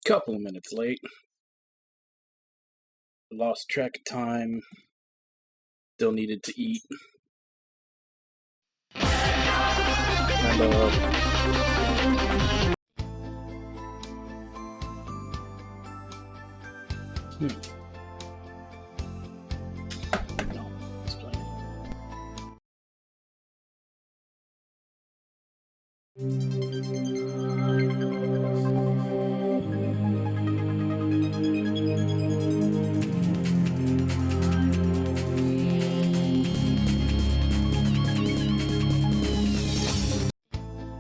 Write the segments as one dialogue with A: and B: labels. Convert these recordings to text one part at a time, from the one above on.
A: Couple of minutes late. Lost track of time. Still needed to eat. No, it's playing.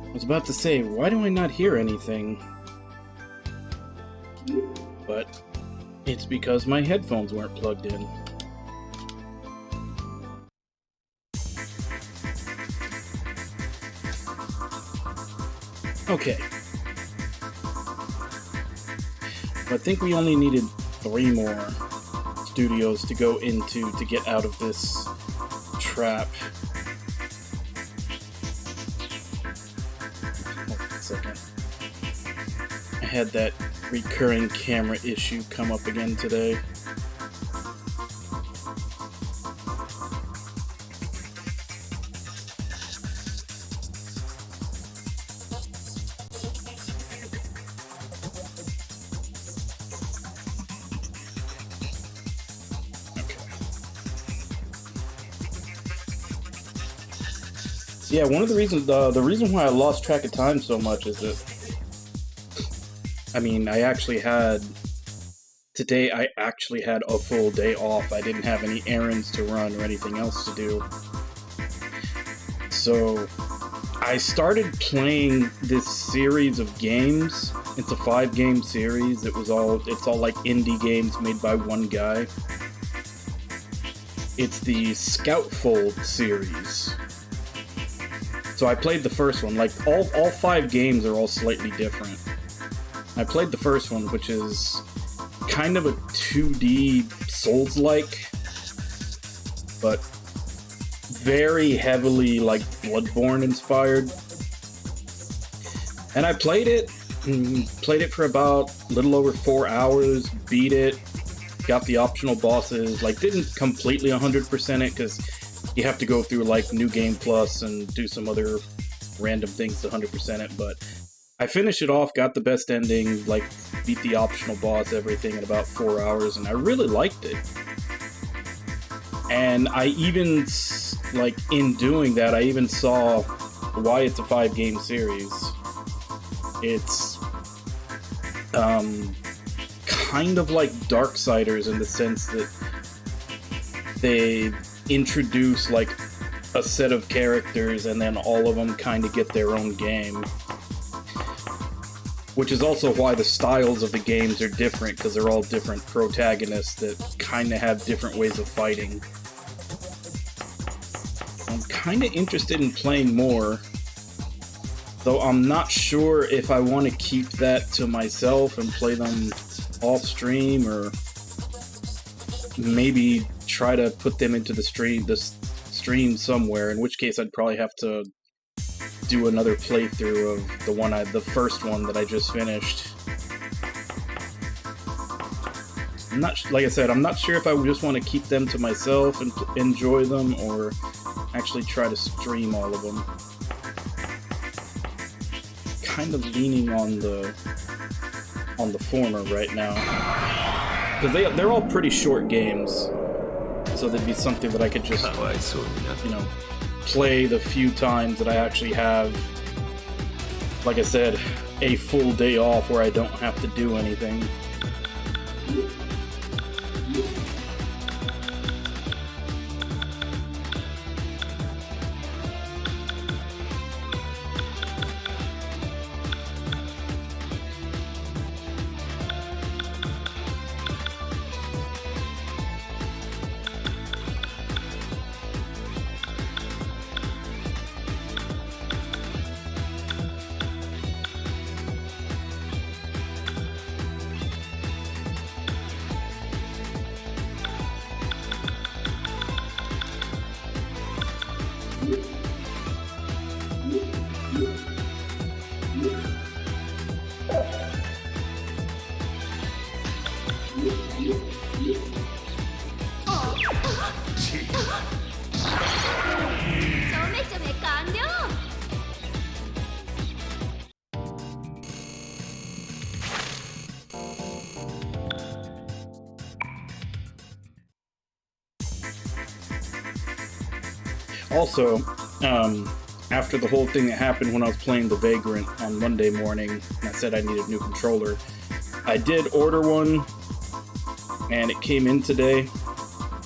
A: I was about to say, why do I not hear anything? But it's because my headphones weren't plugged in. Okay. I think we only needed 3 more studios to go into to get out of this trap. Second. I had that recurring camera issue come up again today. Yeah, one of the reasons, the reason why I lost track of time so much is that, today I actually had a full day off. I didn't have any errands to run or anything else to do. So, I started playing this series of games. It's a 5-game series. It's all like indie games made by one guy. It's the Scoutfold series. So I played the first one. Like, all 5 games are all slightly different. I played the first one, which is kind of a 2D Souls-like, but very heavily, like, Bloodborne inspired. And I played it for about a little over 4 hours, beat it, got the optional bosses, like, didn't completely 100% it, because you have to go through, like, New Game Plus and do some other random things to 100% it, but I finished it off, got the best ending, like, beat the optional boss, everything in about 4 hours, and I really liked it. And I even, like, in doing that, I even saw why it's a 5-game series. It's, kind of like Darksiders in the sense that they introduce, like, a set of characters and then all of them kind of get their own game. Which is also why the styles of the games are different, because they're all different protagonists that kind of have different ways of fighting. I'm kind of interested in playing more, though I'm not sure if I want to keep that to myself and play them off stream, or maybe try to put them into the stream somewhere, in which case I'd probably have to do another playthrough of the first one that I just finished. Like I said, I'm not sure if I just want to keep them to myself and enjoy them, or actually try to stream all of them. Kind of leaning on the former right now, because they're all pretty short games, so there'd be something that I could just, play the few times that I actually have, like I said, a full day off where I don't have to do anything. Also, after the whole thing that happened when I was playing the Vagrant on Monday morning, and I said I needed a new controller, I did order one, and it came in today,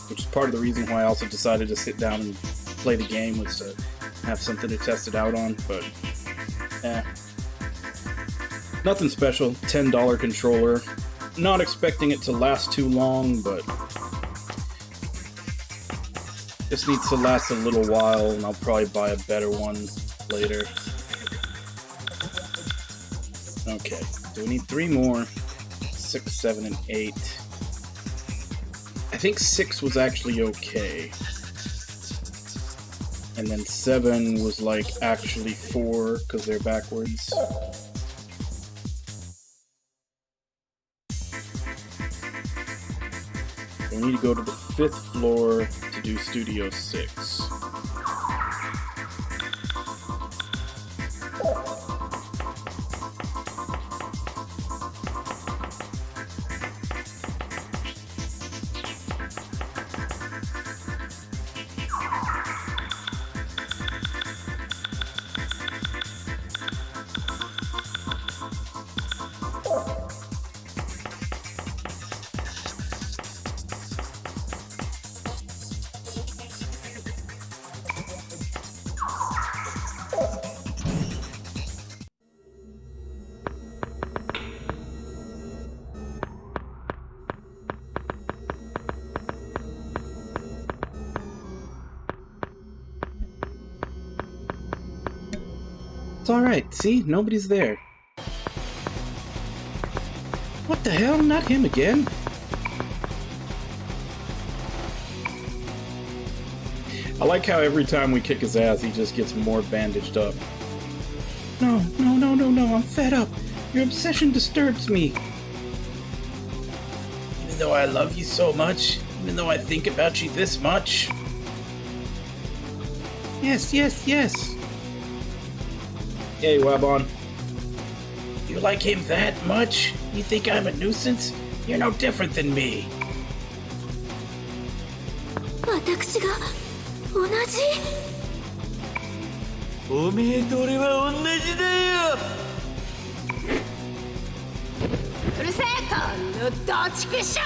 A: which is part of the reason why I also decided to sit down and play the game, was to have something to test it out on, but nothing special. $10 controller. Not expecting it to last too long, but this needs to last a little while, and I'll probably buy a better one later. Okay, so we need 3 more. 6, 7, and 8. I think 6 was actually okay. And then 7 was like actually 4, because they're backwards. We need to go to the 5th floor to do Studio 6. It's alright, see? Nobody's there. What the hell? Not him again? I like how every time we kick his ass, he just gets more bandaged up. No, I'm fed up. Your obsession disturbs me. Even though I love you so much, even though I think about you this much. Yes. Hey, Wabon. You like him that much? You think I'm a nuisance? You're no different than me.
B: 私が同じ？
C: おめえと俺は同じだよ。
B: うるせえこのどちくしょう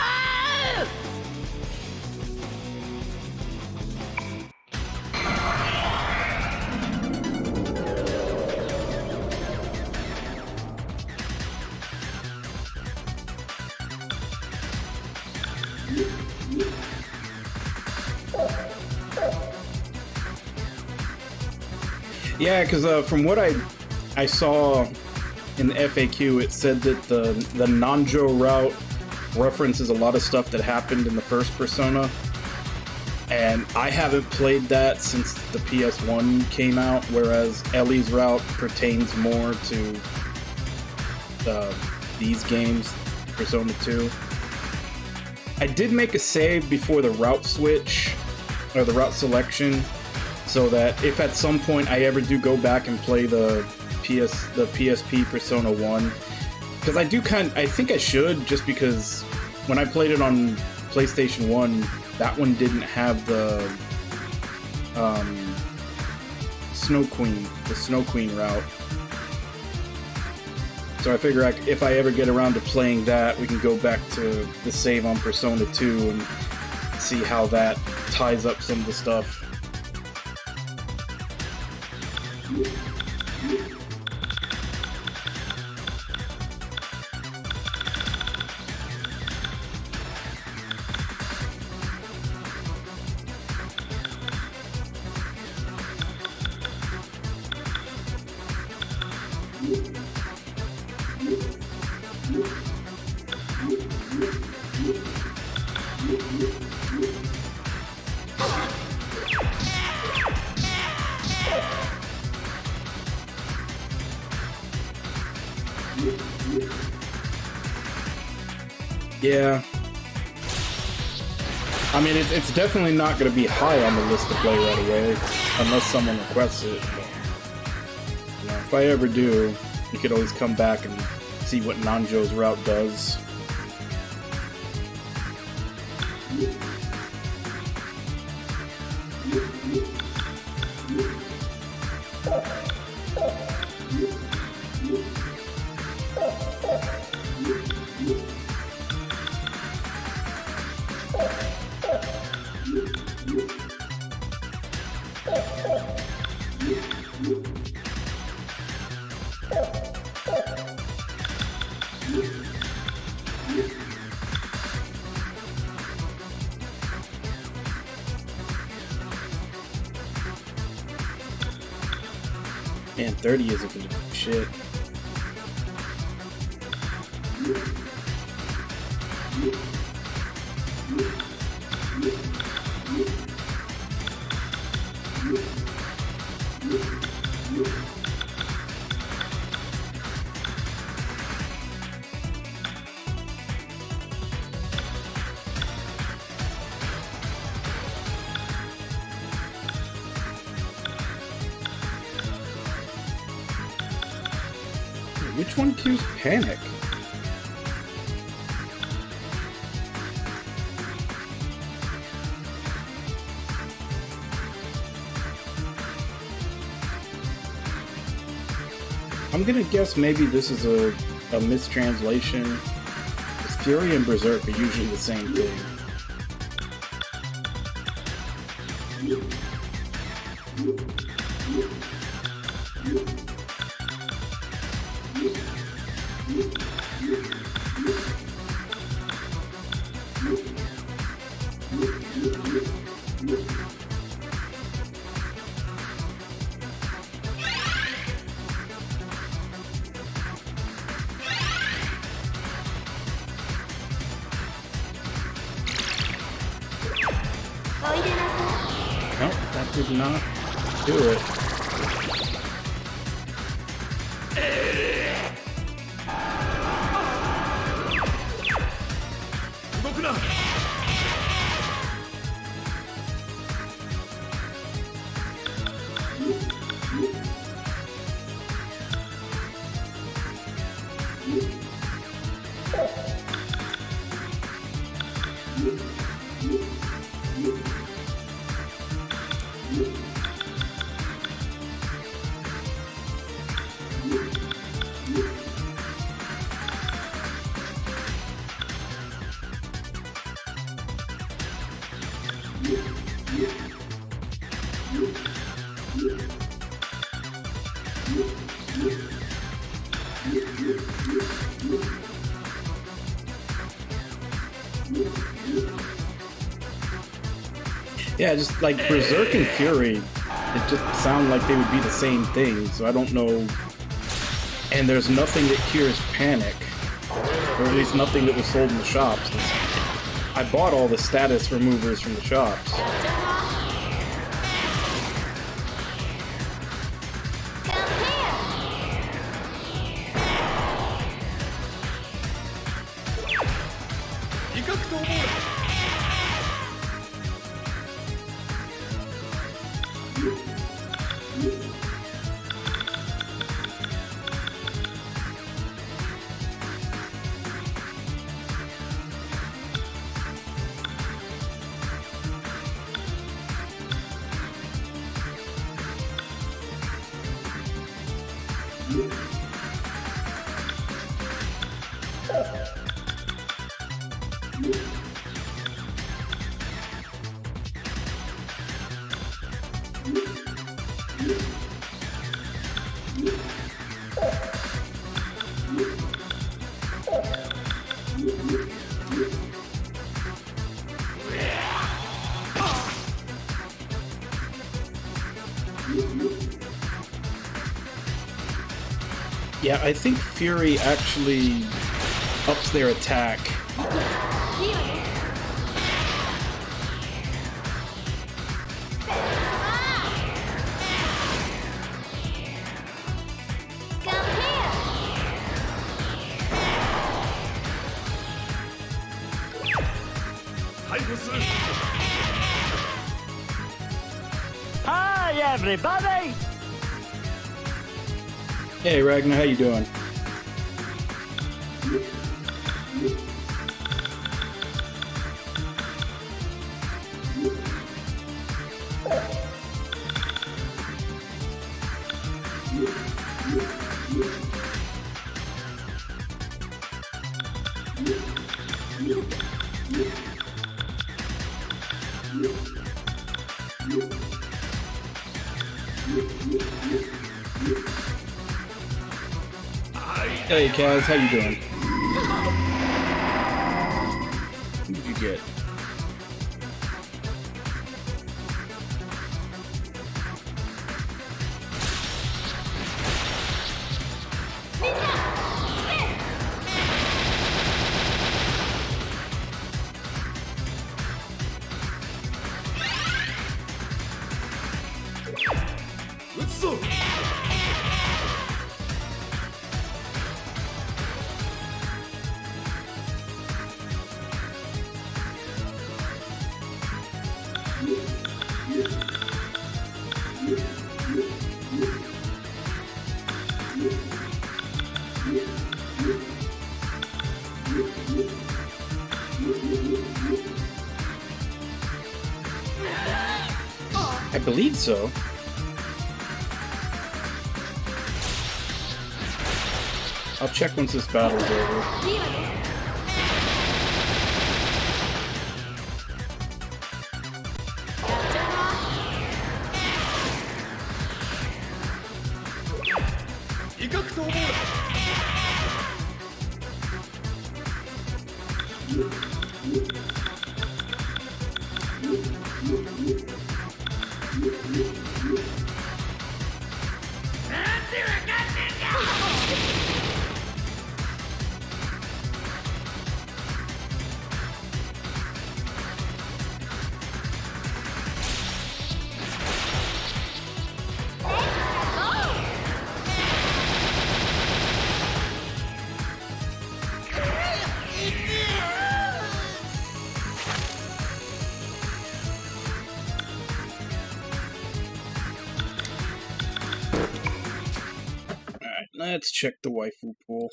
A: Yeah, because from what I saw in the FAQ, it said that the Nanjo route references a lot of stuff that happened in the first Persona, and I haven't played that since the PS1 came out, whereas Ellie's route pertains more to these games, Persona 2. I did make a save before the route switch, or the route selection, so that if at some point I ever do go back and play the PSP Persona 1, because I think I should, just because when I played it on PlayStation 1, that one didn't have the Snow Queen route. So I figure if I ever get around to playing that, we can go back to the save on Persona 2 and see how that ties up some of the stuff. Yeah, I mean, it's definitely not going to be high on the list to play right away, unless someone requests it. But, you know, if I ever do, you could always come back and see what Nanjo's route does. Man, 30 isn't gonna do shit. Which one cues panic? I'm gonna guess maybe this is a mistranslation. Fury and Berserk are usually the same thing. Nope, that did not do it.
C: 動くな。
A: Yeah, just like Berserk and Fury, it just sound like they would be the same thing, so I don't know. And there's nothing that cures panic, or at least nothing that was sold in the shops. I bought all the status removers from the shops. Yeah, I think Fury actually ups their attack.
C: Hi, everybody!
A: Hey Ragnar, how you doing? Hey Kaz, how you doing? Who did you get? I believe so. I'll check once this battle's over. Let's check the waifu pool.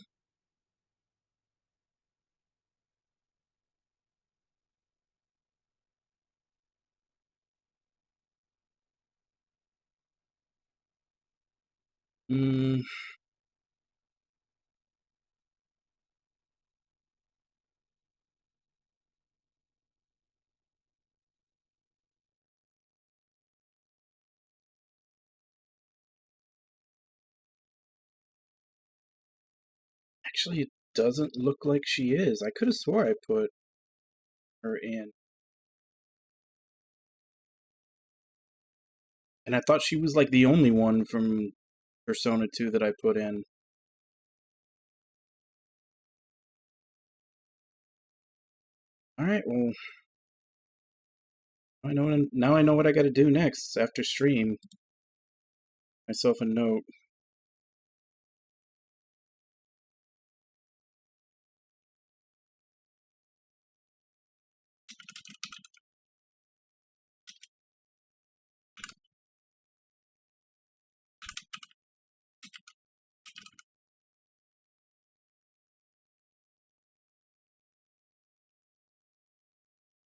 A: Actually, it doesn't look like she is. I could have swore I put her in. And I thought she was like the only one from Persona 2 that I put in. Alright, well, now I know what I gotta do next after stream. Myself a note.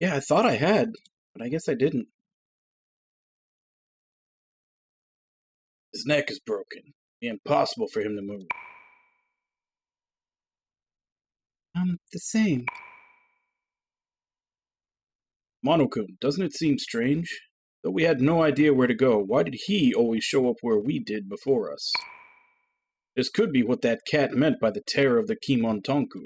A: Yeah, I thought I had, but I guess I didn't. His neck is broken. It'd be impossible for him to move. The same. Monokun, doesn't it seem strange? Though we had no idea where to go, why did he always show up where we did before us? This could be what that cat meant by the terror of the Kimon Tonku.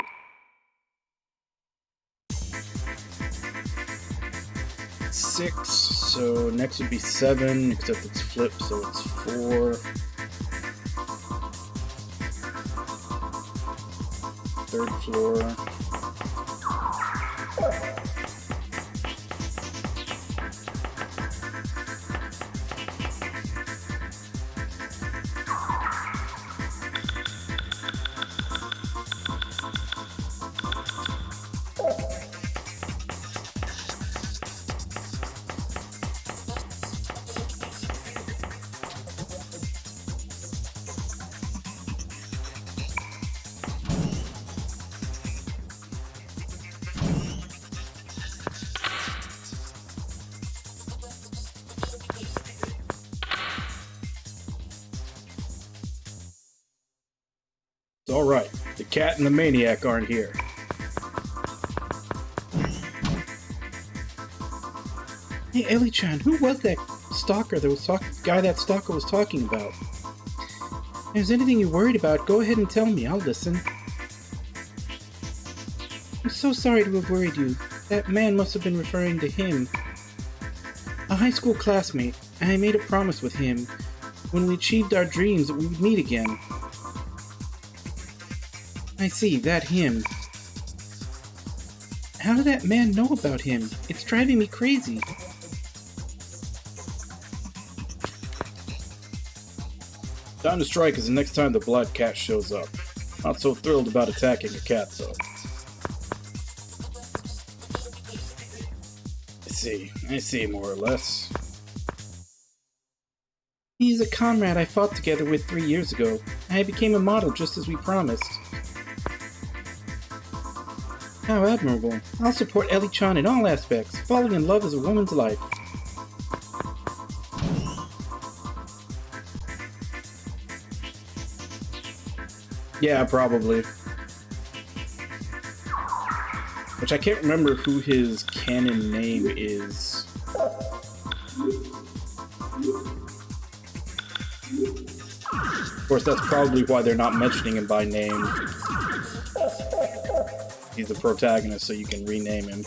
A: Six, so next would be 7, except it's flipped, so it's 4. Third floor. Alright, the cat and the maniac aren't here. Hey, Ellie-chan, who was that stalker that was guy that stalker was talking about? If there's anything you're worried about, go ahead and tell me. I'll listen. I'm so sorry to have worried you. That man must have been referring to him. A high school classmate, and I made a promise with him when we achieved our dreams that we would meet again. I see, that him. How did that man know about him? It's driving me crazy. Time to strike is the next time the black cat shows up. Not so thrilled about attacking a cat, though. I see, more or less. He's a comrade I fought together with 3 years ago. I became a model just as we promised. How admirable. I'll support Ellie-chan in all aspects. Falling in love is a woman's life. Yeah, probably. Which I can't remember who his canon name is. Of course, that's probably why they're not mentioning him by name. He's the protagonist, so you can rename him.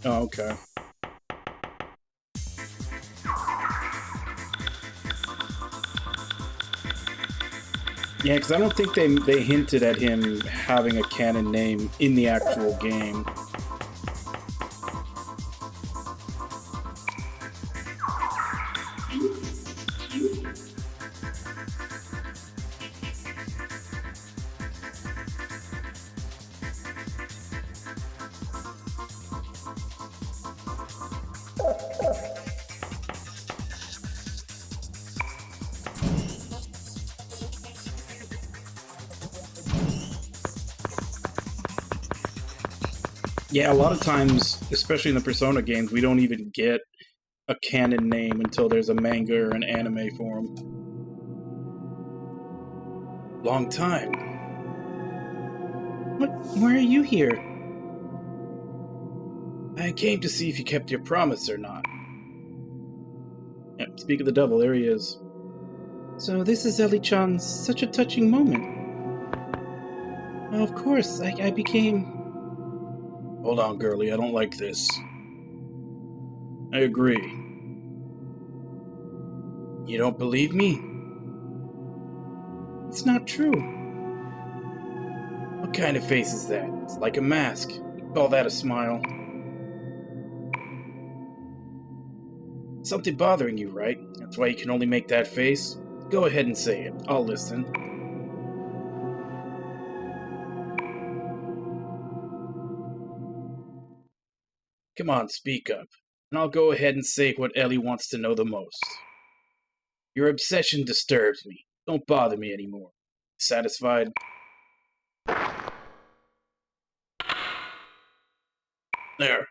A: Oh, okay. Yeah, because I don't think they hinted at him having a canon name in the actual game. Yeah, a lot of times, especially in the Persona games, we don't even get a canon name until there's a manga or an anime for him. Long time. What? Why are you here? I came to see if you kept your promise or not. Yeah, speak of the devil, there he is. So this is Ellie-chan, such a touching moment. Of course, I became... Hold on, girlie, I don't like this. I agree. You don't believe me? It's not true. What kind of face is that? It's like a mask. You call that a smile? Something bothering you, right? That's why you can only make that face? Go ahead and say it. I'll listen. Come on, speak up, and I'll go ahead and say what Ellie wants to know the most. Your obsession disturbs me. Don't bother me anymore. Satisfied? There.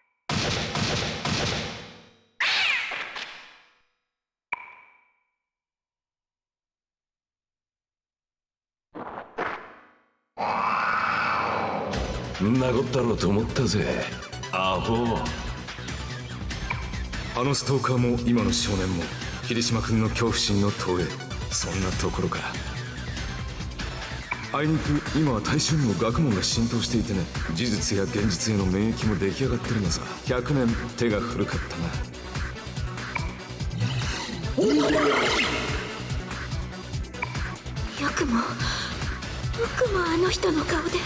D: アホ。あのストーカーも今の少年も桐島君の恐怖心の投影、そんなところか。あいにく今は大衆にも学問が浸透していてね、事実や現実への免疫も出来上がってるのさ。100年手が古かったな。
B: よくもあの人の顔で許し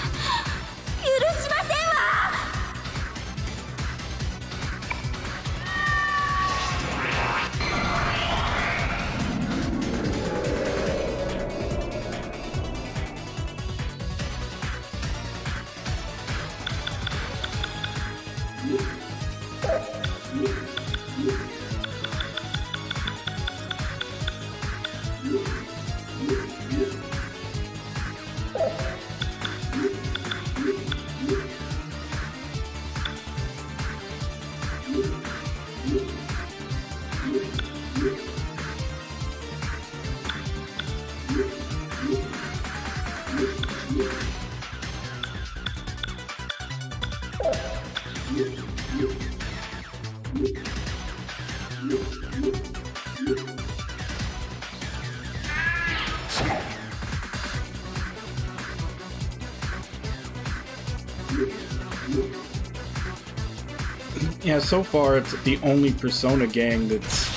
B: ませんわ。
A: Yeah, so far it's the only Persona gang that's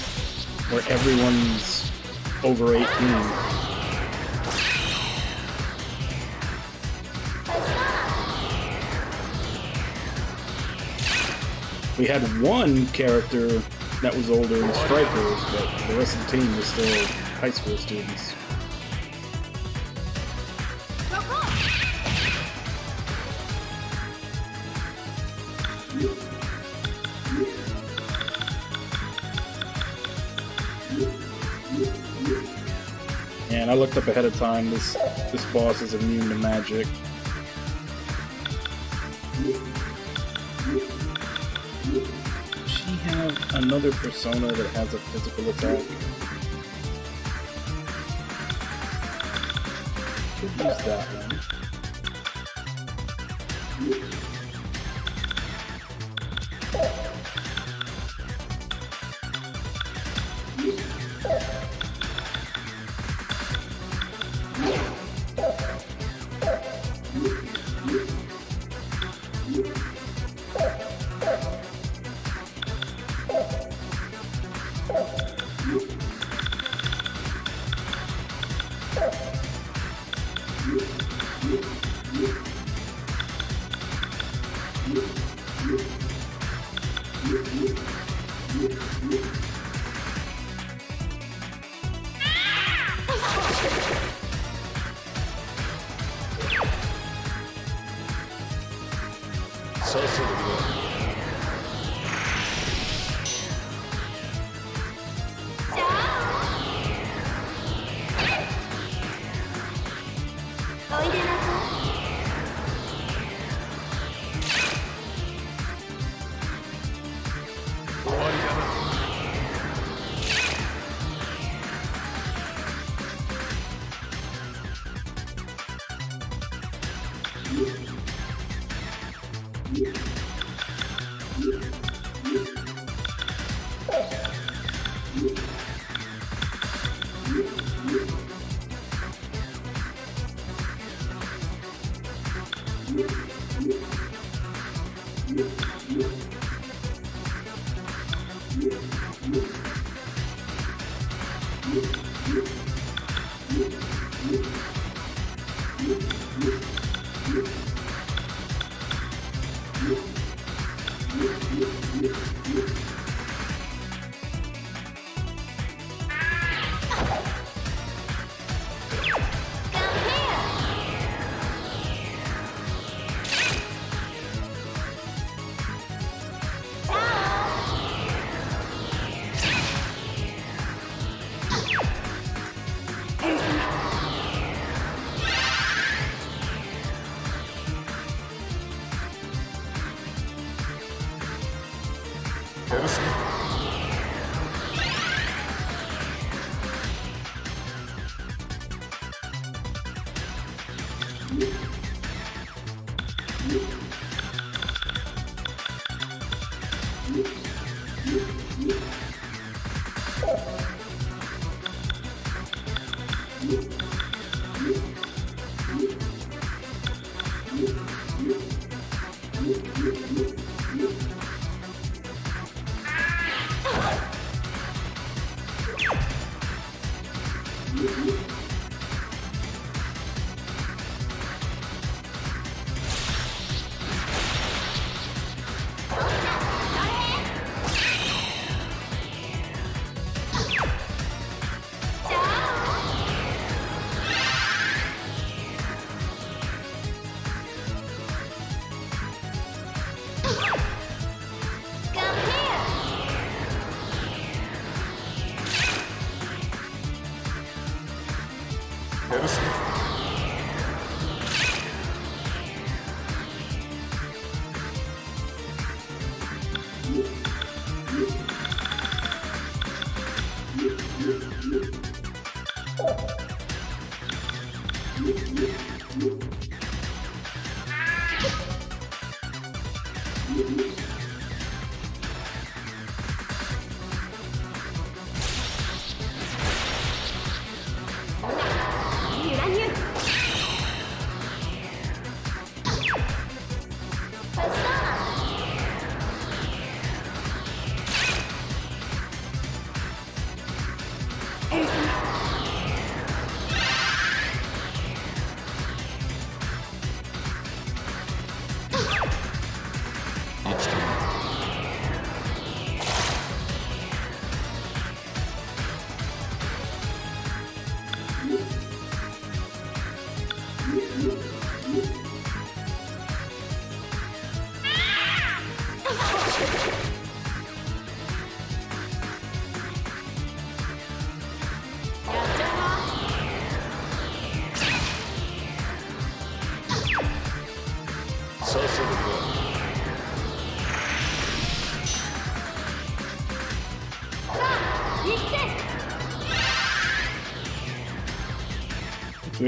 A: where everyone's over 18. We had one character that was older in Strikers, but the rest of the team was still high school students. And I looked up ahead of time, this boss is immune to magic. Does she have another persona that has a physical attack? Could use that one.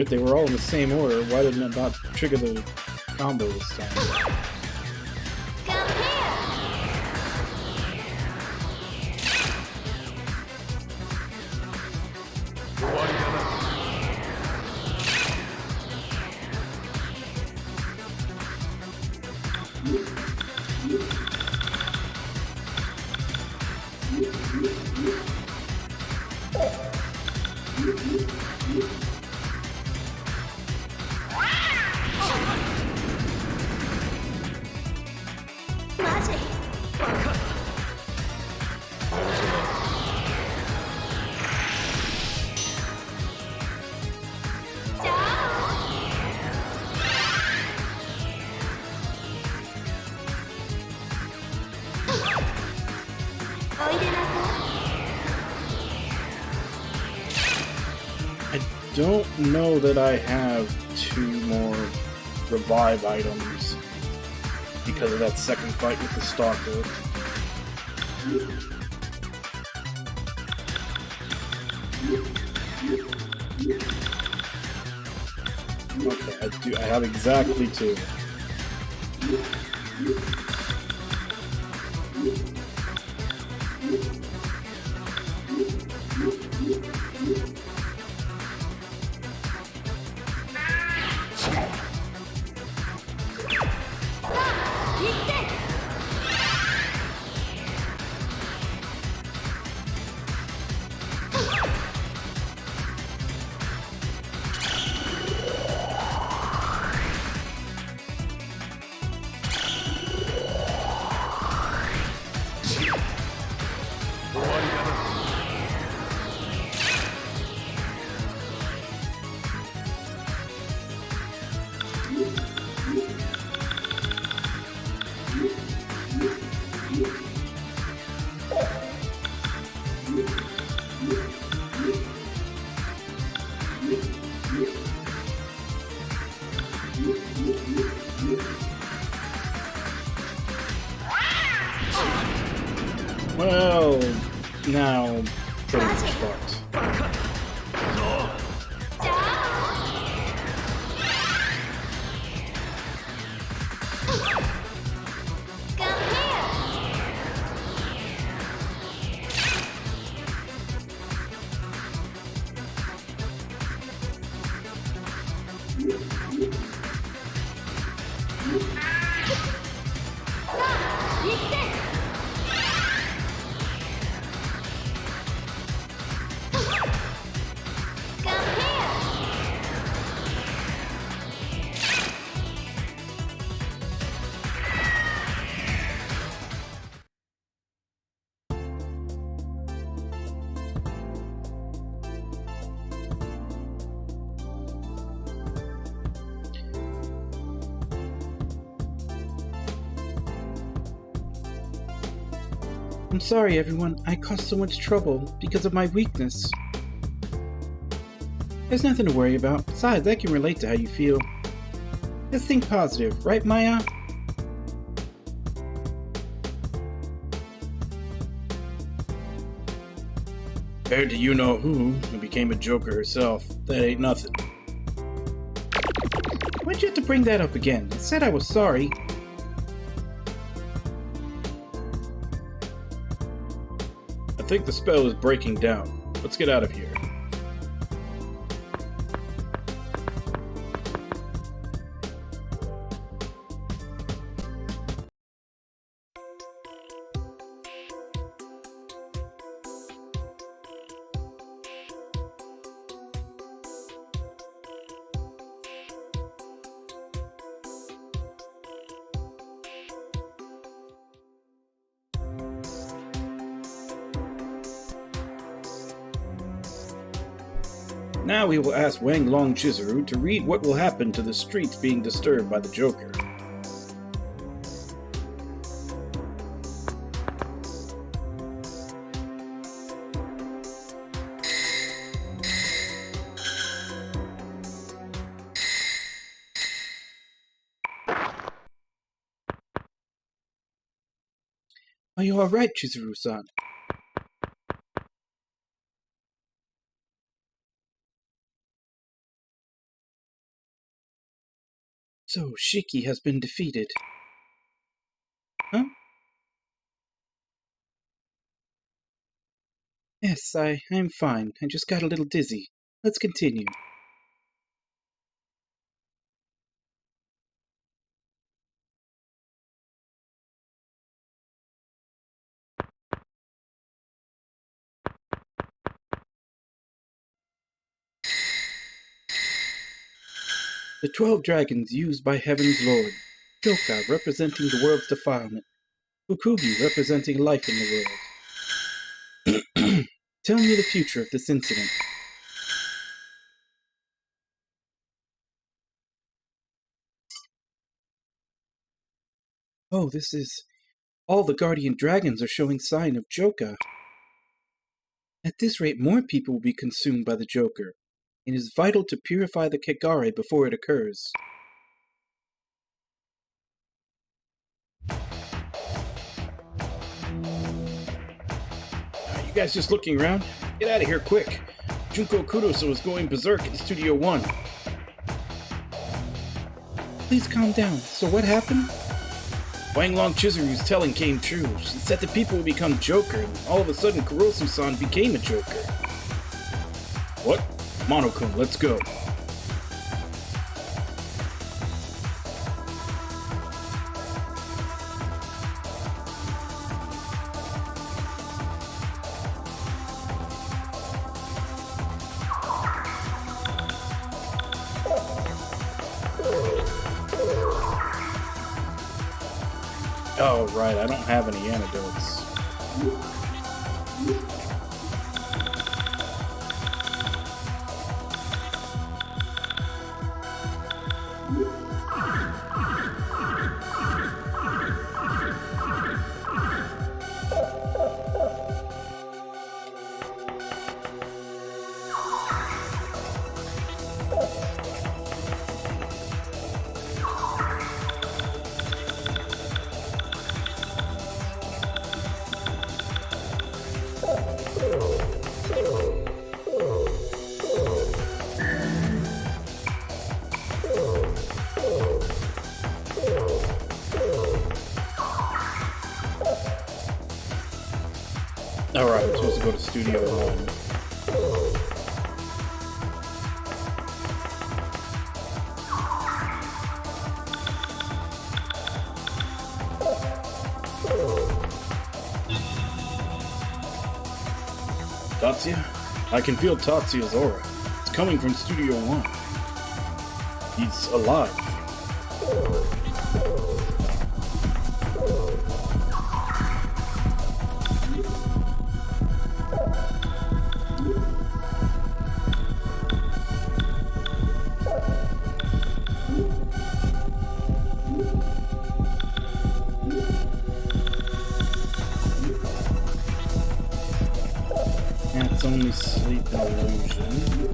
A: They were all in the same order. Why didn't it not trigger the combo this time? I don't know that I have 2 more revive items because of that second fight with the Stalker. Okay, I have exactly 2. Well, now pretty much fucked. I'm sorry, everyone. I caused so much trouble because of my weakness. There's nothing to worry about. Besides, I can relate to how you feel. Just think positive, right, Maya? Compared to you-know-who, who became a Joker herself, that ain't nothing. Why'd you have to bring that up again? I said I was sorry. I think the spell is breaking down. Let's get out of here. Now we will ask Wang Long Chizuru to read what will happen to the streets being disturbed by the Joker. Are you alright, Chizuru-san? So, Shiki has been defeated. Huh? Yes, I'm fine. I just got a little dizzy. Let's continue. The 12 dragons used by Heaven's Lord. Joka representing the world's defilement. Fukugi representing life in the world. Tell me the future of this incident. Oh, this is... All the guardian dragons are showing sign of Joka. At this rate, more people will be consumed by the Joker. It is vital to purify the Kegare before it occurs. You guys just looking around? Get out of here quick. Junko Kuroso is going berserk in Studio 1. Please calm down. So what happened? Wang Long Chizuru's telling came true. She said the people would become Joker, and all of a sudden Kurosu-san became a Joker. What? Monokun, let's go. Oh, right, I don't have any antidotes. Alright, I'm supposed to go to Studio 1. Tatsuya? I can feel Tatsuya's aura. It's coming from Studio 1. He's alive. That's only sleep illusion.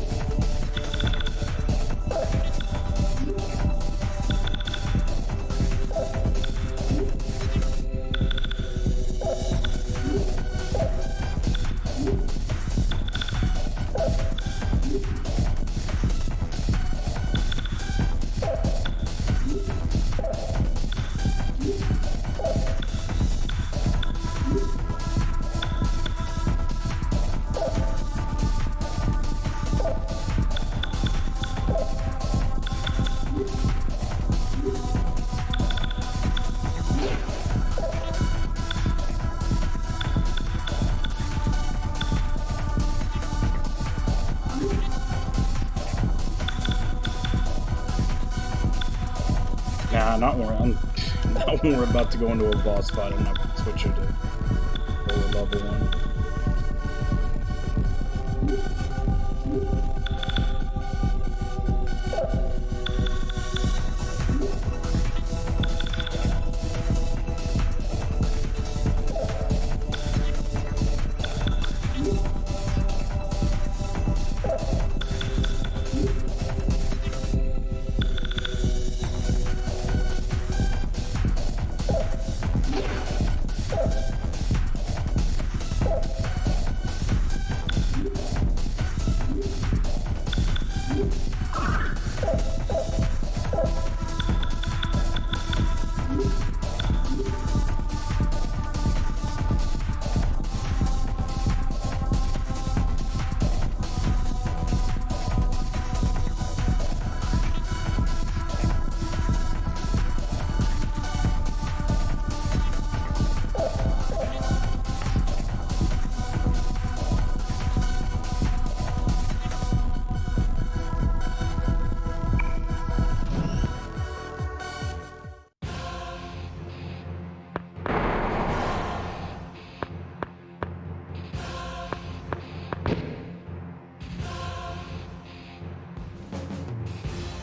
A: Nah, not when we're about to go into a boss fight. I'm not going to switch her to lower level one.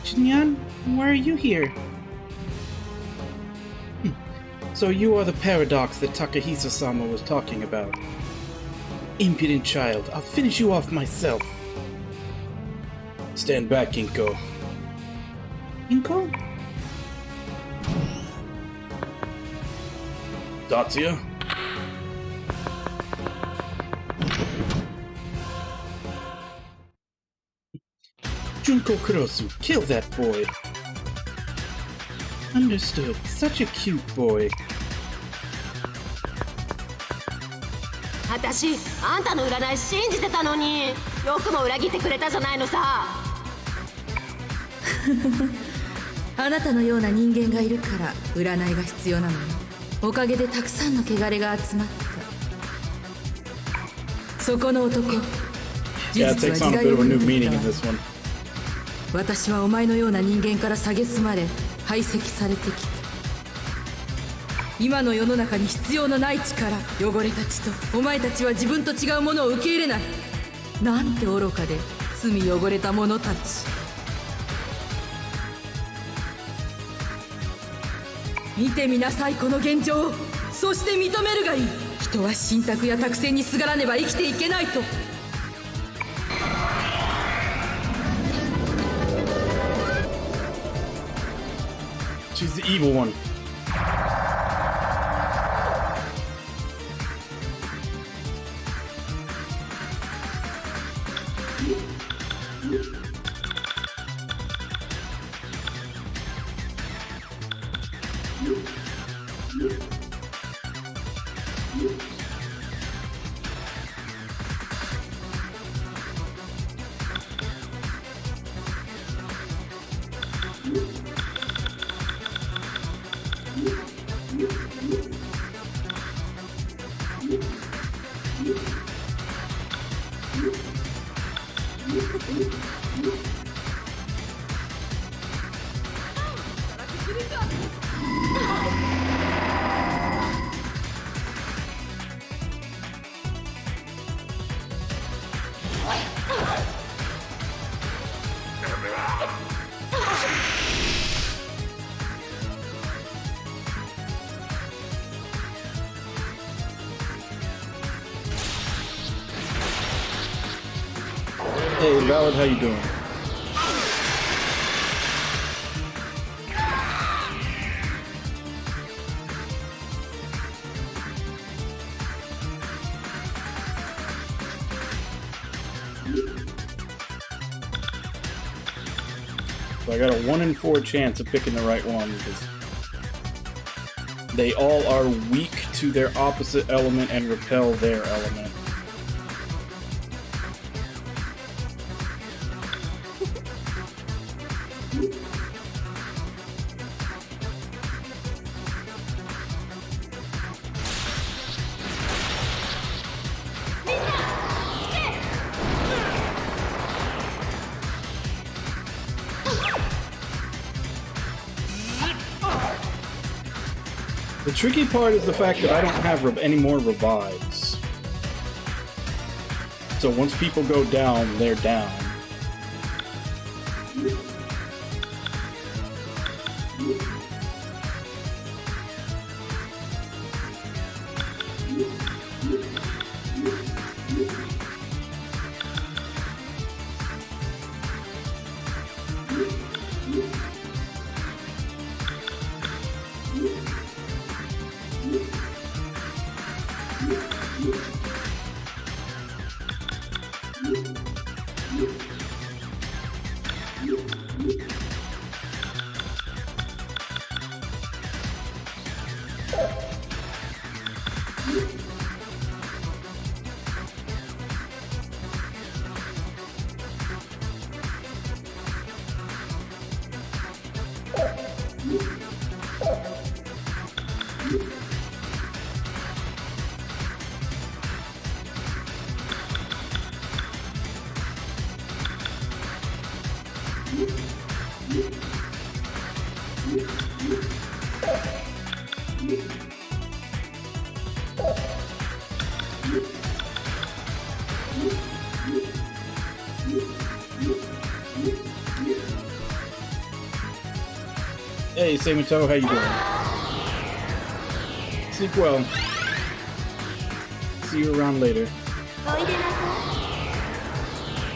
E: Shinyan, why are you here? So you are the paradox that Takahisa-sama was talking about. Impudent child, I'll finish you off myself.
A: Stand back, Inko.
E: Inko?
A: Tatsuya?
E: Junko Kurosu, kill that boy. Understood. Such a cute boy.
B: 私あんたの占い信じてたのによくも裏切ってくれたじゃないのさ。
F: あなたのような人間がいるから占いが必要なのよ。おかげでたくさんの汚れが集まった。そこの男、事
A: Yeah, it
E: あ
A: takes
F: 実は
A: on
F: 時
A: a
F: 代
A: bit of
F: を
A: a
F: 見
A: new
F: 抜
A: meaning
F: い
A: in
F: た。
A: this one.
F: 私はお前のような人間から蔑まれ排斥されてきた。今の世の中に必要のない力、汚れた血とお前たちは自分と違うものを受け入れない。なんて愚かで罪汚れた者たち。見てみなさいこの現状を。そして認めるがいい。人は信託や託戦にすがらねば生きていけないと。
A: She's the evil one. Hey, Valid, how you doing? So I got a 1 in 4 chance of picking the right one because they all are weak to their opposite element and repel their element. The tricky part is the fact that I don't have any more revives. So once people go down, they're down. Hey, Samato, how you doing? Sleep well. See you around later.
B: おいでなさい。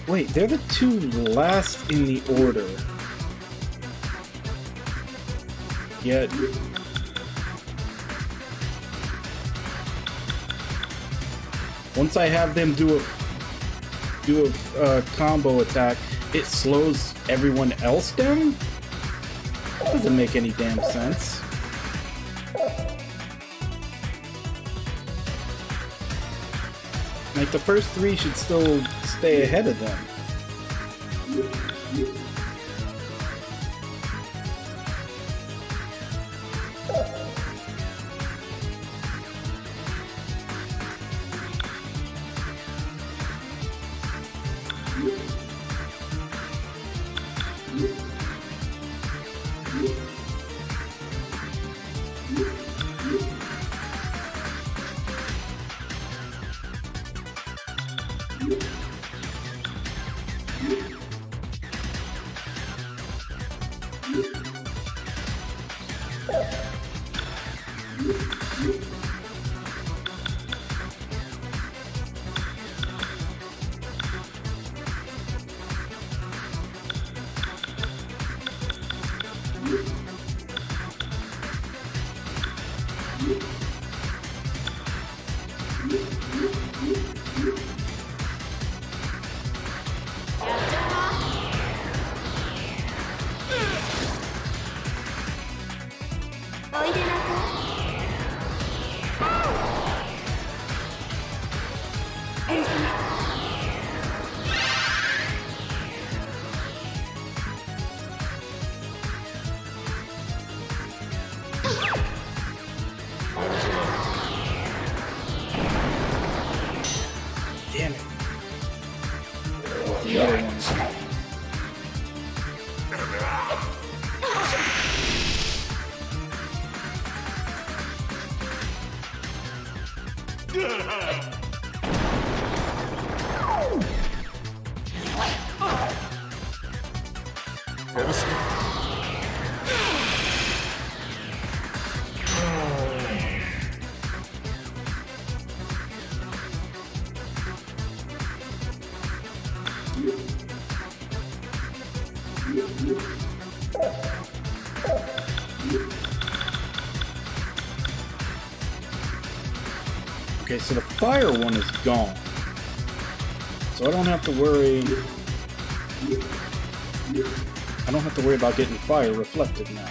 E: Wait, they're the two last in the order. Yet... once I have them do a combo attack, it slows everyone else down? That doesn't make any damn sense. Like, the first three should still stay ahead of them. Damn it. The other ones. Okay, so the fire one is gone. So I don't have to worry... I don't have to worry about getting fire reflected now.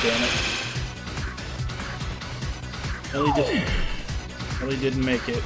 E: Damn it. Ellie didn't make it.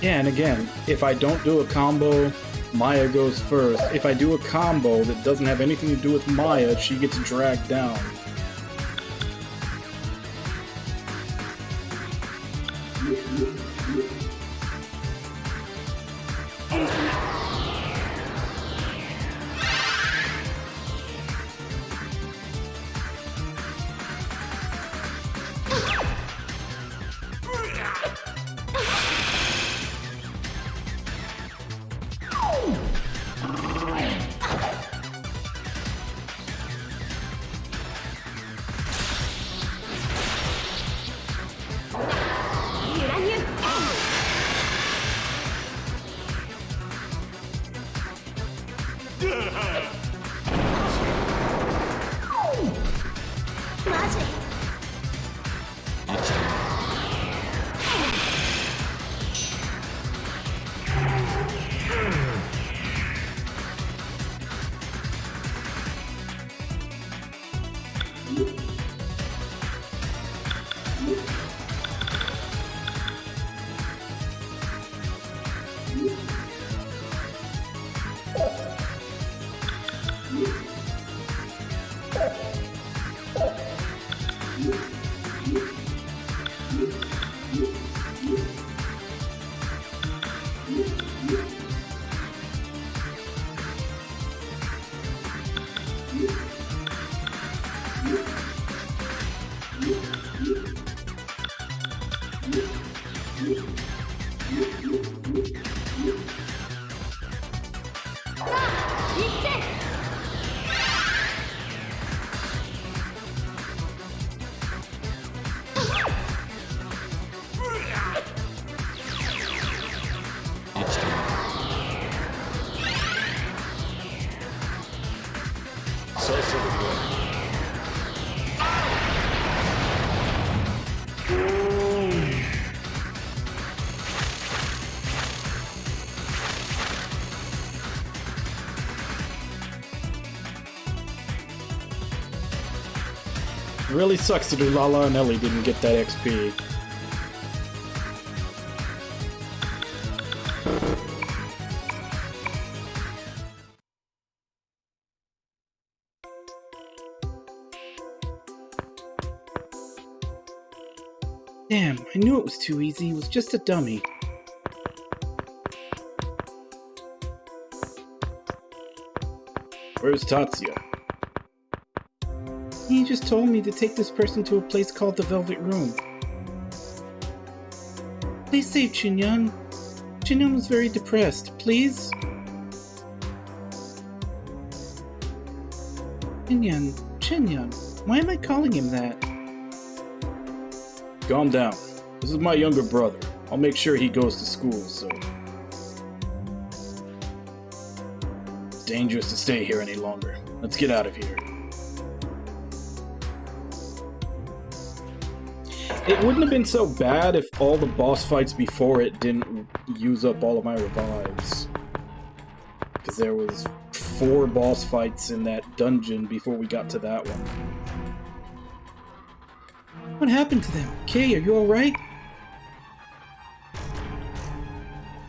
A: Yeah, and again, if I don't do a combo, Maya goes first. If I do a combo that doesn't have anything to do with Maya, she gets dragged down. It really sucks that Ulala and Ellie didn't get that XP.
E: Damn, I knew it was too easy. It was just a dummy.
A: Where's Tatsuya?
E: He just told me to take this person to a place called the Velvet Room. Please save Chunyan. Jinyoung was very depressed. Please? Jinyoung, why am I calling him that?
A: Calm down. This is my younger brother. I'll make sure he goes to school, so... It's dangerous to stay here any longer. Let's get out of here. It wouldn't have been so bad if all the boss fights before it didn't use up all of my revives. Because there was 4 boss fights in that dungeon before we got to that one.
E: What happened to them? Kay, are you alright?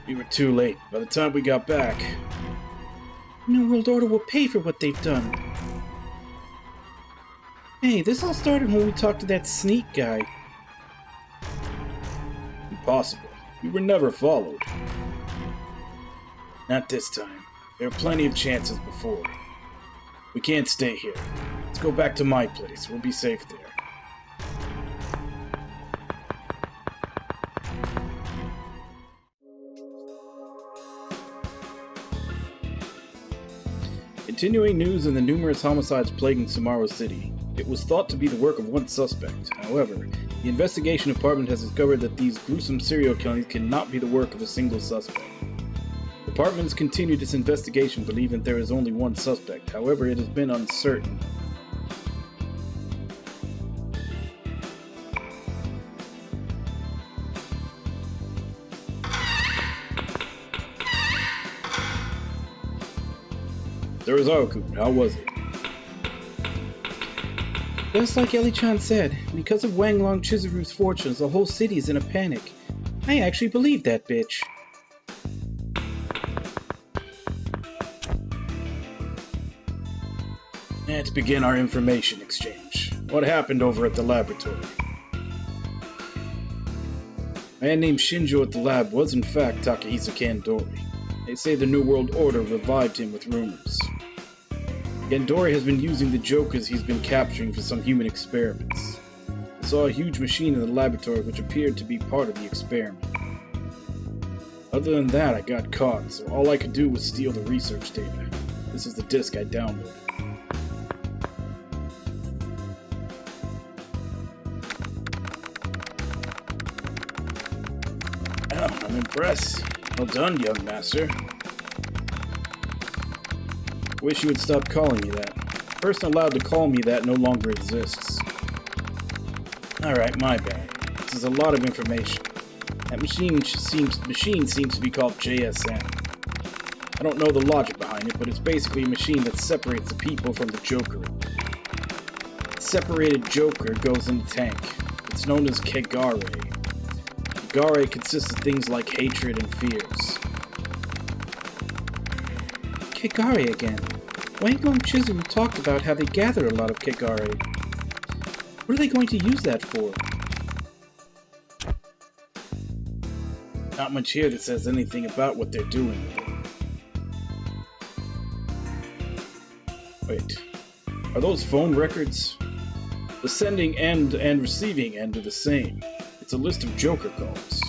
A: We were too late. By the time we got back...
E: New World Order will pay for what they've done. Hey, this all started when we talked to that sneak guy.
A: Impossible. We were never followed. Not this time. There are plenty of chances before. We can't stay here. Let's go back to my place. We'll be safe there. Continuing news in the numerous homicides plaguing Sumaru City. It was thought to be the work of one suspect. However, the investigation department has discovered that these gruesome serial killings cannot be the work of a single suspect. The department has continued its investigation, believing there is only one suspect. However, it has been uncertain. Sarazawa-kun, how was it?
E: Just like Ellie-chan said, because of Wanglong Chizuru's fortunes, the whole city is in a panic. I actually believe that bitch.
A: Let's begin our information exchange. What happened over at the laboratory? A man named Shinjo at the lab was in fact Takahisa Kandori. They say the New World Order revived him with rumors. Kandori has been using the Jokers he's been capturing for some human experiments. I saw a huge machine in the laboratory which appeared to be part of the experiment. Other than that, I got caught, so all I could do was steal the research data. This is the disk I downloaded. Well, I'm impressed. Well done, young master. Wish you would stop calling me that. The person allowed to call me that no longer exists. Alright, my bad. This is a lot of information. That machine seems to be called JSN. I don't know the logic behind it, but it's basically a machine that separates the people from the Joker. The separated Joker goes in the tank. It's known as Kegare. Kegare consists of things like hatred and fears.
E: Kegare again. Wanglong Chizuru talked about how they gather a lot of Kegare. What are they going to use that for?
A: Not much here that says anything about what they're doing with it. Wait, are those phone records? The sending end and receiving end are the same. It's a list of Joker calls.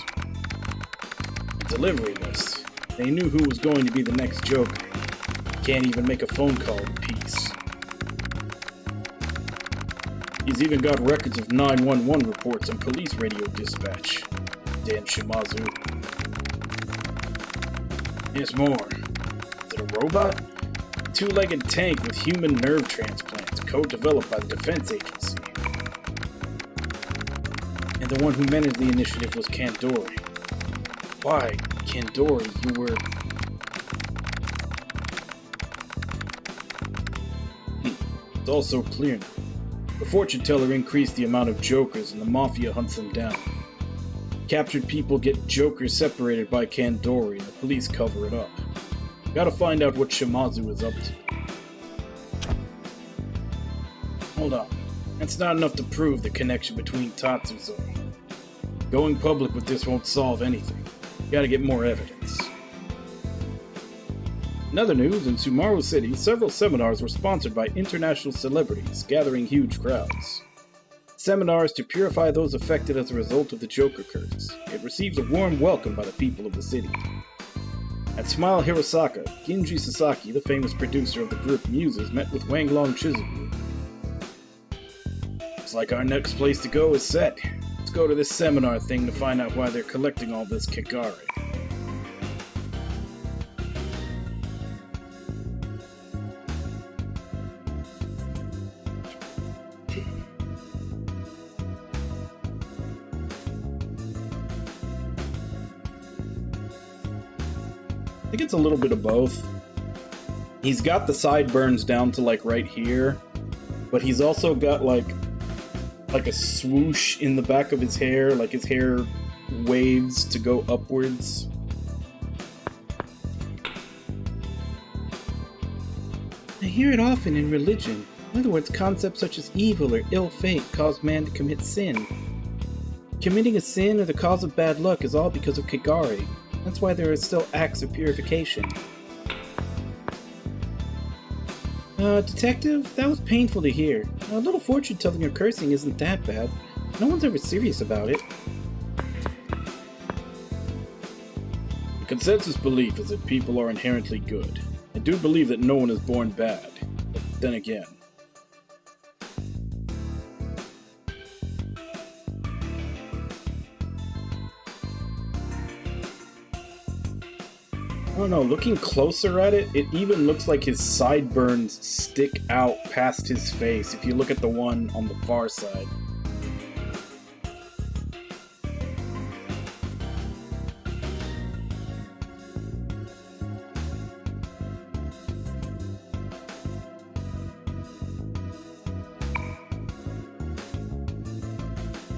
A: A delivery list. They knew who was going to be the next Joker. Can't even make a phone call in peace. He's even got records of 911 reports and police radio dispatch. Dan Shimazu. There's more. Is it a robot? A two-legged tank with human nerve transplants, co-developed by the Defense Agency. And the one who managed the initiative was Kandori. Why, Kandori, you were... It's also clear now. The fortune teller increased the amount of Jokers and the Mafia hunts them down. Captured people get Jokers separated by Kandori and the police cover it up. Gotta find out what Shimazu is up to. Hold on. That's not enough to prove the connection between Tatsuzo. Going public with this won't solve anything. Gotta get more evidence. In other news, in Sumaru City, several seminars were sponsored by international celebrities, gathering huge crowds.
E: Seminar is to purify those affected as a result of the Joker curse. It receives a warm welcome by the people of the city. At Smile Hirosaka, Genji Sasaki, the famous producer of the group Muses, met with Wanglong Chizuku. Looks like our next place to go is set. Let's go to this seminar thing to find out why they're collecting all this Kigare. I think it's a little bit of both. He's got the sideburns down to like right here, but he's also got like a swoosh in the back of his hair, like his hair waves to go upwards. I hear it often in religion. In other words, concepts such as evil or ill fate cause man to commit sin. Committing a sin or the cause of bad luck is all because of Kigare. That's why there are still acts of purification. Detective, that was painful to hear. A little fortune-telling or cursing isn't that bad. No one's ever serious about it.
A: The consensus belief is that people are inherently good. I do believe that no one is born bad. But then again... I don't know, looking closer at it, it even looks like his sideburns stick out past his face if you look at the one on the far side.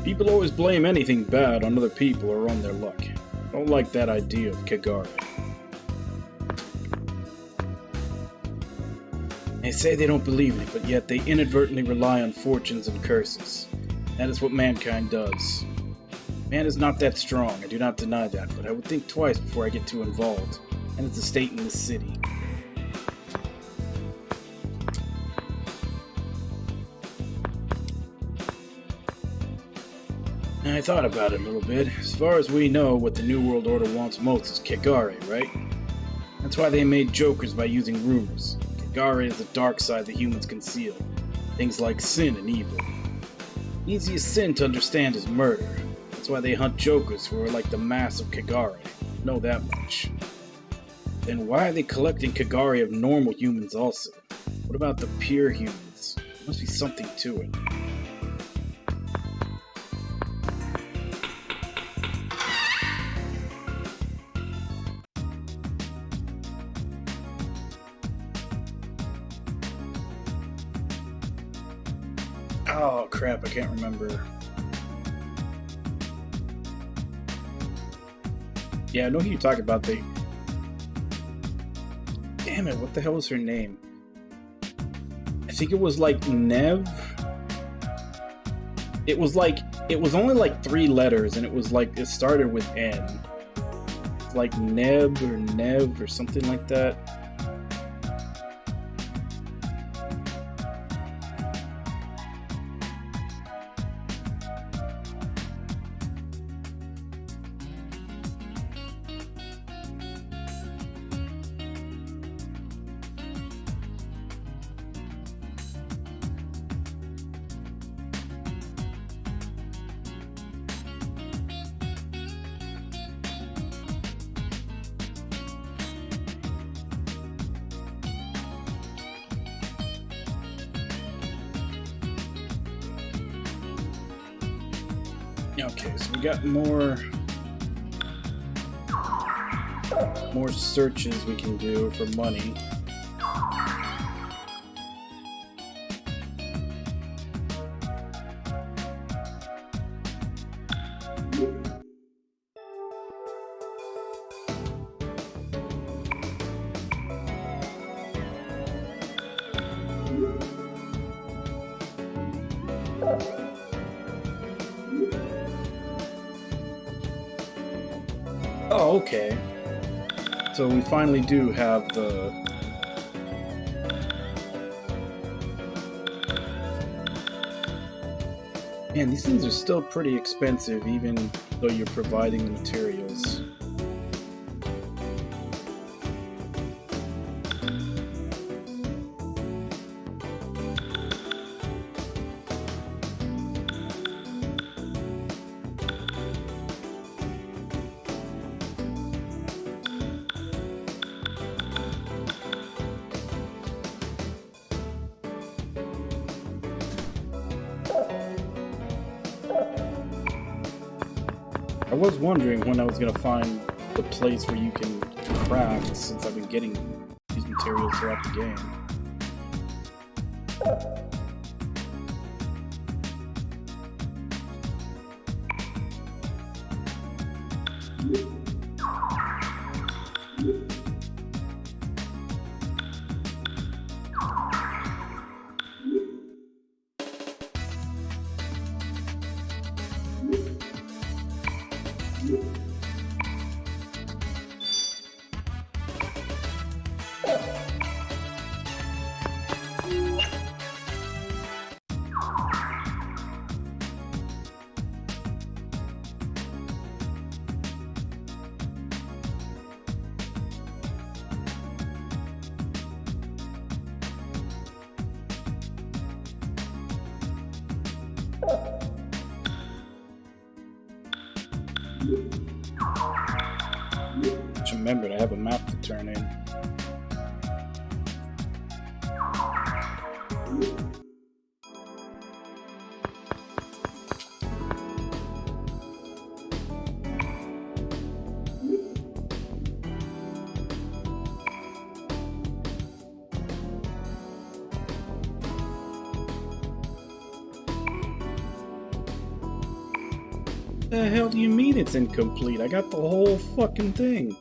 A: People always blame anything bad on other people or on their luck. I don't like that idea of Kigare. They say they don't believe in it, but yet they inadvertently rely on fortunes and curses. That is what mankind does. Man is not that strong, I do not deny that, but I would think twice before I get too involved. And it's a state in this city. I thought about it a little bit. As far as we know, what the New World Order wants most is Kigare, right? That's why they made jokers by using rumors. Kigare is the dark side that humans conceal. Things like sin and evil. The easiest sin to understand is murder. That's why they hunt jokers who are like the mass of Kigare. Know that much. Then why are they collecting Kigare of normal humans also? What about the pure humans? There must be something to it. Oh crap, I can't remember. Yeah, I know who you're talking about. Damn it, what the hell was her name? I think it was like Nev. It was only like 3 letters, and it was like, it started with N. It's like Neb or Nev or something like that. Okay, so we got more searches we can do for money. Oh, okay. So we finally do have the...
E: Man, these things are still pretty expensive, even though you're providing the materials. I was wondering when I was going to find the place where you can craft, since I've been getting these materials throughout the game. Just remembered I have a map to turn in. The hell do you mean it's incomplete? I got the whole fucking thing.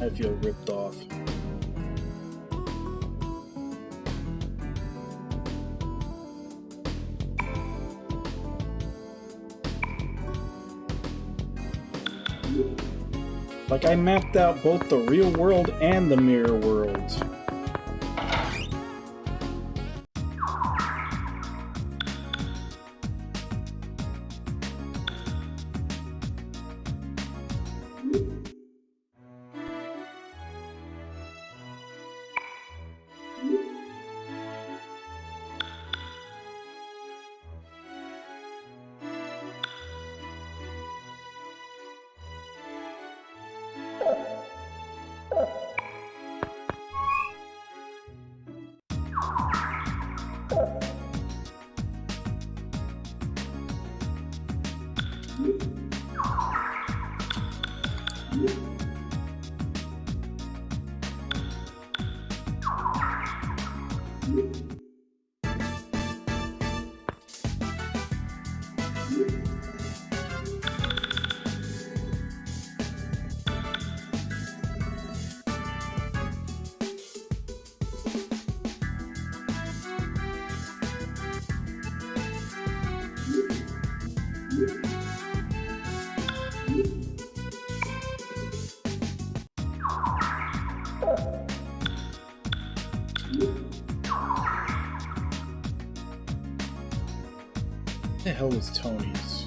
E: I feel ripped off. Like, I mapped out both the real world and the mirror world. What the hell was Tony's?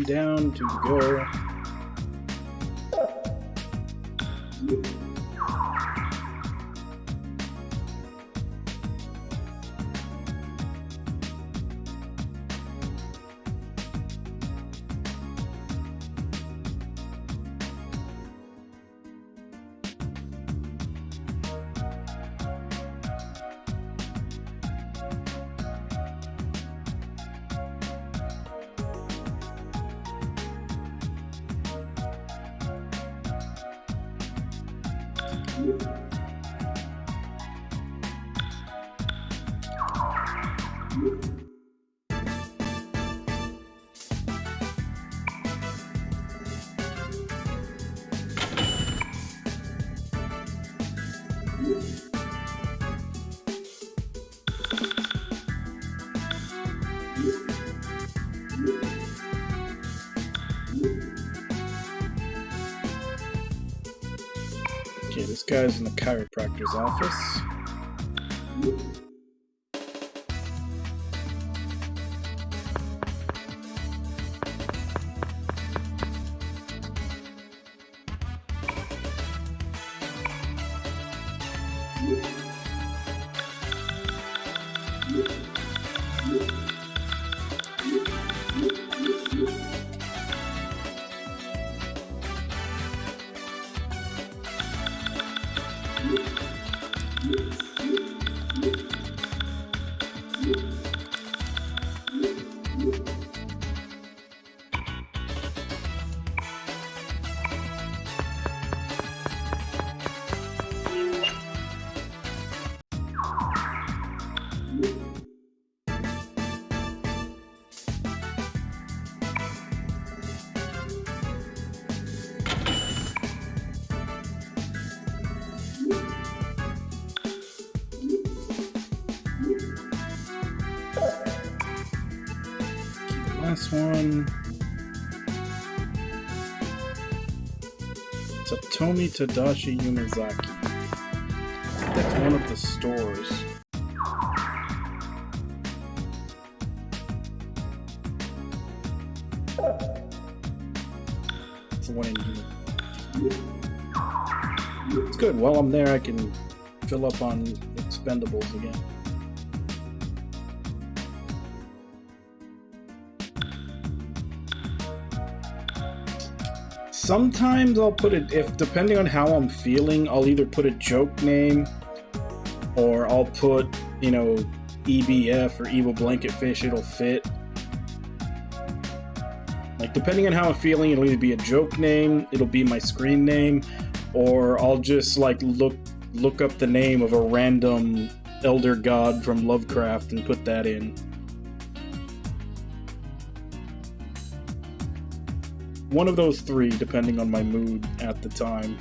E: Down to go. Okay, this guy's in the chiropractor's office. Last one. Satomi Tadashi Yumazaki. That's one of the stores. It's the one in here. It's good. While I'm there, I can fill up on expendables again. Sometimes I'll put it, depending on how I'm feeling, I'll either put a joke name or I'll put, you know, EBF or Evil Blanket Fish, it'll fit. Like, depending on how I'm feeling, it'll either be a joke name, it'll be my screen name, or I'll just, like, look up the name of a random elder god from Lovecraft and put that in. One of those three, depending on my mood at the time.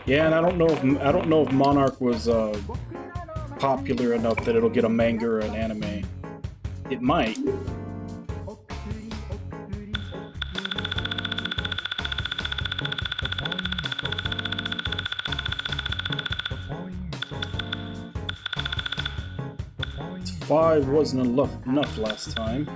E: Yeah, and I don't know if Monarch was popular enough that it'll get a manga or an anime. It might. Five wasn't enough last time.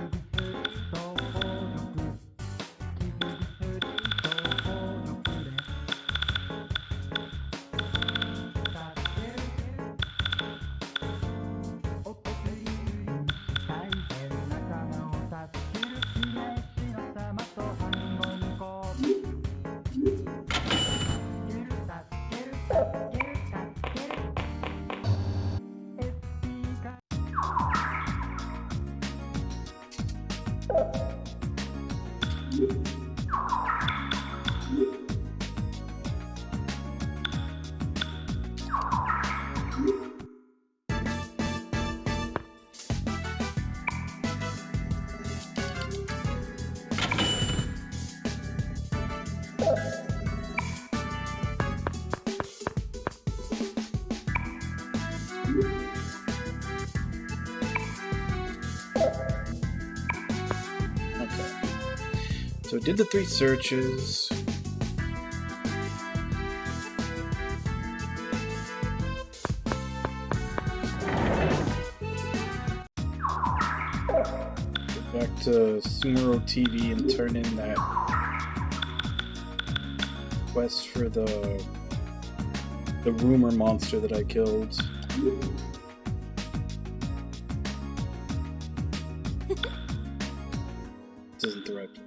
E: So I did the 3 searches. Go back to Sumero TV and turn in that quest for the rumor monster that I killed. This isn't the right place.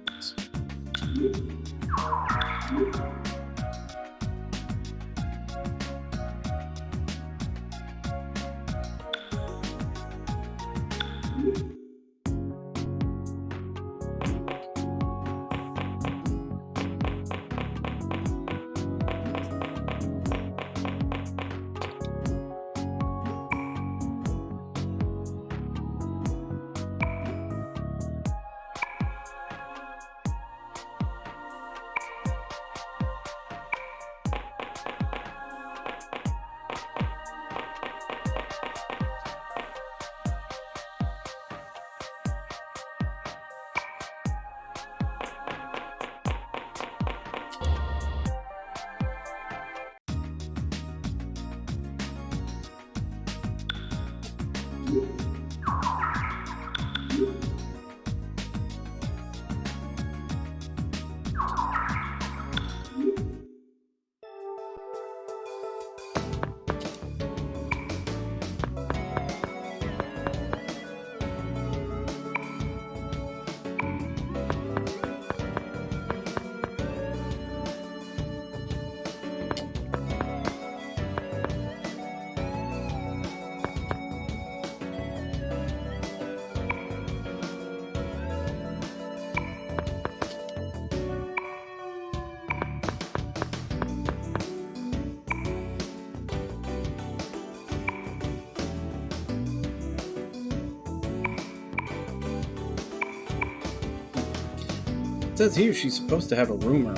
E: It says here she's supposed to have a rumor.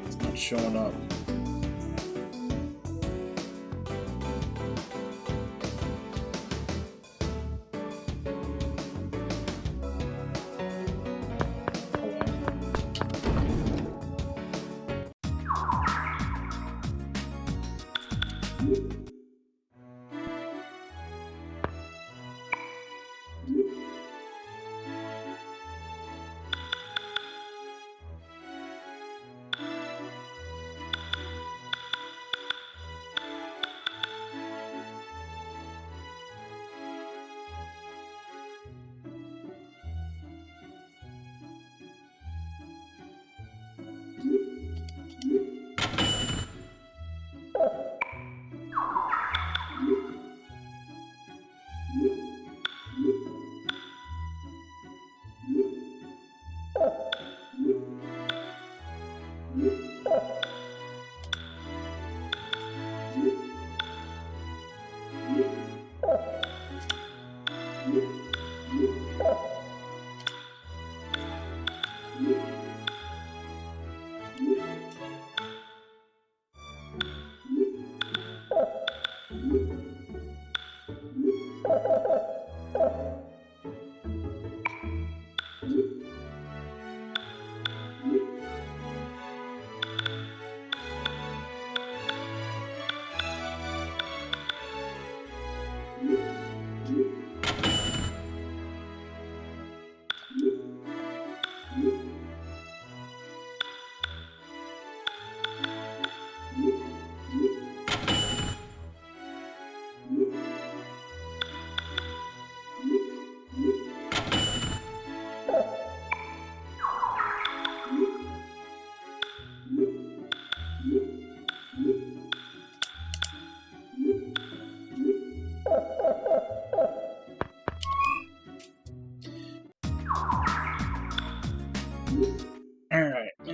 E: It's not showing up.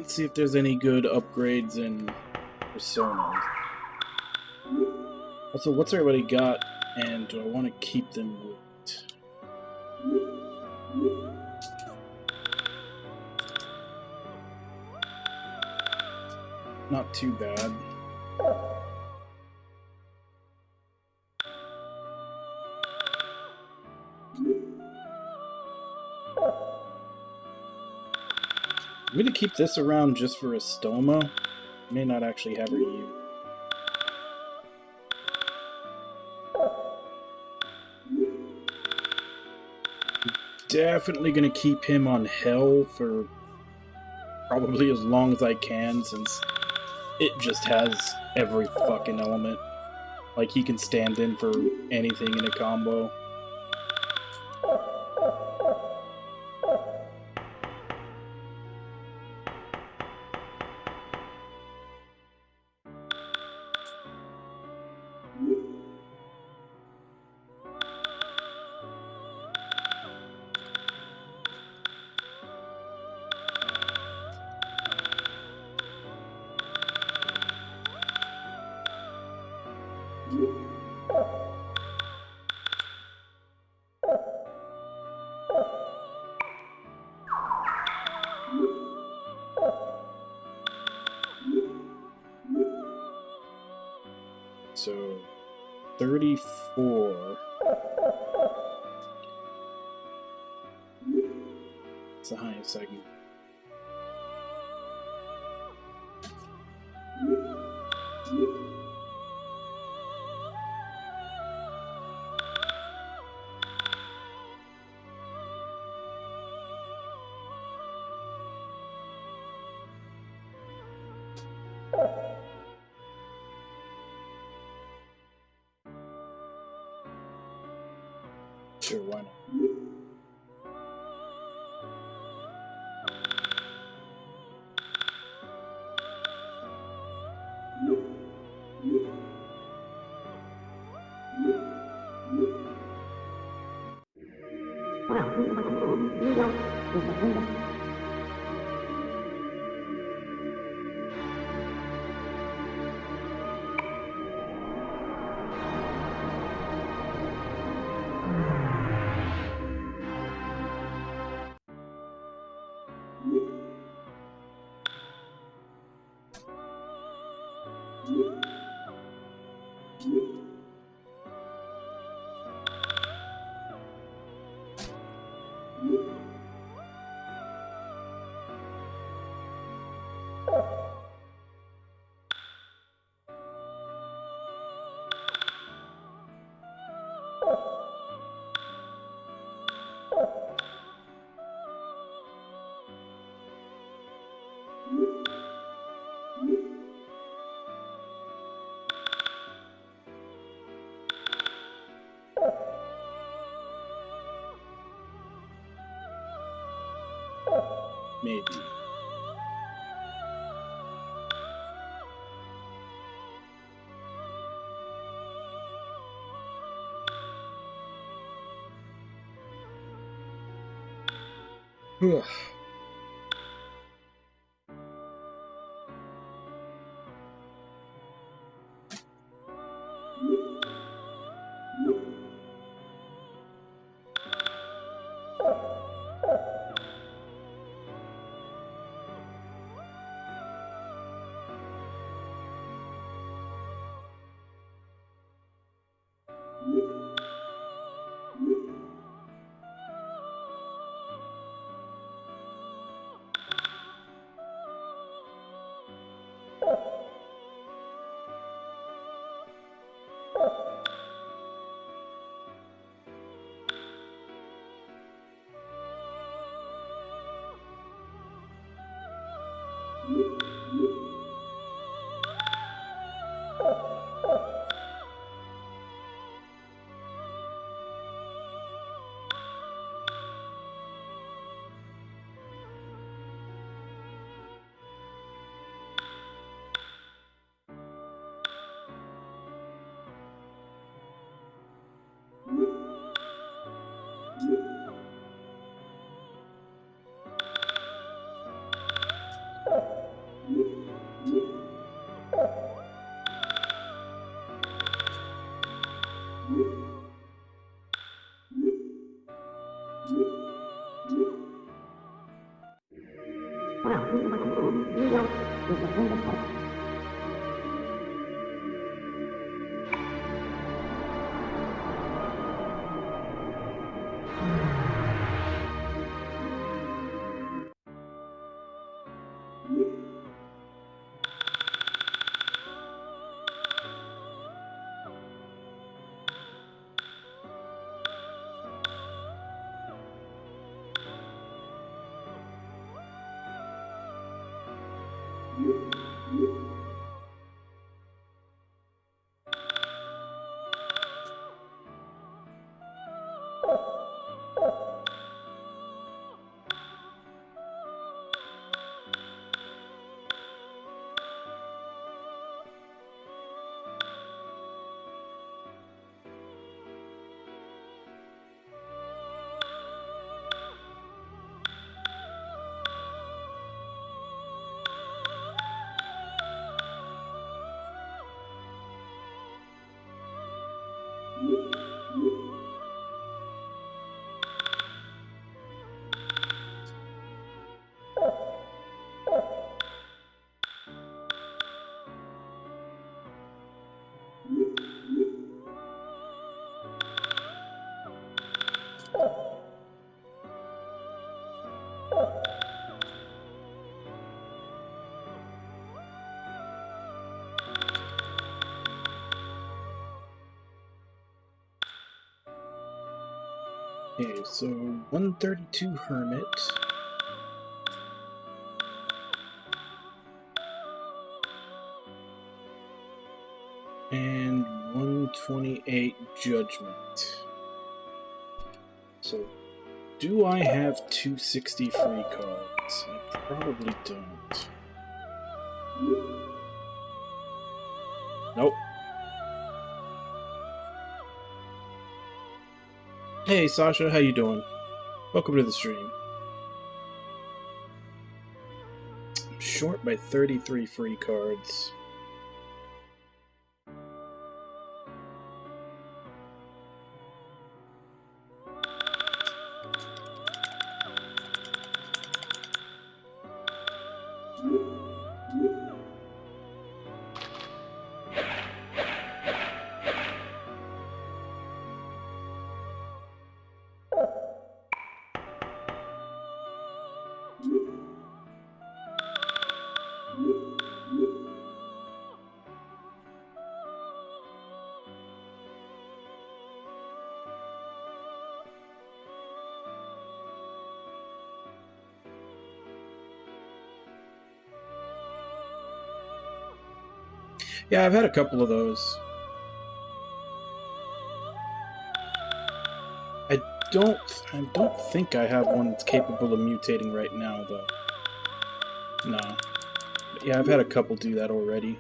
E: Let's see if there's any good upgrades in Persona. Also, what's everybody got, and do I want to keep them with? Not too bad. I'm going to keep this around just for Estoma. May not actually have her use. Definitely going to keep him on Hell for probably as long as I can, since it just has every fucking element. Like, he can stand in for anything in a combo. So, 34. It's the highest I can. Sure, why not? Maybe. Ugh. Okay, so 132 Hermit. And 128 Judgment. So, do I have 260 free cards? I probably don't. Nope. Hey Sasha, how you doing? Welcome to the stream. I'm short by 33 free cards. Yeah, I've had a couple of those. I don't think I have one that's capable of mutating right now, though. No. But yeah, I've had a couple do that already.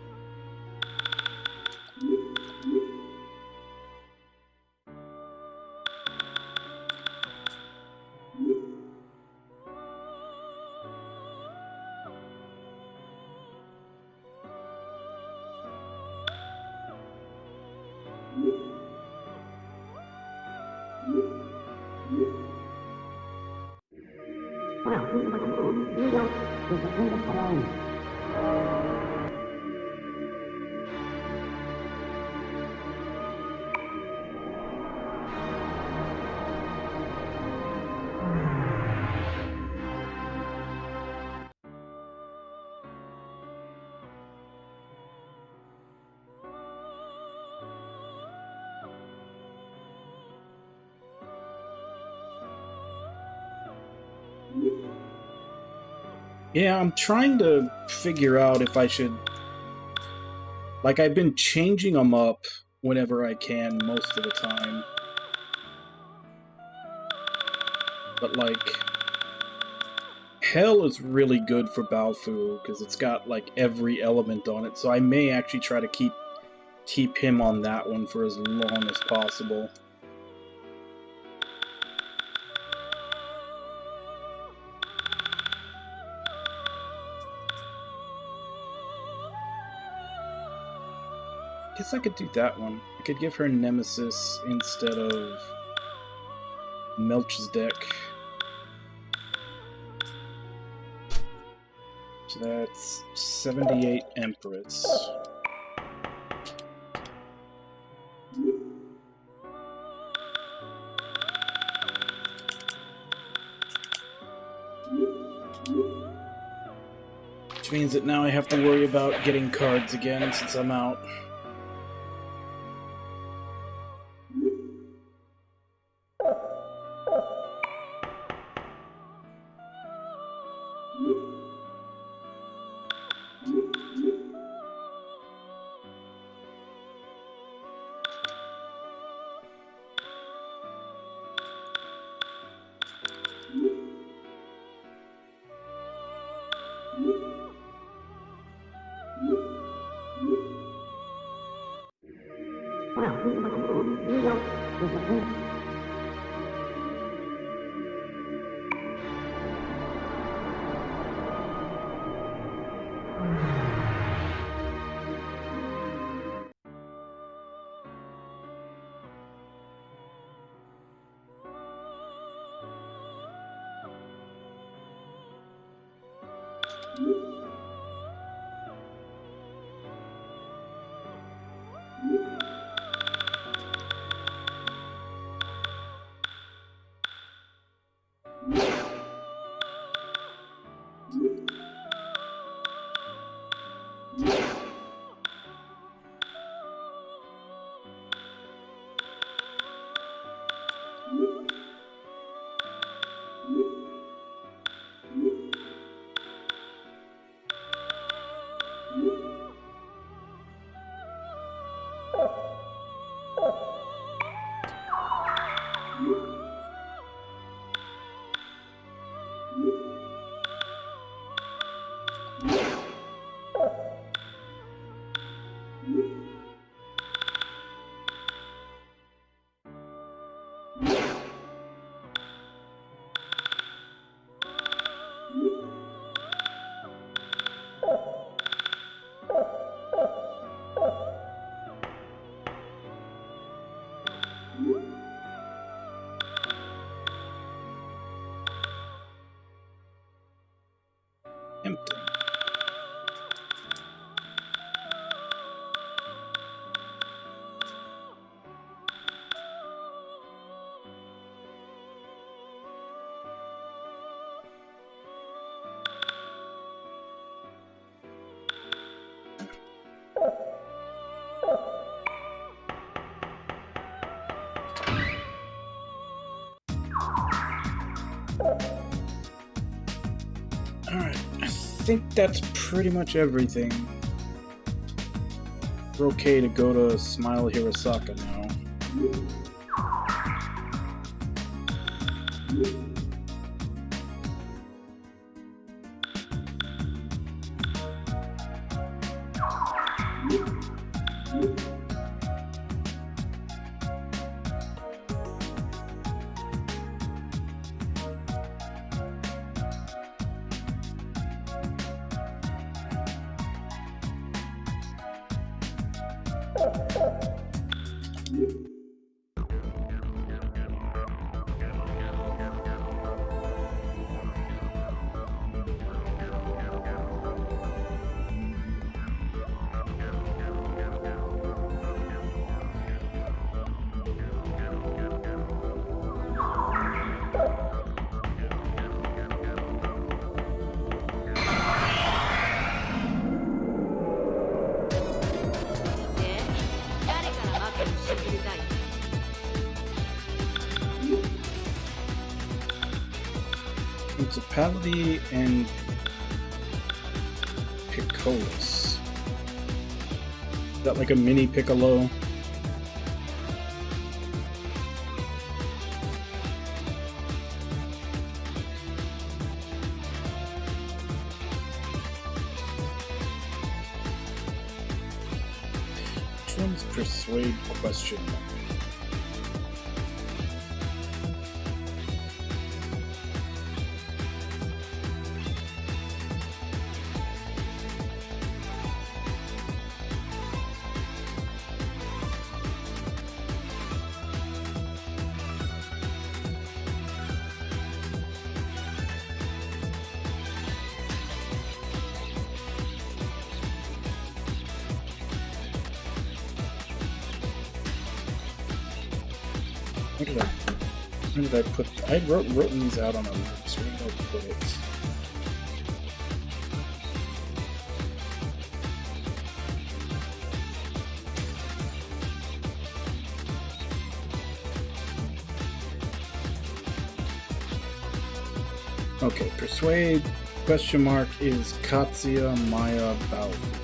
E: Yeah, I'm trying to figure out if I should... Like, I've been changing them up whenever I can most of the time. But, like... Hell is really good for Baofu, because it's got, like, every element on it, so I may actually try to keep him on that one for as long as possible. guess I could do that one. I could give her Nemesis instead of Melchizedek. So that's 78 Empress. Which means that now I have to worry about getting cards again since I'm out. Empty. Alright, I think that's pretty much everything. We're okay to go to Smile Hirosaka now. Principality and Piccolus. Is that like a mini Piccolo? Which one's Persuade question? Where did I put? I wrote these out on a list. Where did I put it? Okay, persuade question mark is Katsuya Maya Balf.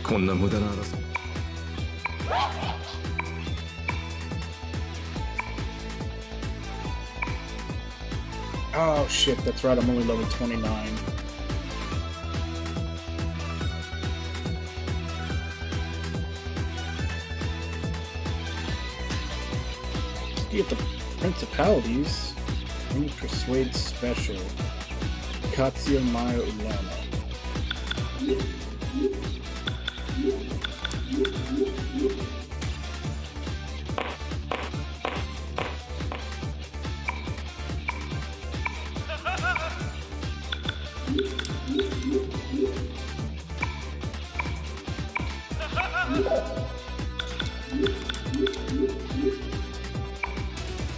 D: こんな無駄な争い
E: Oh shit, that's right, I'm only level 29. Get the principalities. Any persuade special. Katsuya Maya Ulana.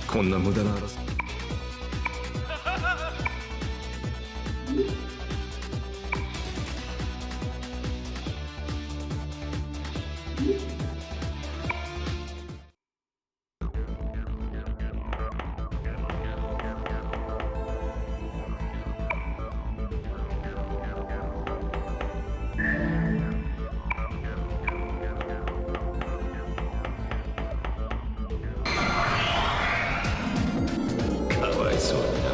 D: こんな無駄な争い かわいそうにな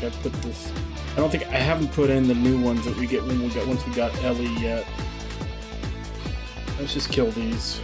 E: I put this. I don't think I haven't put in the new ones that we get once we got Ellie yet. Let's just kill these.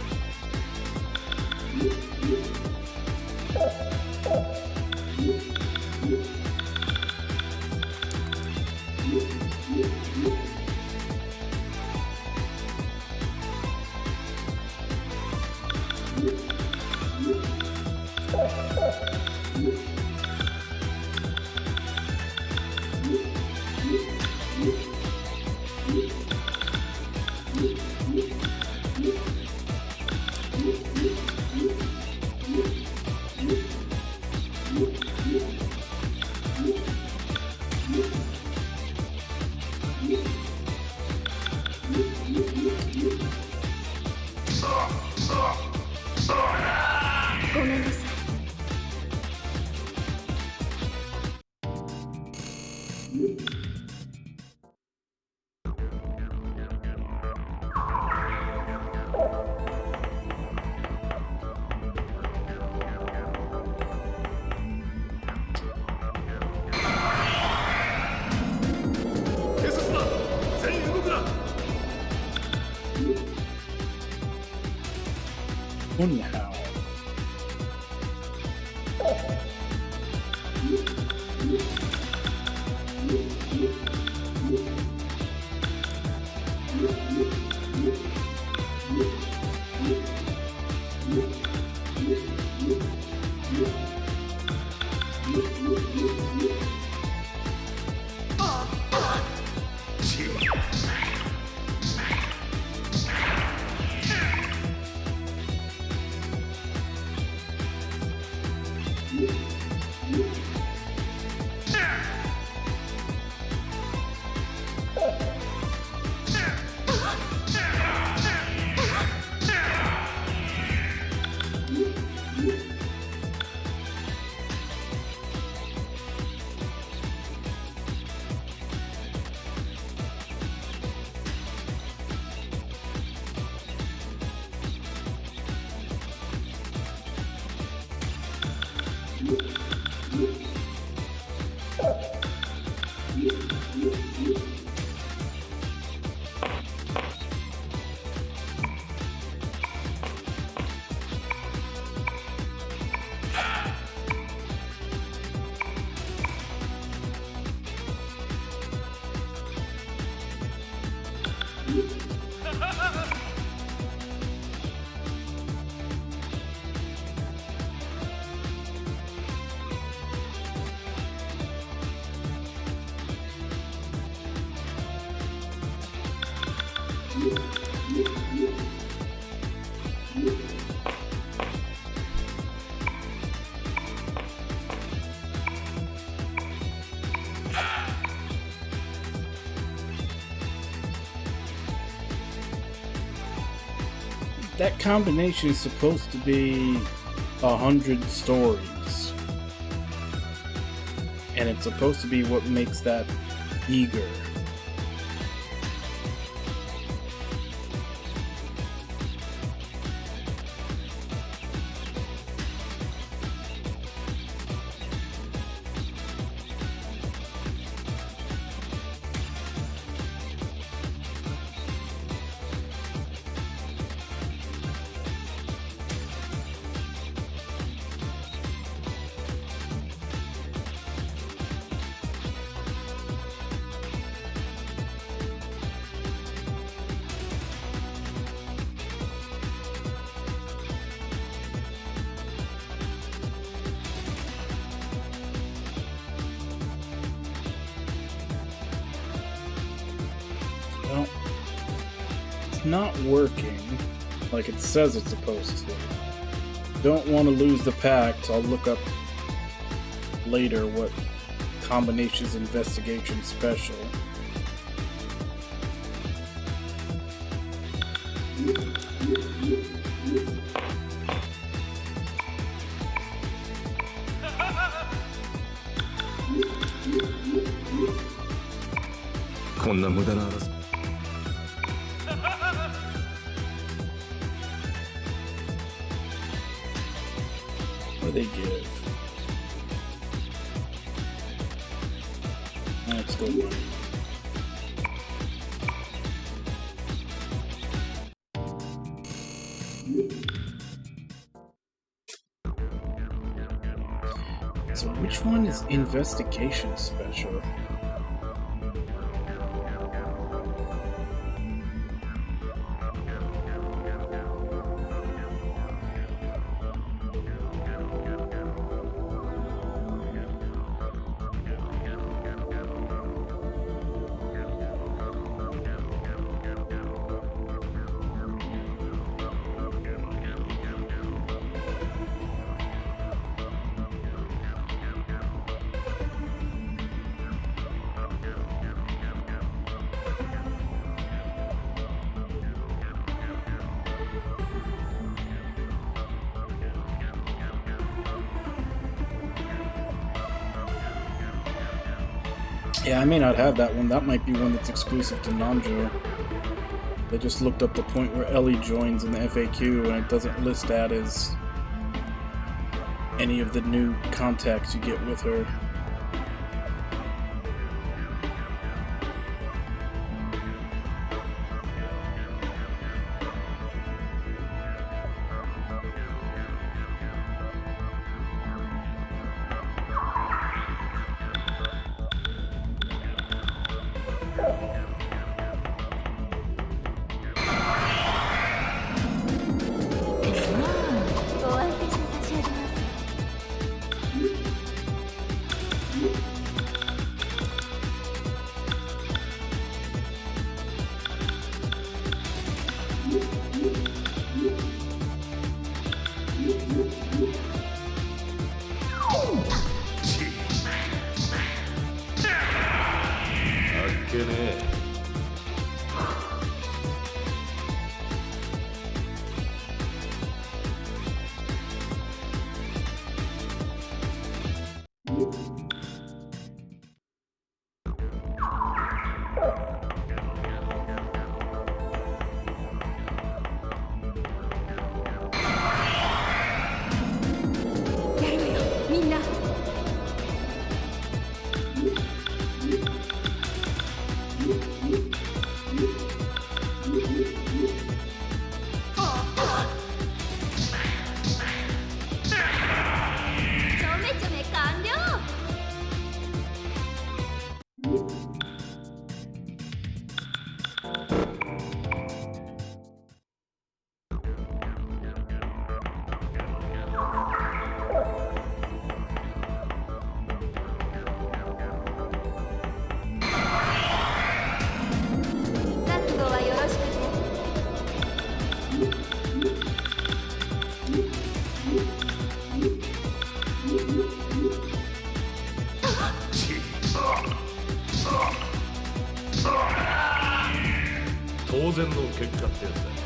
E: Unhao. That combination is supposed to be 100 stories. And it's supposed to be what makes that eager. Well, it's not working like it says it's supposed to. Don't want to lose the pact. I'll look up later what combinations investigation special. What do they give? Let's go one. So which one is investigation special? Yeah, I may not have that one. That might be one that's exclusive to Nanjo. I just looked up the point where Ellie joins in the FAQ, and it doesn't list that as any of the new contacts you get with her.
G: 当然の結果ってやつだ。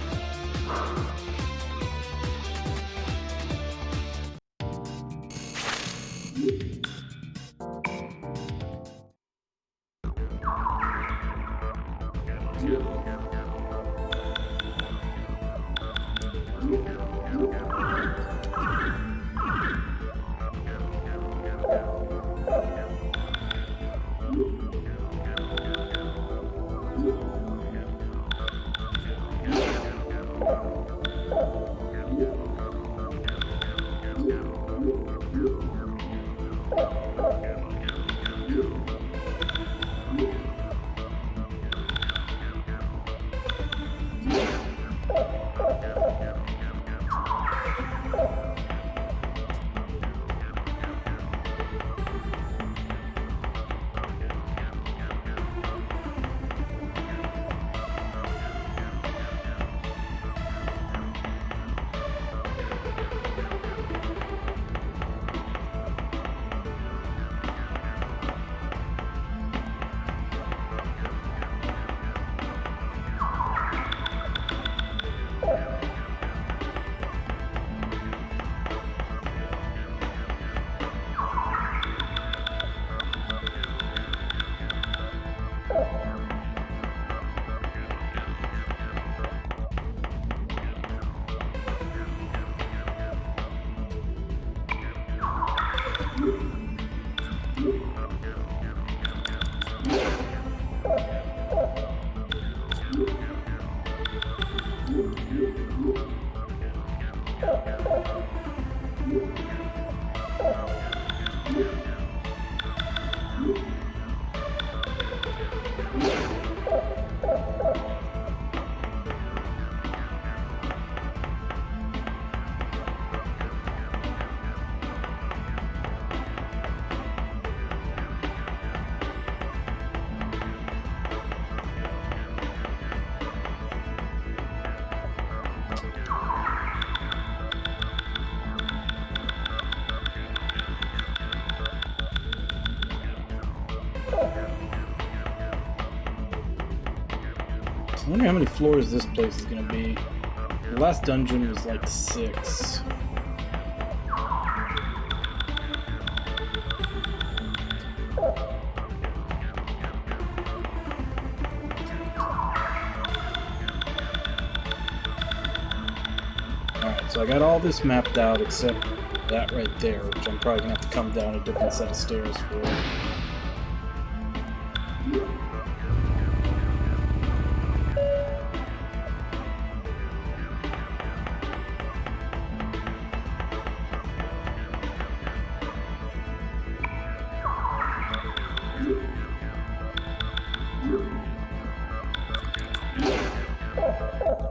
E: I wonder how many floors this place is gonna be. The last dungeon was like 6. Alright, so I got all this mapped out except that right there, which I'm probably gonna have to come down a different set of stairs for.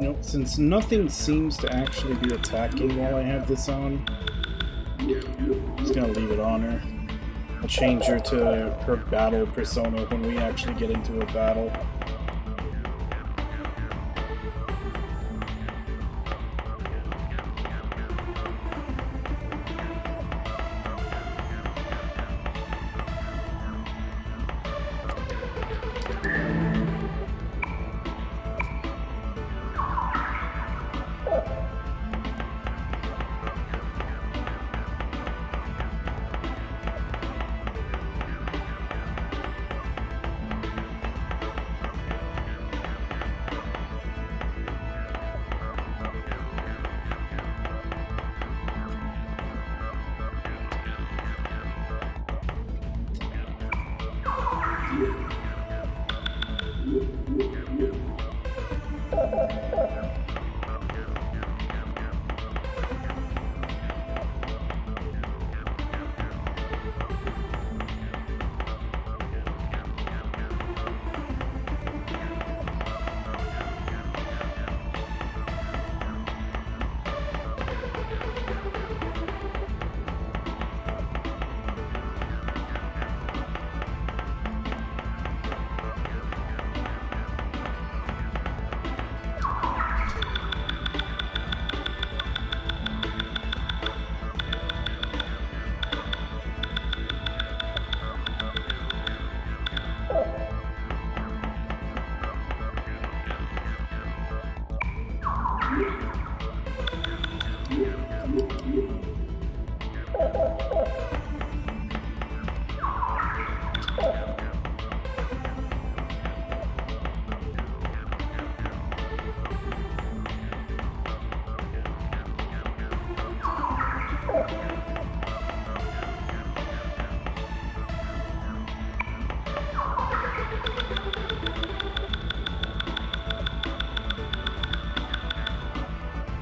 E: Nope, since nothing seems to actually be attacking while I have this on, I'm just gonna leave it on her. I'll change her to her battle persona when we actually get into a battle.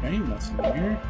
E: Okay, nothing here.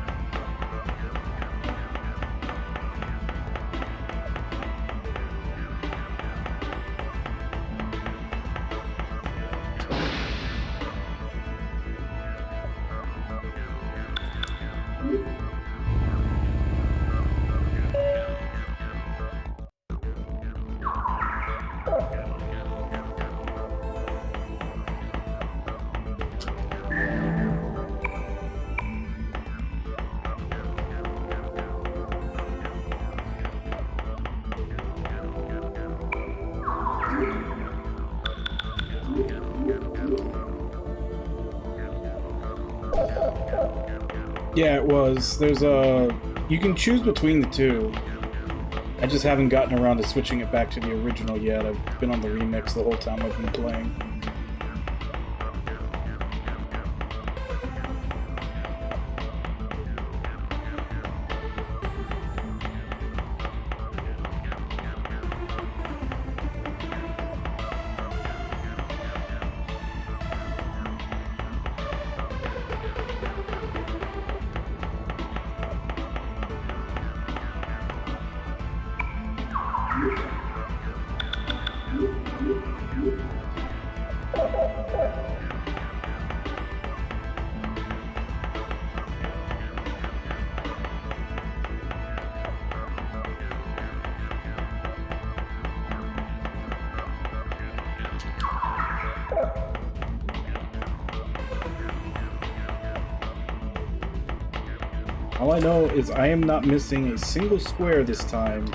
E: Yeah, it was. There's a... You can choose between the two. I just haven't gotten around to switching it back to the original yet. I've been on the remix the whole time I've been playing. All I know is I am not missing a single square this time,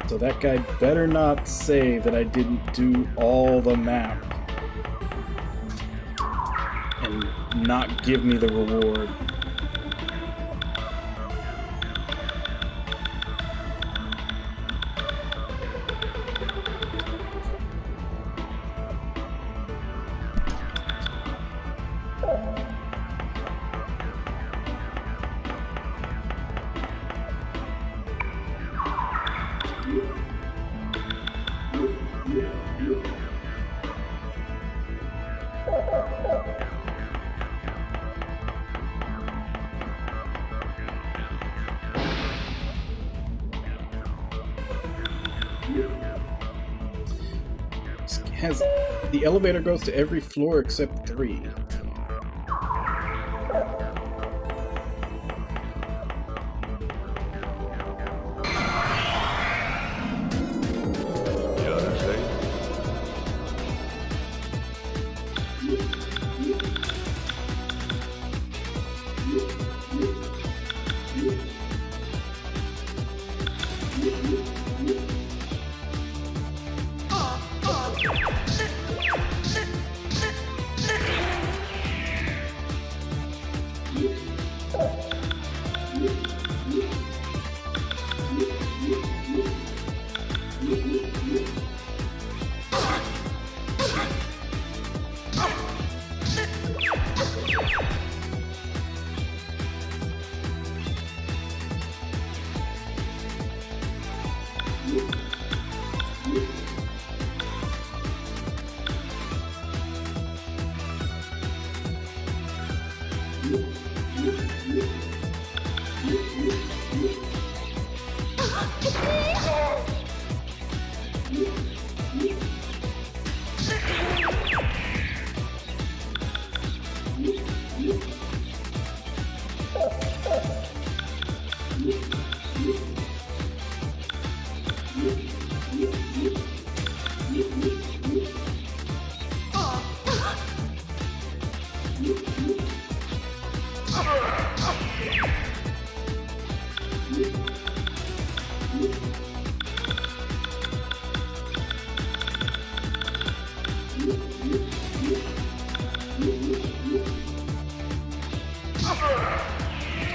E: so that guy better not say that I didn't do all the map and not give me the reward. The elevator goes to every floor except 3.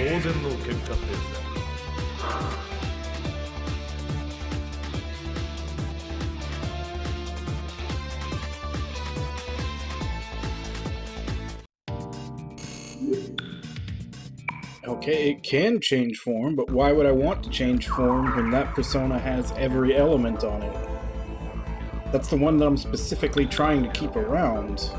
G: 当然の結果ってやつだ。
E: Okay, it can change form, but why would I want to change form when that persona has every element on it? That's the one that I'm specifically trying to keep around.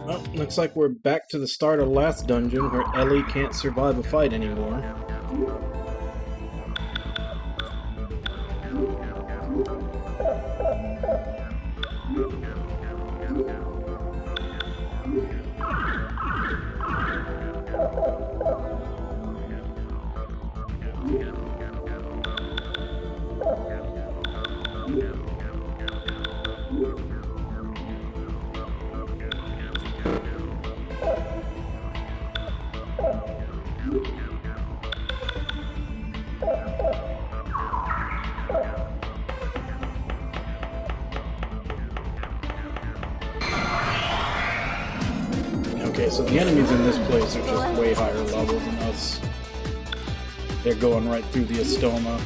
E: Well, looks like we're back to the start of last dungeon where Ellie can't survive a fight anymore. Okay, so the enemies in this place are just way higher level than us. They're going right through the Estoma.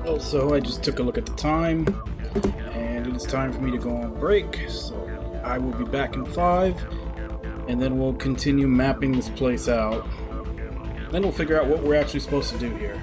E: Also, I just took a look at the time, and it is time for me to go on break, so I will be back in 5, and then we'll continue mapping this place out. Then we'll figure out what we're actually supposed to do here.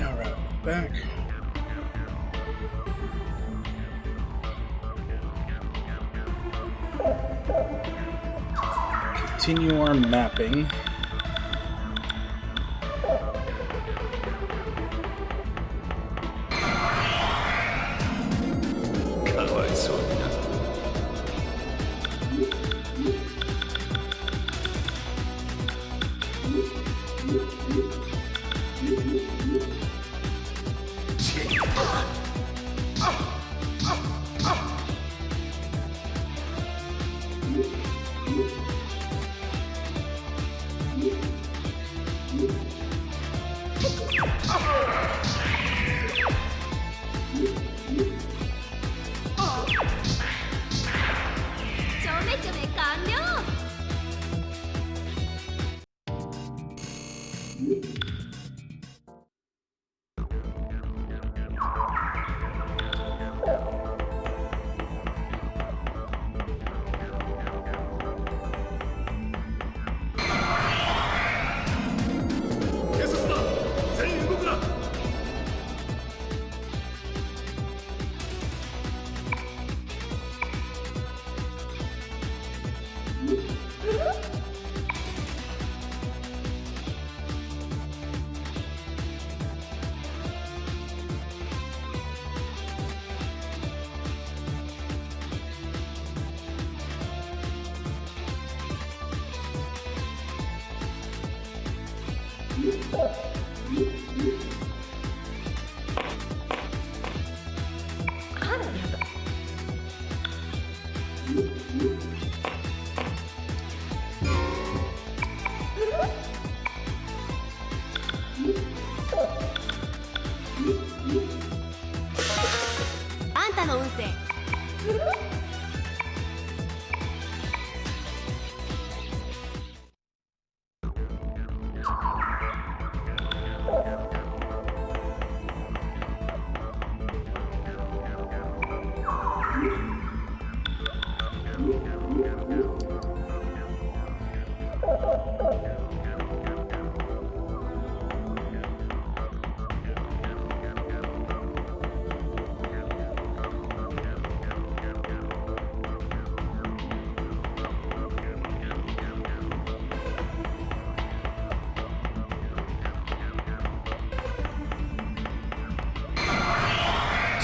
E: Alright, back. Continue our mapping.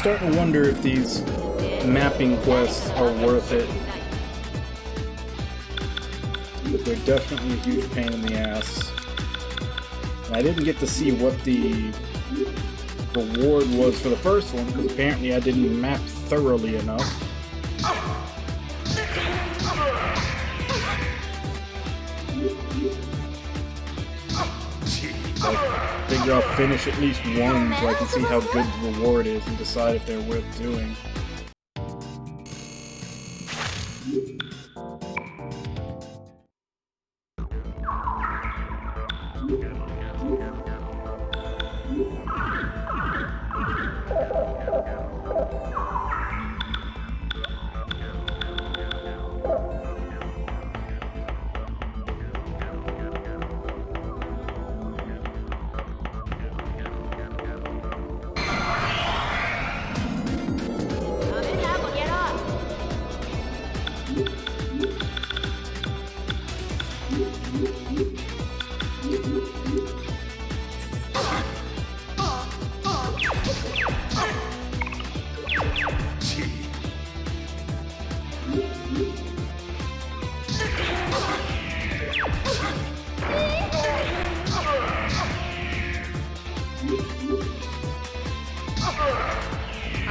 E: Starting to wonder if these mapping quests are worth it. They're definitely a huge pain in the ass. And I didn't get to see what the reward was for the first one, because apparently I didn't map thoroughly enough. I figure I'll finish at least one so I can see how good the reward is and decide if they're worth doing.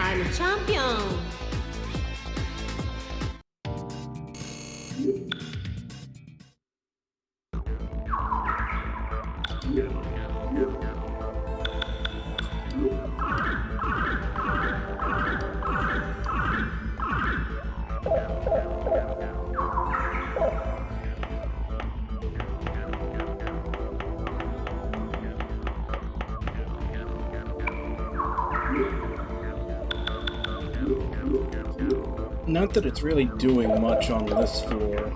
B: I'm a champion.
E: Not that it's really doing much on this floor.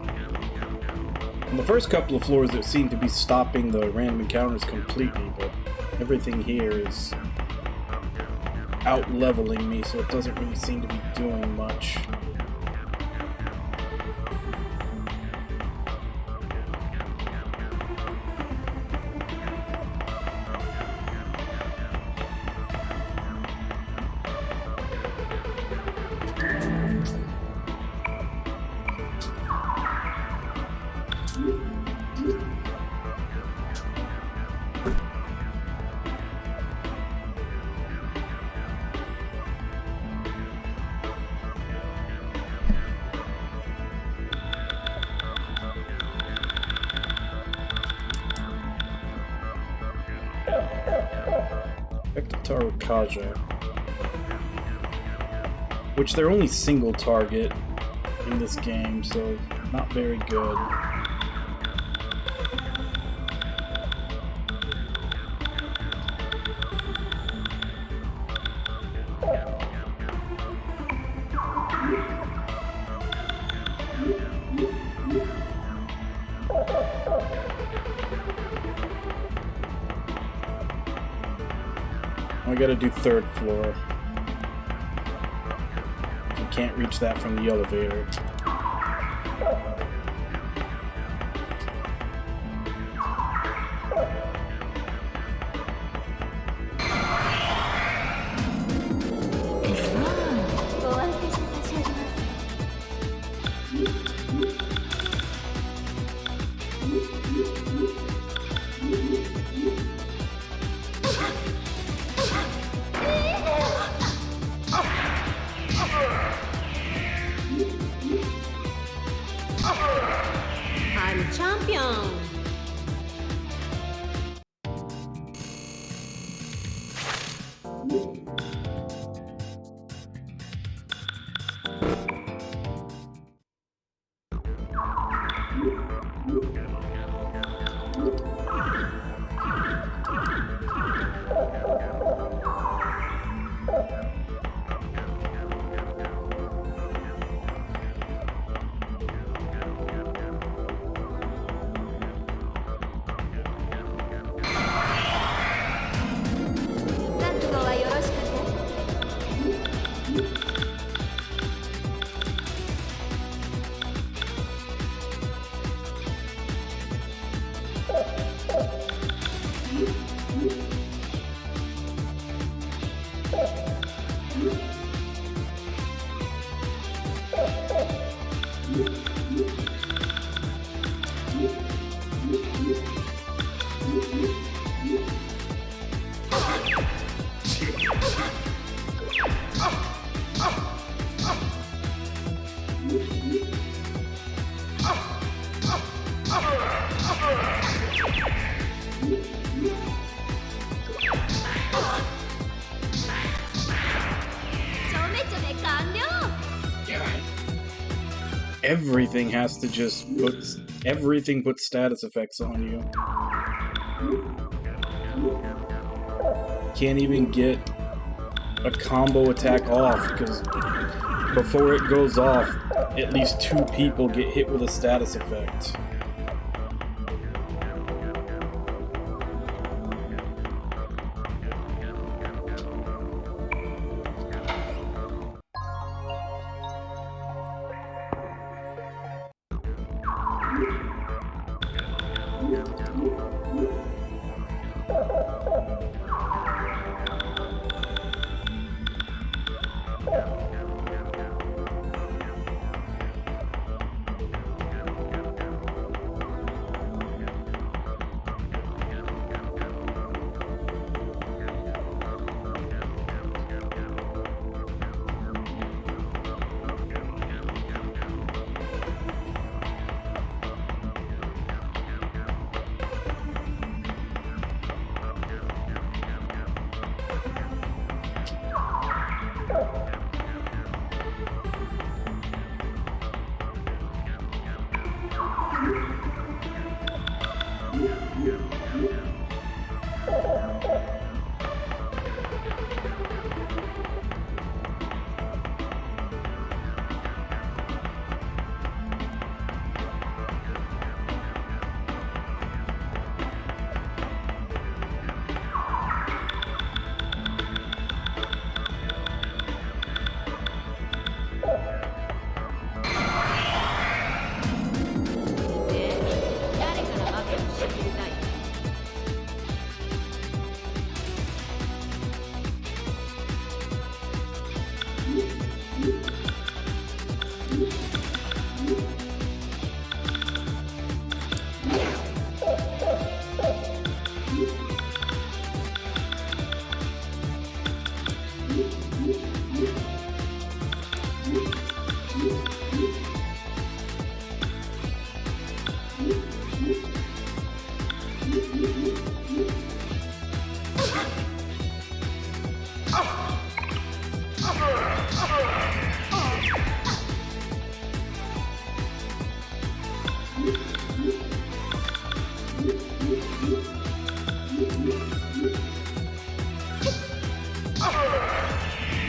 E: On the first couple of floors, it seemed to be stopping the random encounters completely, but everything here is out-leveling me, so it doesn't really seem to be doing much. Kaja, which they're only single target in this game, so not very good. I gotta do third floor. You can't reach that from the elevator.
B: I'm champion.
E: Everything has to just everything puts status effects on you. Can't even get a combo attack off because before it goes off, at least 2 people get hit with a status effect.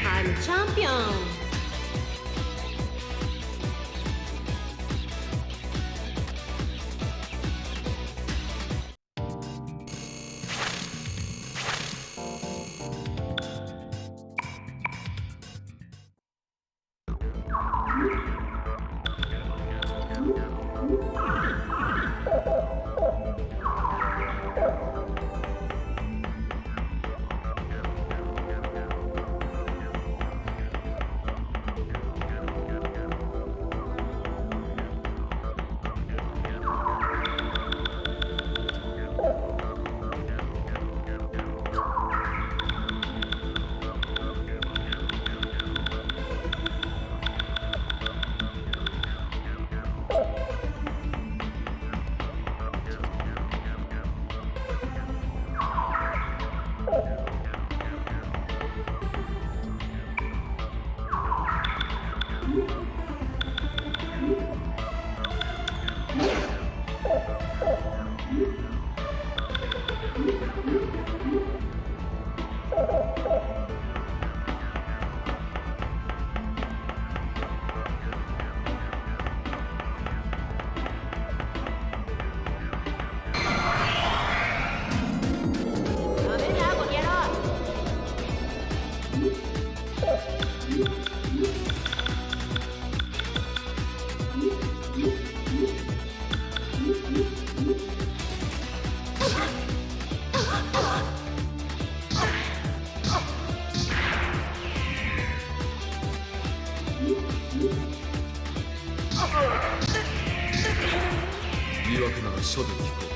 B: I'm champion.
D: 言い訳なら書で聞こう。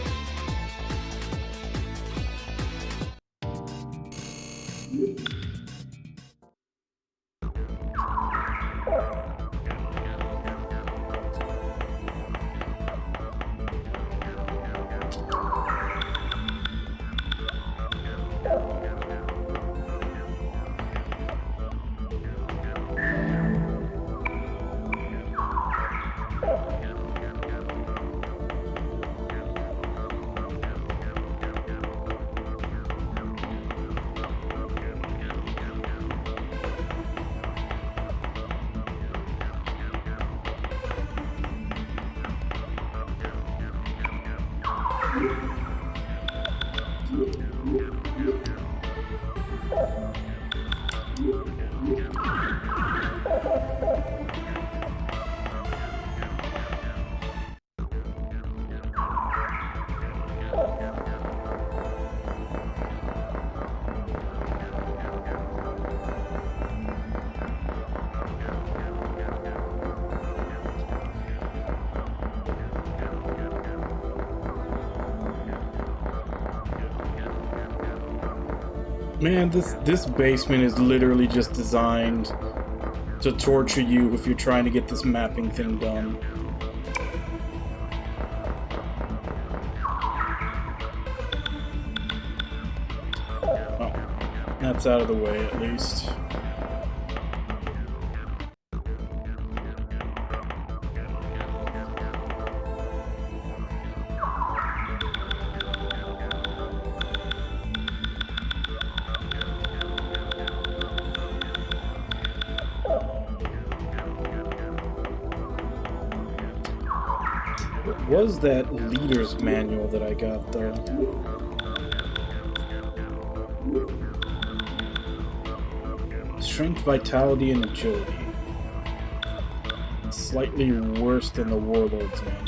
E: Man, this basement is literally just designed to torture you if you're trying to get this mapping thing done. Oh, that's out of the way at least. What was that leader's manual that I got though? Strength, vitality, and agility. Slightly worse than the warlord's manual.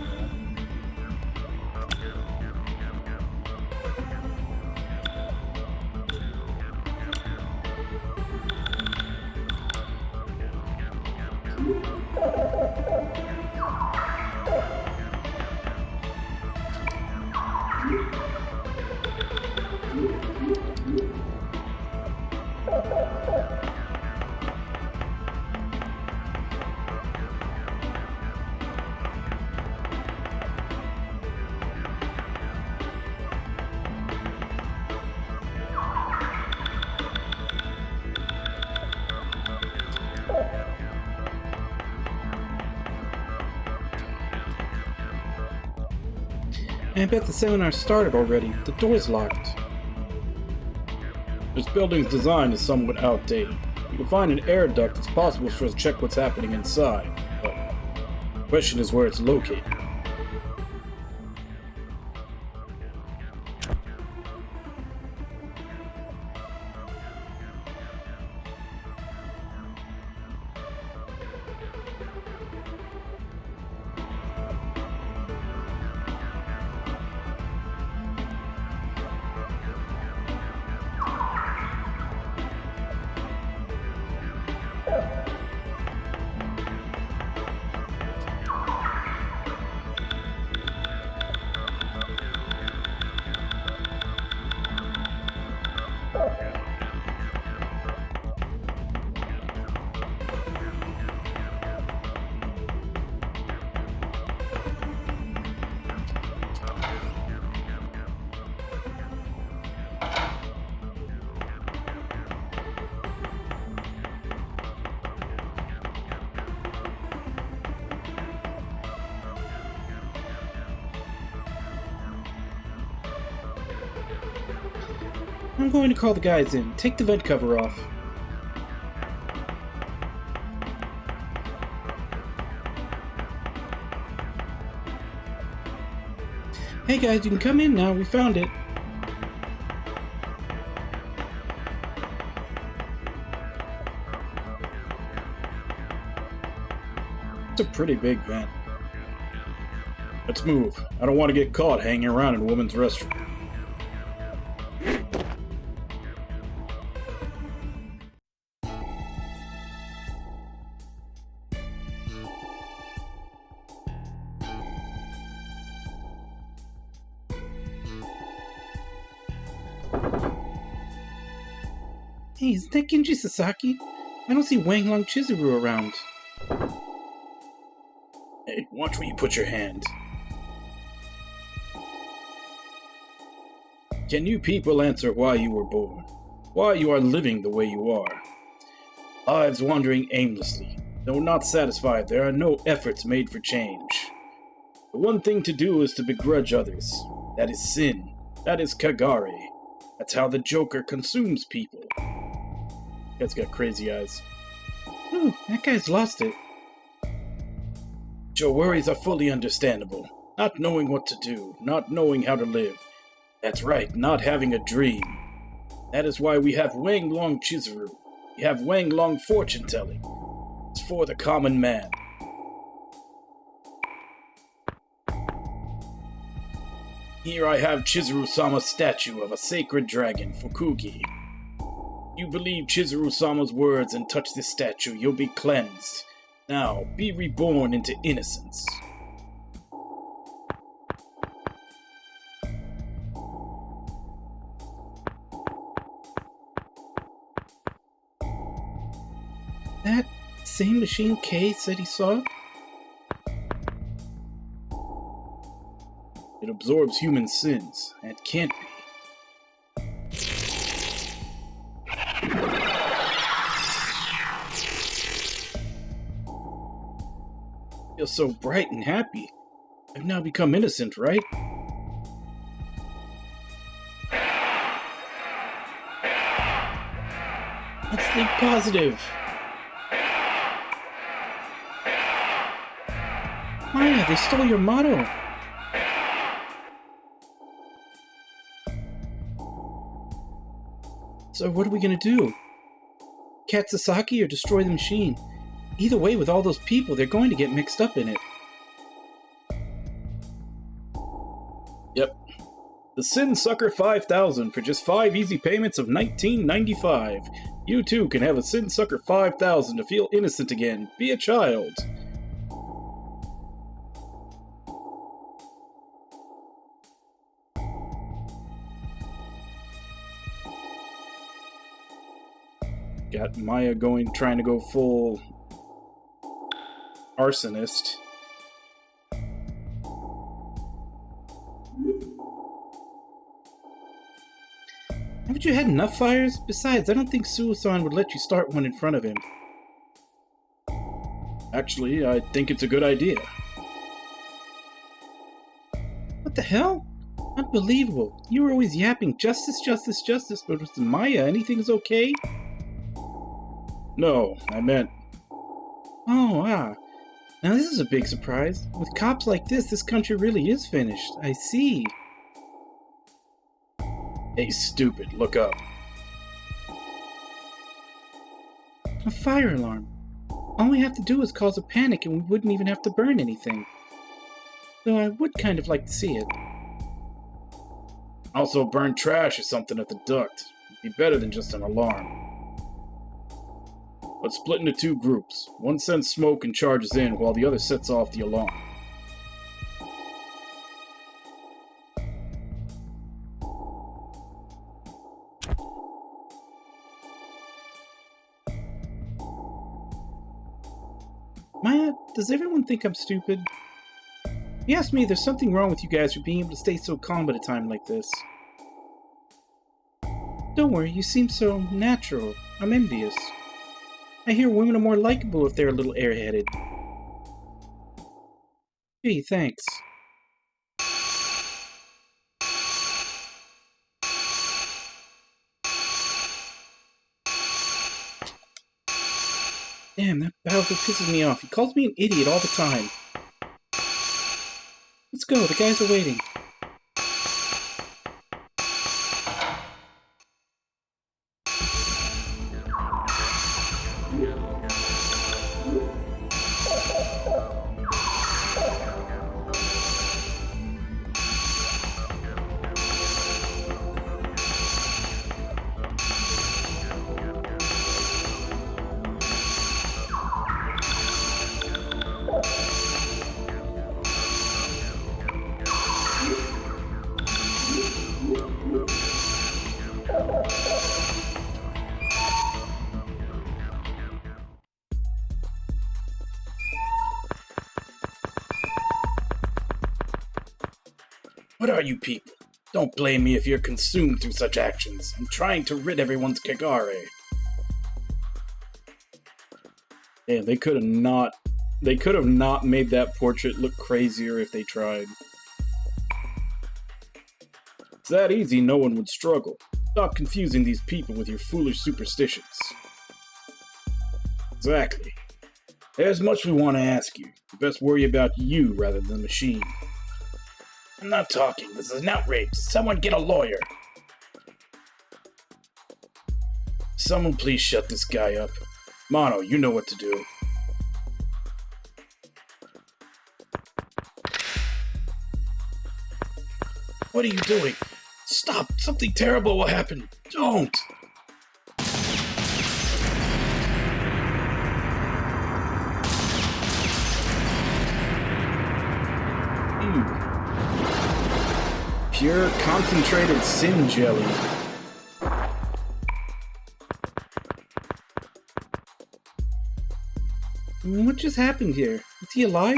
E: I bet the seminar started already. The door's locked. This building's design is somewhat outdated. You can find an air duct, it's possible for us to check what's happening inside. But the question is where it's located. I'm going to call the guys in. Take the vent cover off. Hey guys, you can come in now. We found it. It's a pretty big vent. Let's move. I don't want to get caught hanging around in a woman's restroom. Hey, isn't that Genji Sasaki? I don't see Wanglong Chizuru around. Hey, watch where you put your hand. Can you people answer why you were born? Why you are living the way you are? Lives wandering aimlessly. Though not satisfied, there are no efforts made for change. The one thing to do is to begrudge others. That is sin. That is Kagare. That's how the Joker consumes people. Guy's got crazy eyes. Ooh, that guy's lost it. Your worries are fully understandable. Not knowing what to do, not knowing how to live. That's right, not having a dream. That is why we have Wanglong Chizuru. We have Wanglong fortune telling. It's for the common man. Here I have Chizuru-sama's statue of a sacred dragon, Fukugi. You believe Chizuru-sama's words and touch this statue, you'll be cleansed. Now, be reborn into innocence. That same machine Kay said he saw? It absorbs human sins. That can't be. Feel so bright and happy. I've now become innocent, right? Let's think positive. Maya, they stole your motto. So what are we gonna do? Catch Sasaki or destroy the machine? Either way, with all those people, they're going to get mixed up in it. Yep. The Sin Sucker 5000 for just 5 easy payments of $19.95. You too can have a Sin Sucker 5000 to feel innocent again. Be a child. Got Maya trying to go full arsonist. Haven't you had enough fires? Besides, I don't think Suo-san would let you start one in front of him. Actually, I think it's a good idea. What the hell? Unbelievable. You were always yapping justice, justice, justice, but with Maya, anything is okay? No, I meant... Oh, ah. Now this is a big surprise. With cops like this country really is finished. I see. Hey, stupid, look up. A fire alarm. All we have to do is cause a panic and we wouldn't even have to burn anything. Though I would kind of like to see it. Also, burn trash or something at the duct. It'd be better than just an alarm. Let's split into two groups. One sends smoke and charges in, while the other sets off the alarm. Maya, does everyone think I'm stupid? If you ask me, there's something wrong with you guys for being able to stay so calm at a time like this. Don't worry, you seem so natural. I'm envious. I hear women are more likable if they're a little airheaded. Gee, thanks. Damn, that Bowser pisses me off. He calls me an idiot all the time. Let's go, the guys are waiting. What are you people? Don't blame me if you're consumed through such actions. I'm trying to rid everyone's Kagare. Yeah, they could have not made that portrait look crazier if they tried. It's that easy, no one would struggle. Stop confusing these people with your foolish superstitions. Exactly. There's much we want to ask you. You best worry about you rather than the machine. I'm not talking. This is an outrage. Someone get a lawyer. Someone please shut this guy up. Mono, you know what to do. What are you doing? Stop! Something terrible will happen. Don't! Pure concentrated sin jelly. What just happened here? Is he alive?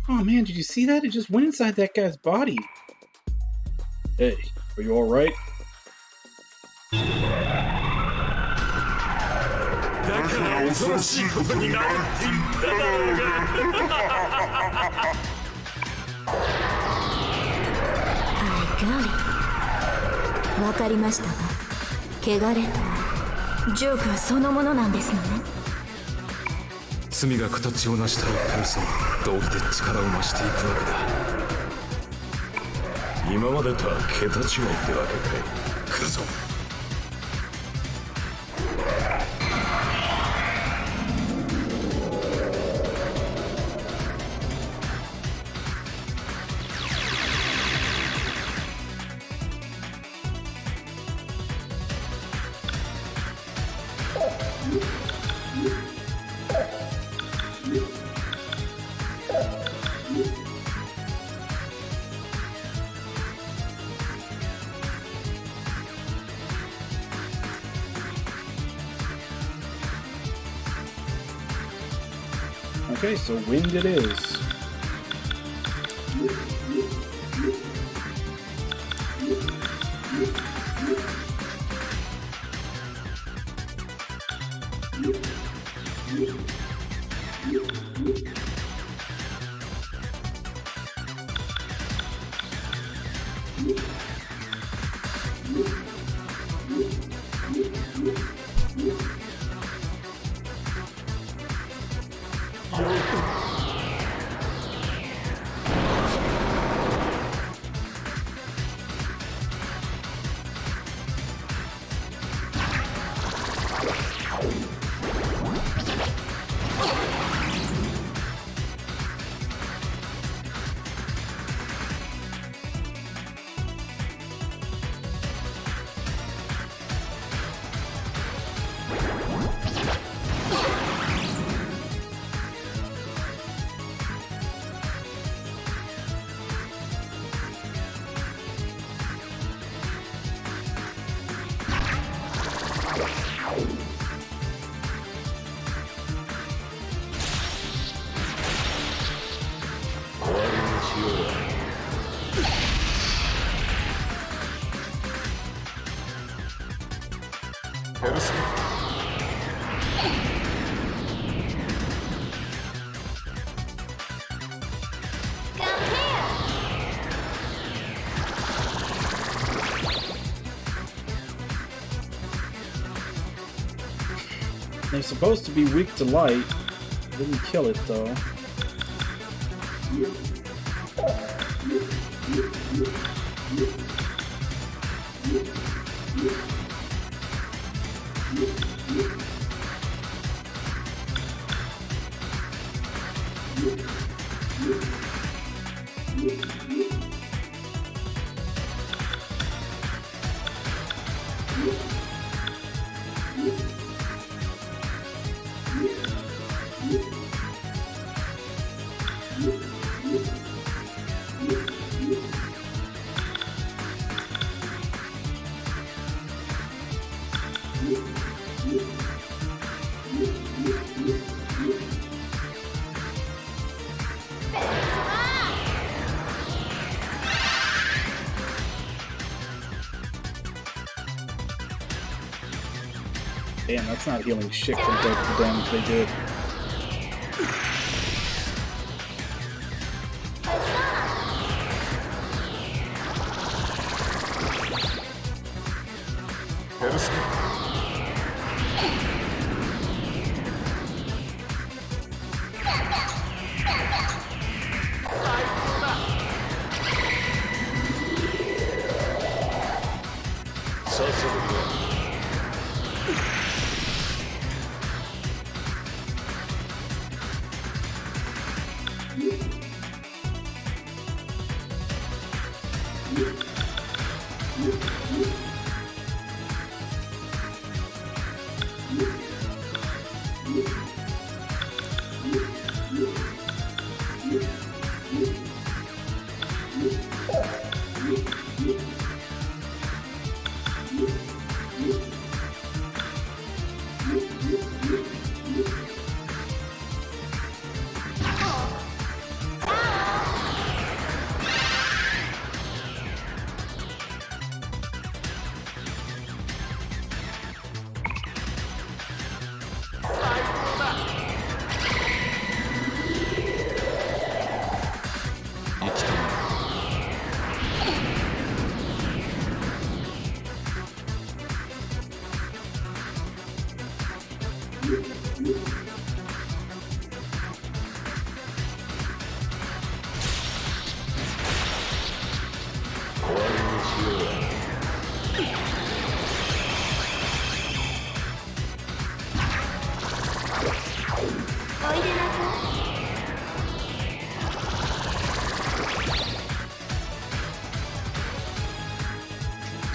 E: Oh man, did you see that? It just went inside that guy's body. Hey, are you alright?
B: I わかりましたわ。汚れジョーカーそのものなんですのね。
D: 罪が形を成したらペルソナ道理で力を増していくわけだ。今までとは桁違いってわけかい。来るぞ。
E: Okay, so wind it is. They're supposed to be weak to light. Didn't kill it though. Damn, that's not healing shit compared to the damage they did.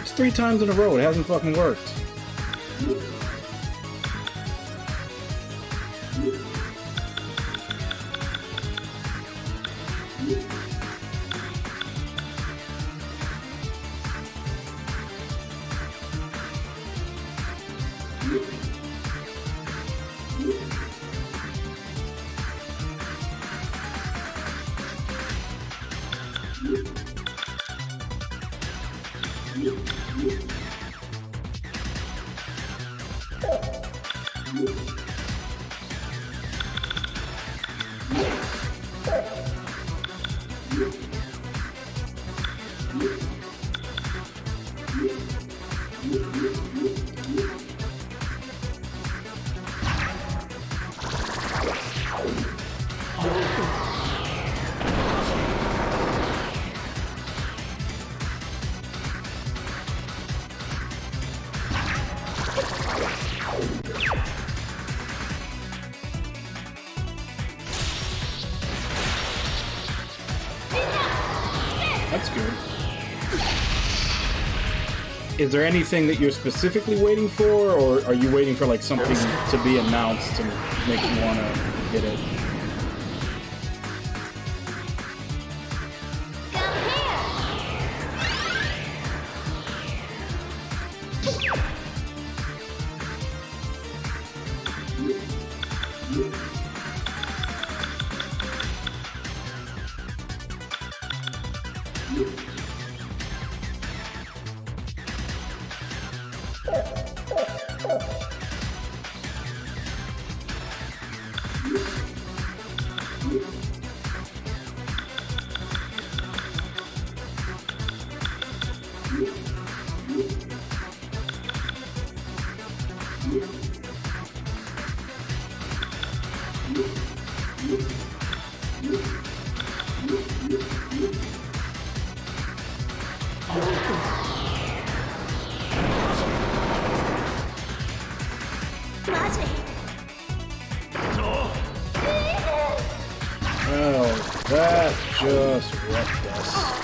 E: It's 3 times in a row, it hasn't fucking worked. Is there anything that you're specifically waiting for, or are you waiting for like something to be announced to make you want to get it? Oh, that just wrecked us.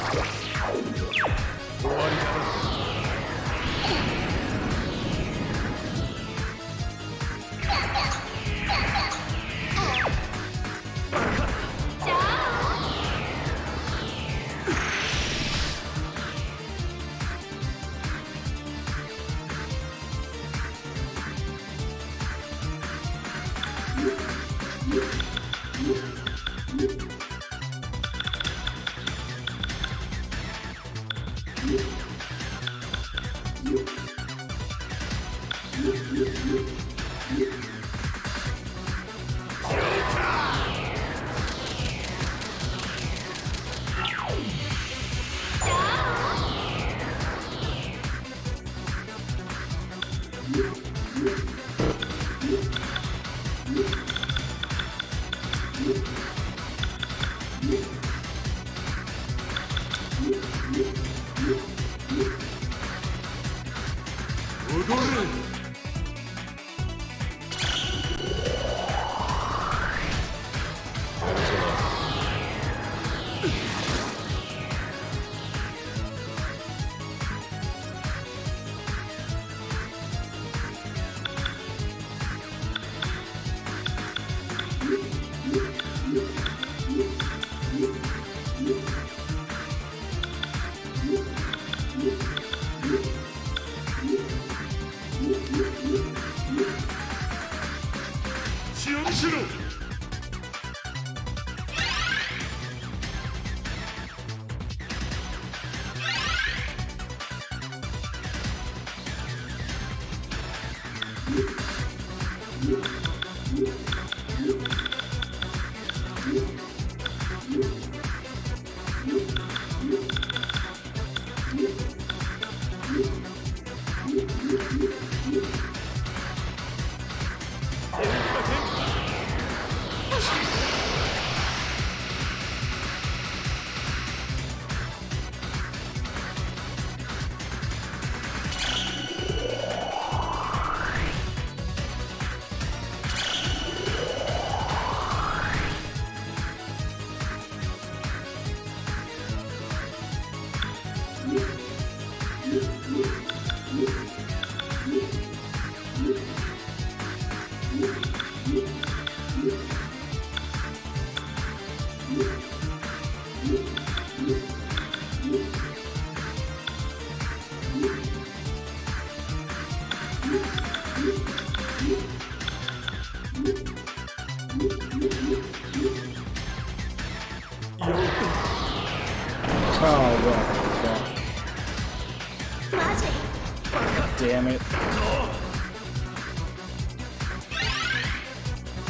E: Damn it.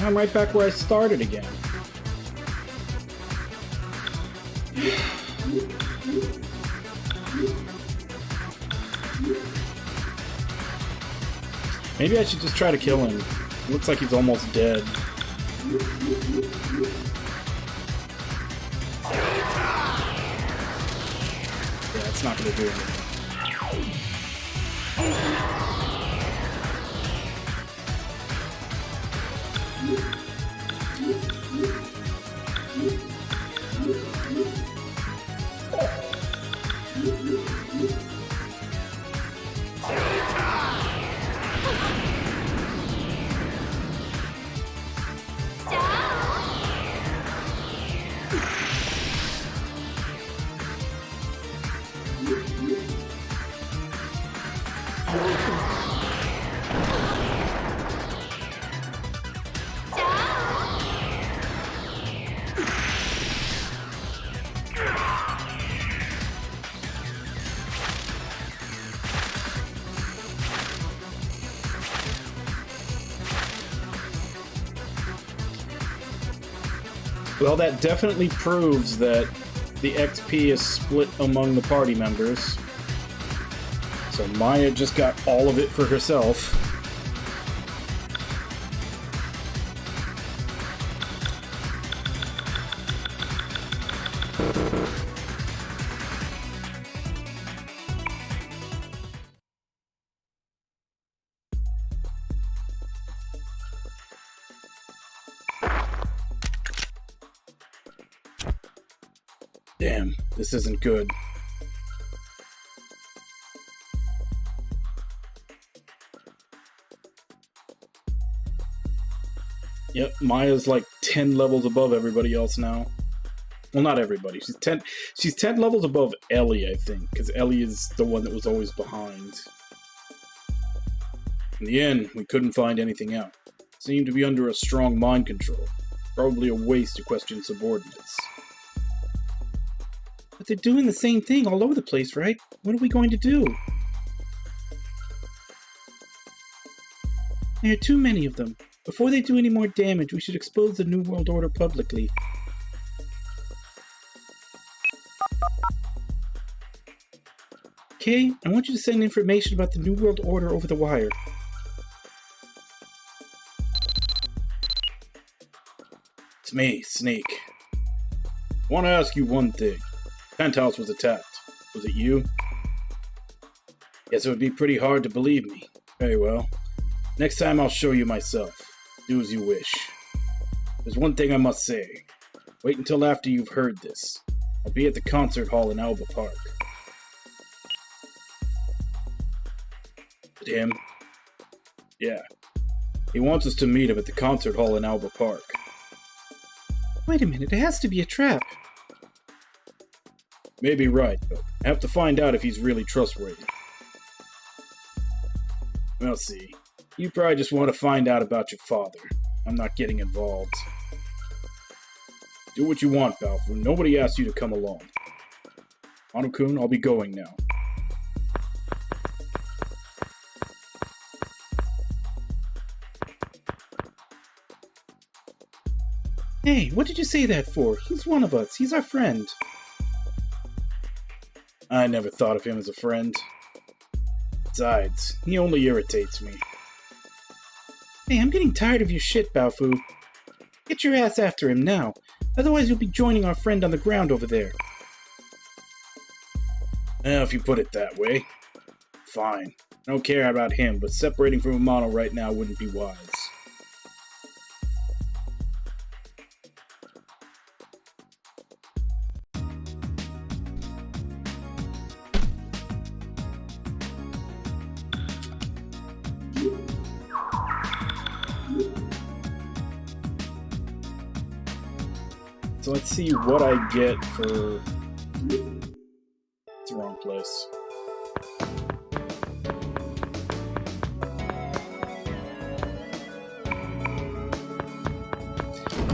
E: I'm right back where I started again. Maybe I should just try to kill him. Looks like he's almost dead. Yeah, it's not gonna do anything. Well, that definitely proves that the XP is split among the party members. So Maya just got all of it for herself. Damn, this isn't good. Yep, Maya's like 10 levels above everybody else now. Well, not everybody. She's 10 levels above Ellie, I think, because Ellie is the one that was always behind. In the end, we couldn't find anything out. Seemed to be under a strong mind control. Probably a waste to question subordinates. But they're doing the same thing all over the place, right? What are we going to do? There are too many of them. Before they do any more damage, we should expose the New World Order publicly. Okay, I want you to send information about the New World Order over the wire. It's me, Snake. I want to ask you one thing. Penthouse was attacked. Was it you? Guess it would be pretty hard to believe me. Very well. Next time I'll show you myself. Do as you wish. There's one thing I must say. Wait until after you've heard this. I'll be at the concert hall in Alba Park. But him? Yeah. He wants us to meet him at the concert hall in Alba Park. Wait a minute, it has to be a trap. Maybe right, but I have to find out if he's really trustworthy. We'll see. You probably just want to find out about your father. I'm not getting involved. Do what you want, Balfour. Nobody asked you to come along. Anu-kun, I'll be going now. Hey, what did you say that for? He's one of us. He's our friend. I never thought of him as a friend. Besides, he only irritates me. Hey, I'm getting tired of your shit, Baofu. Get your ass after him now. Otherwise you'll be joining our friend on the ground over there. Well, if you put it that way. Fine. I don't care about him, but separating from Amano right now wouldn't be wise. So let's see what I get for... It's the wrong place.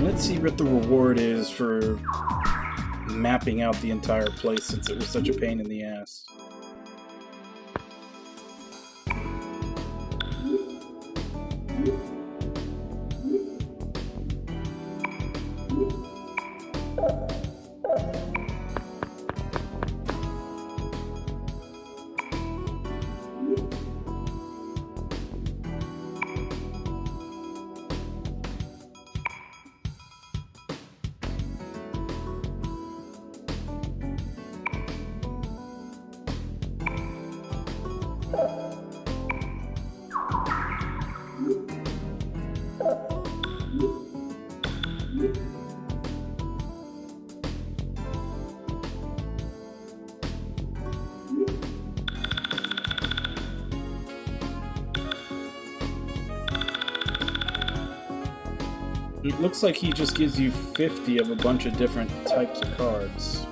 E: Let's see what the reward is for mapping out the entire place since it was such a pain in the ass. It looks like he just gives you 50 of a bunch of different types of cards.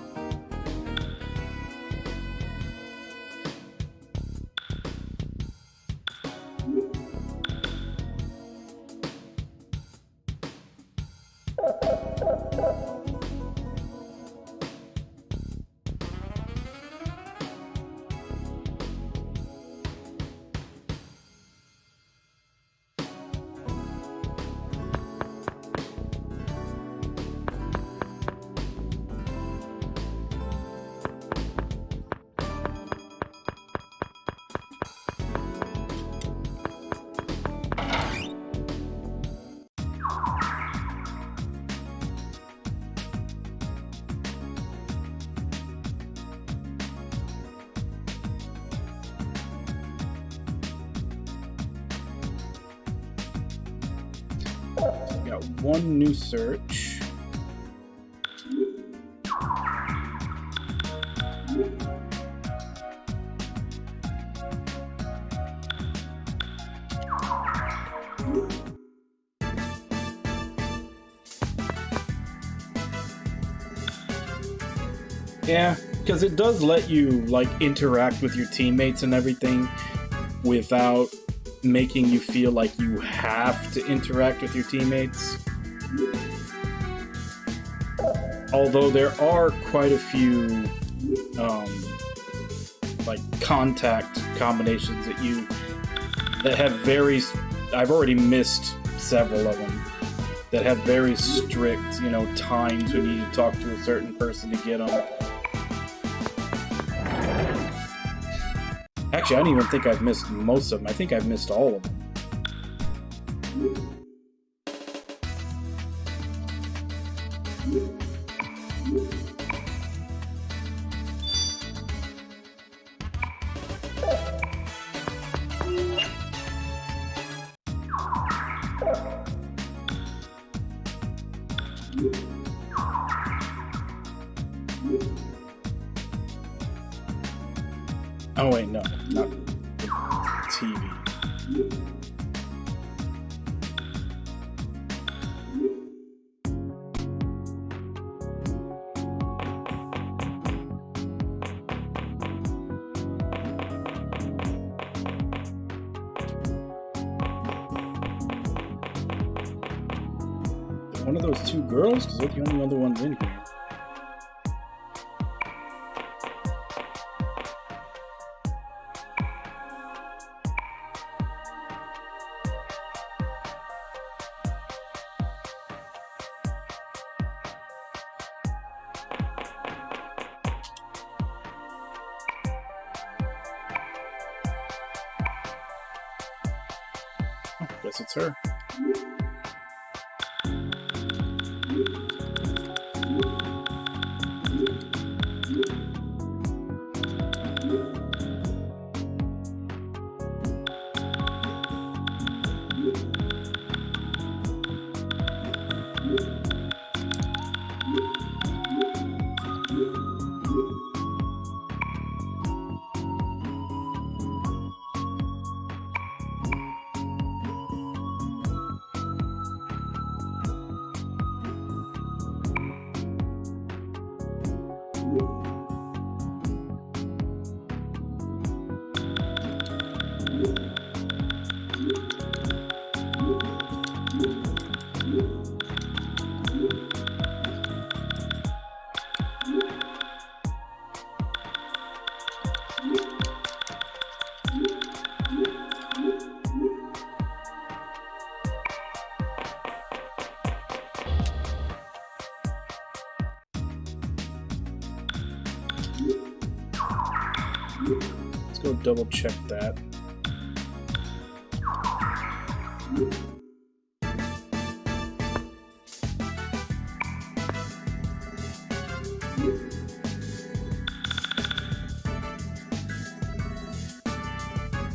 E: Got one new search. Yeah, because it does let you like interact with your teammates and everything without making you feel like you have to interact with your teammates. Although there are quite a few like contact combinations that have very, I've already missed several of them, that have very strict, you know, times when you need to talk to a certain person to get them. Actually, I don't even think I've missed most of them. I think I've missed all of them. Oh wait, no, not the TV. One of those two girls? Because they're the only other ones in here. Guess it's her. Let's go double check that.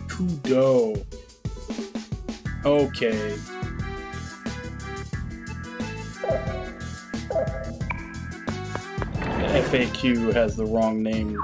E: Kudo. Okay. FAQ has the wrong name in.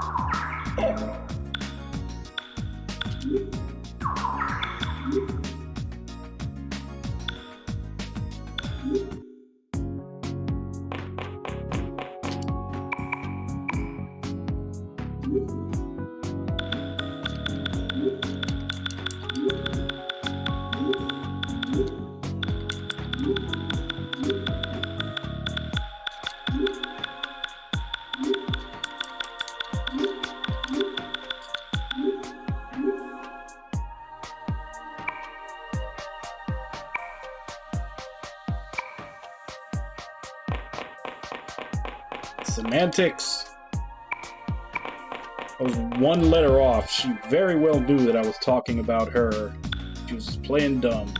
E: Semantics. I was one letter off. She very well knew that I was talking about her. She was just playing dumb.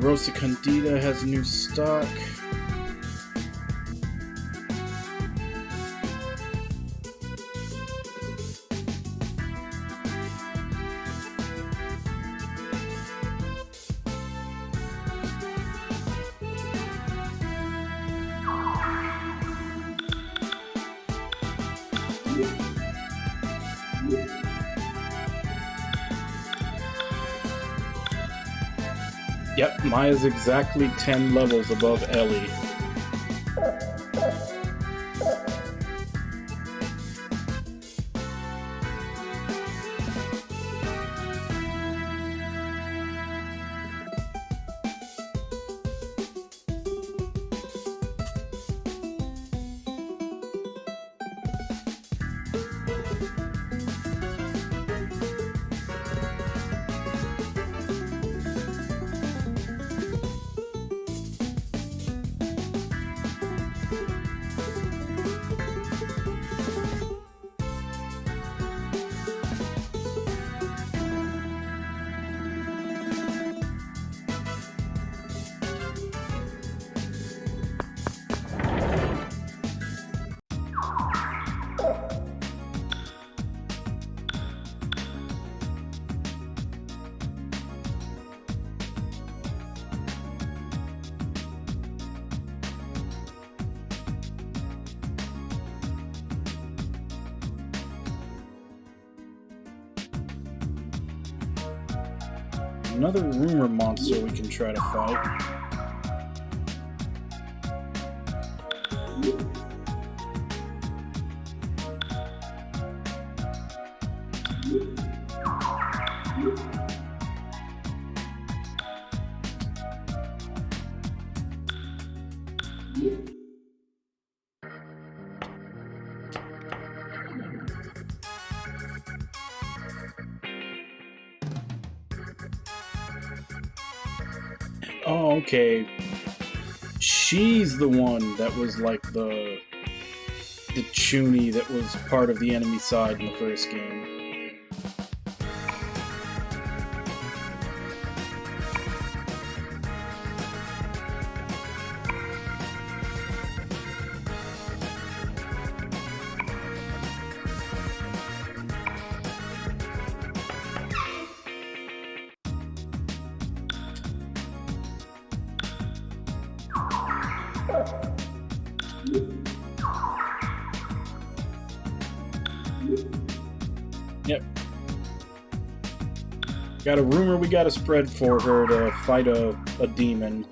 E: Rosa Candida has new stock. Yep, Maya's exactly 10 levels above Ellie. Another rumor monster we can try to fight. Oh, okay. She's the one that was like the Chuny that was part of the enemy side in the first game. Yep. Got a rumor we gotta spread for her to fight a demon.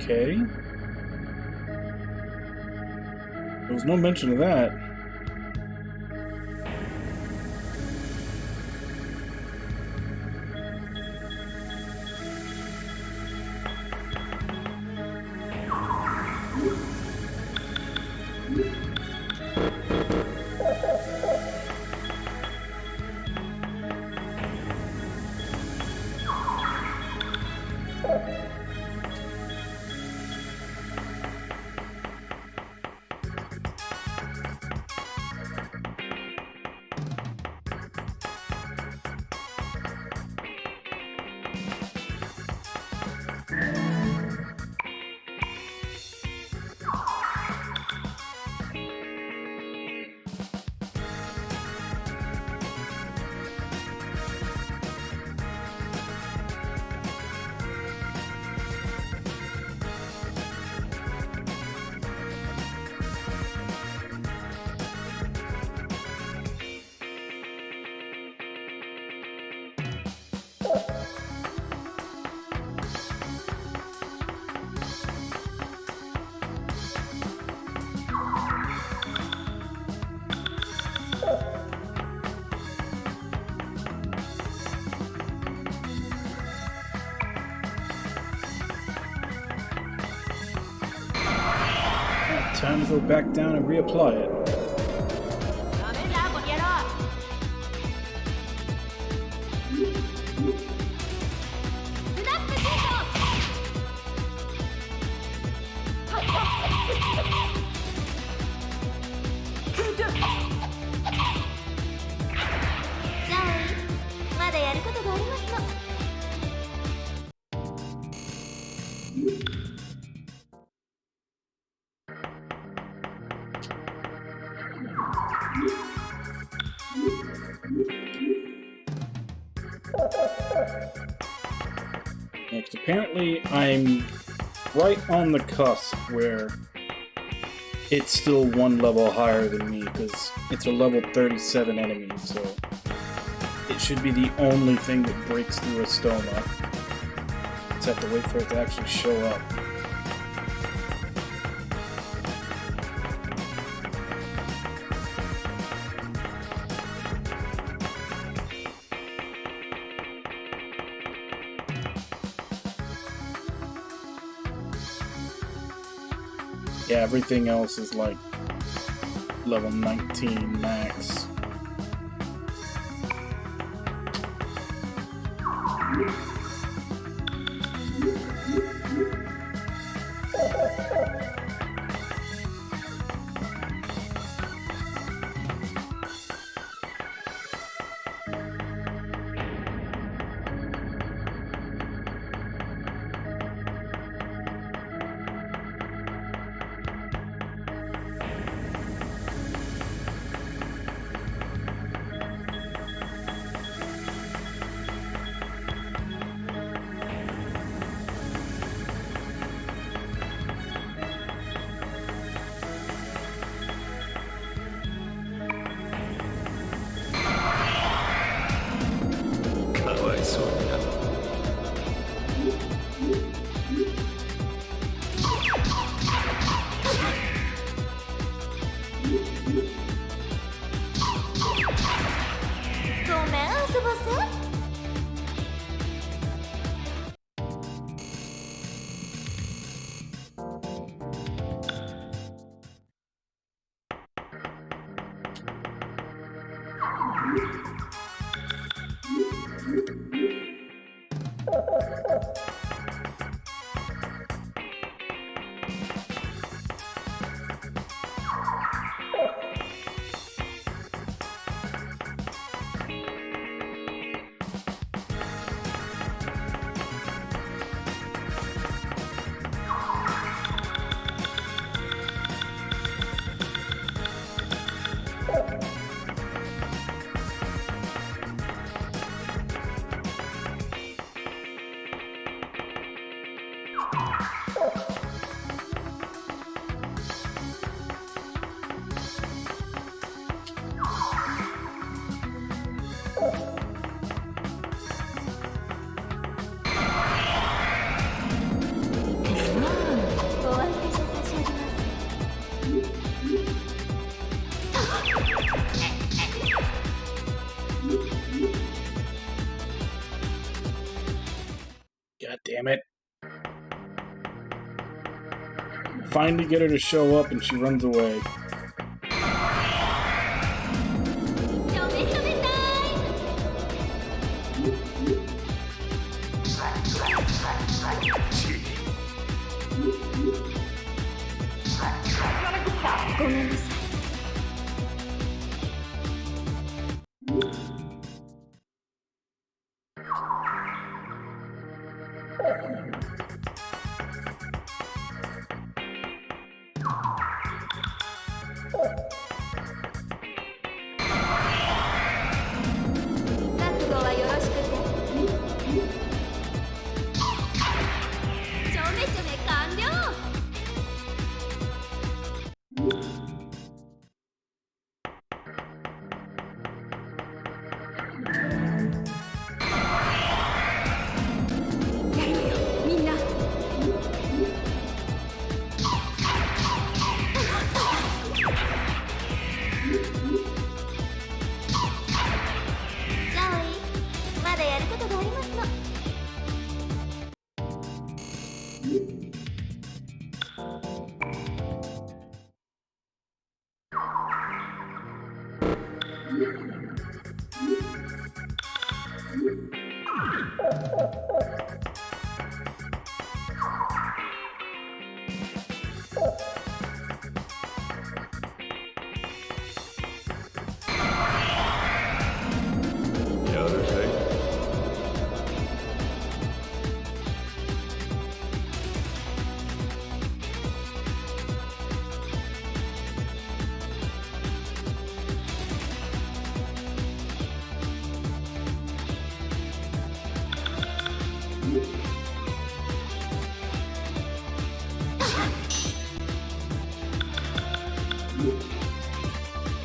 E: Okay. There was no mention of that. Time to go back down and reapply it.
B: ダメだこの野郎。スナップシート。まだやることがありますの。
E: Next, apparently I'm right on the cusp where it's still one level higher than me because it's a level 37 enemy, so it should be the only thing that breaks through a stoma. Just have to wait for it to actually show up. Yeah, everything else is like level 19 max. God damn it. Finally get her to show up and she runs away.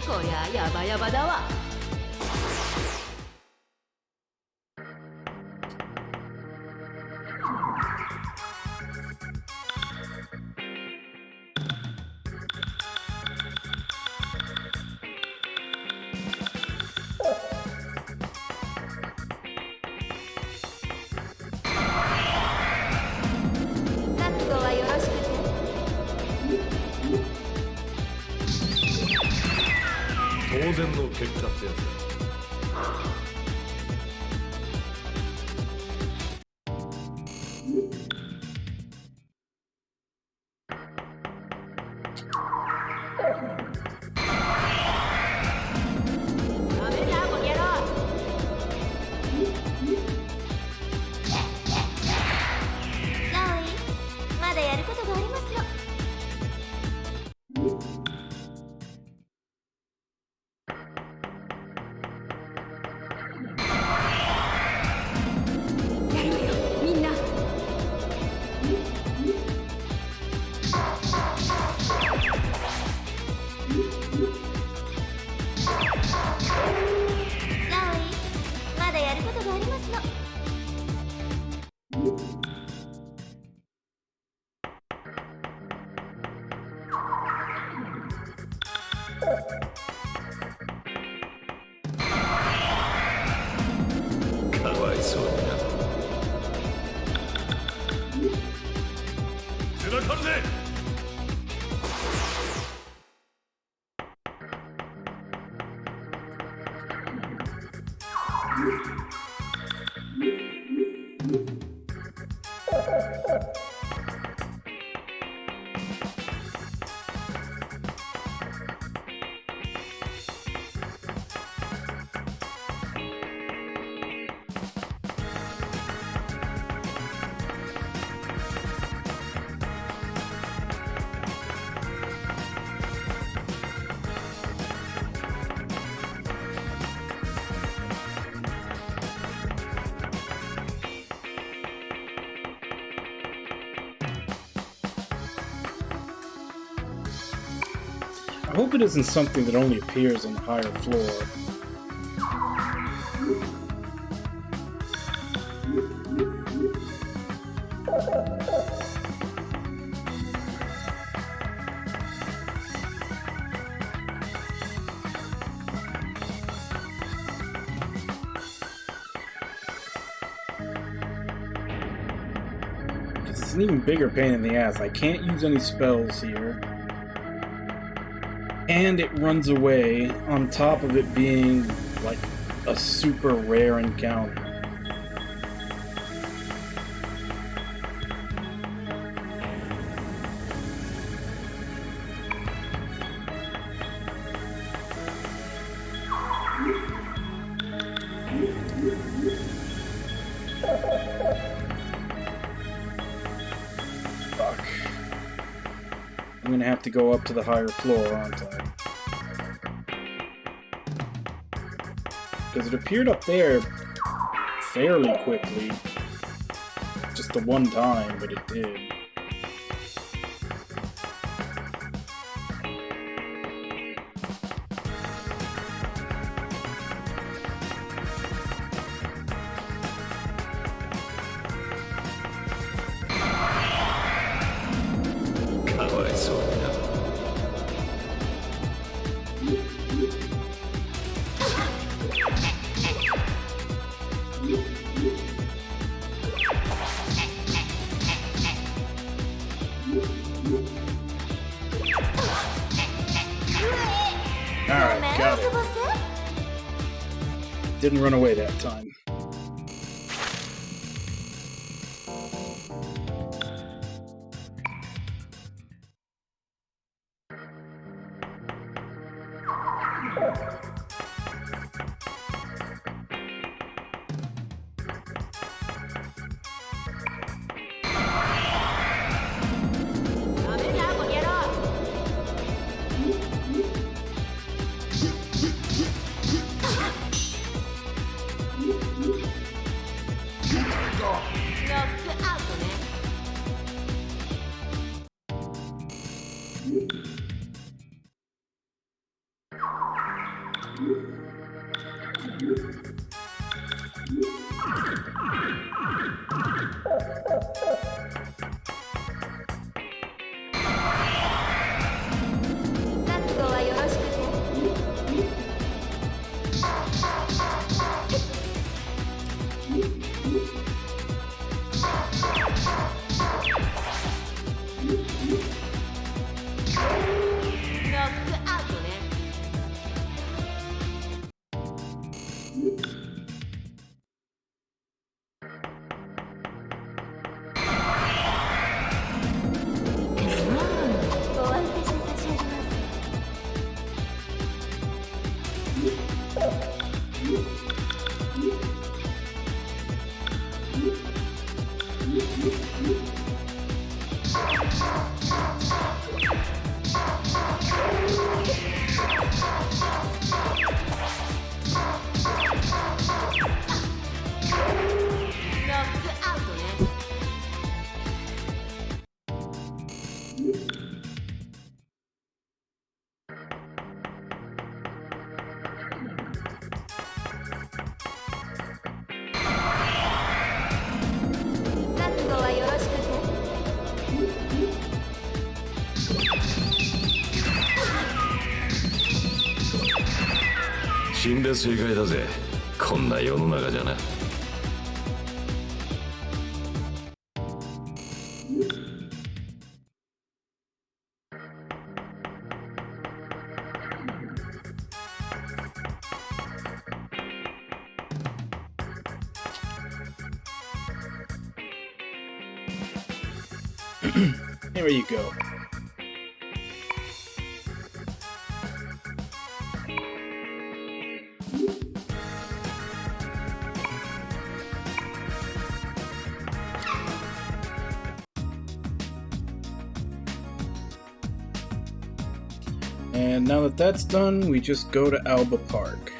F: こりゃヤバヤバだわ。覚悟はよろしくて。
G: 当然の結果ってやつだ。
F: ダメだこの野郎。
B: ゾーイ、まだやることがありますの。
F: やるわよみんな。
B: ゾーイ、まだやることがありますの。
D: かわいそうにな。
G: 背中るぜ。
E: I hope it isn't something that only appears on the higher floor. is an even bigger pain in the ass. I can't use any spells here. And it runs away, on top of it being, like, a super rare encounter. Fuck. I'm gonna have to go up to the higher floor, aren't I? Because it appeared up there fairly quickly. Just the one time, but it did. Alright, got it. Didn't run away that time.
D: 死んで正解だぜ。こんな世の中じゃな。
E: There you go. And now that that's done, we just go to Alba Park.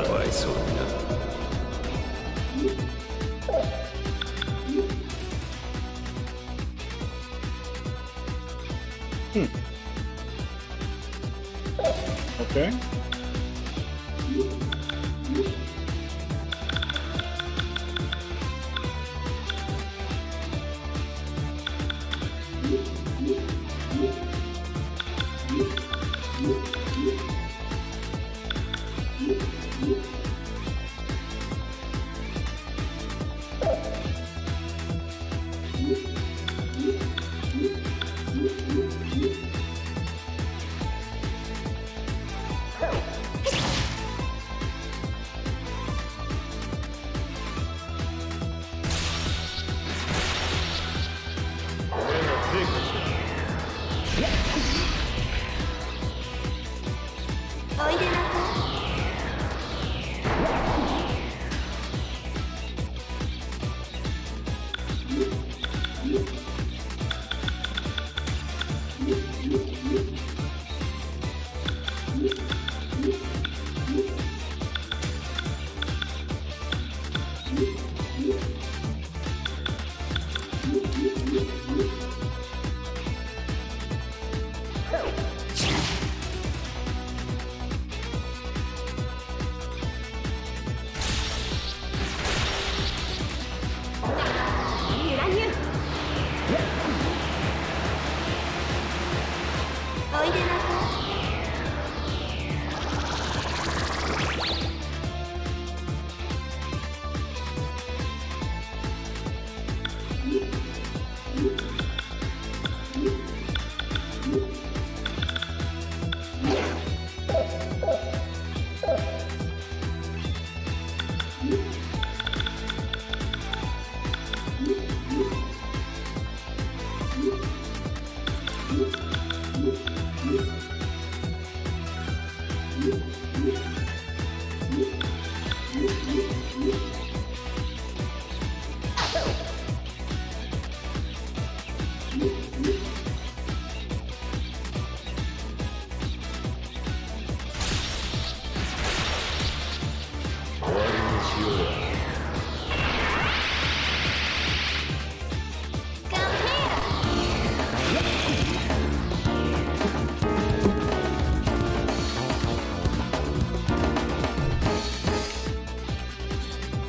D: かわいそうにな。
E: Okay.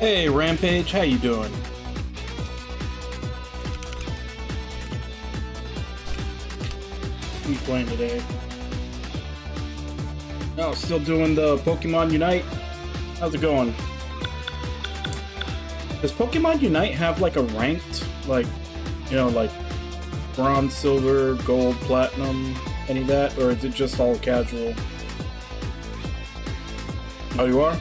E: Hey, Rampage, how you doing? What are you playing today? Oh, still doing the Pokemon Unite? How's it going? Does Pokemon Unite have like a ranked, like, you know, like bronze, silver, gold, platinum, any of that? Or is it just all casual? Oh, you are?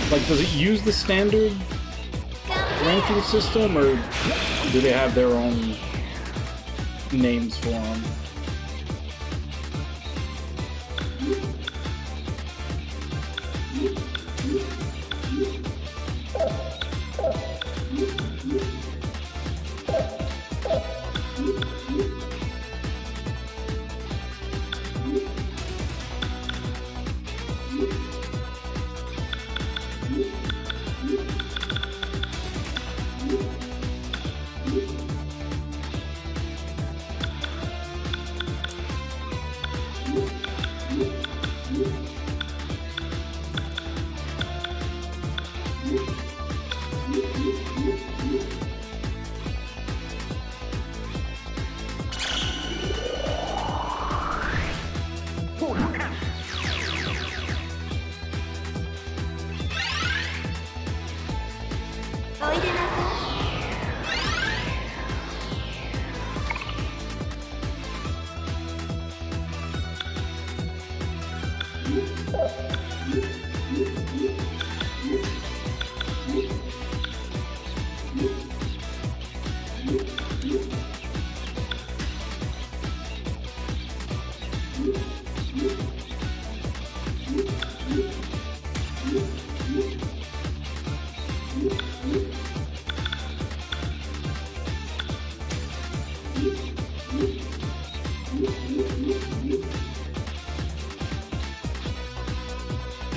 E: Like, does it use the standard ranking system, or do they have their own names for them?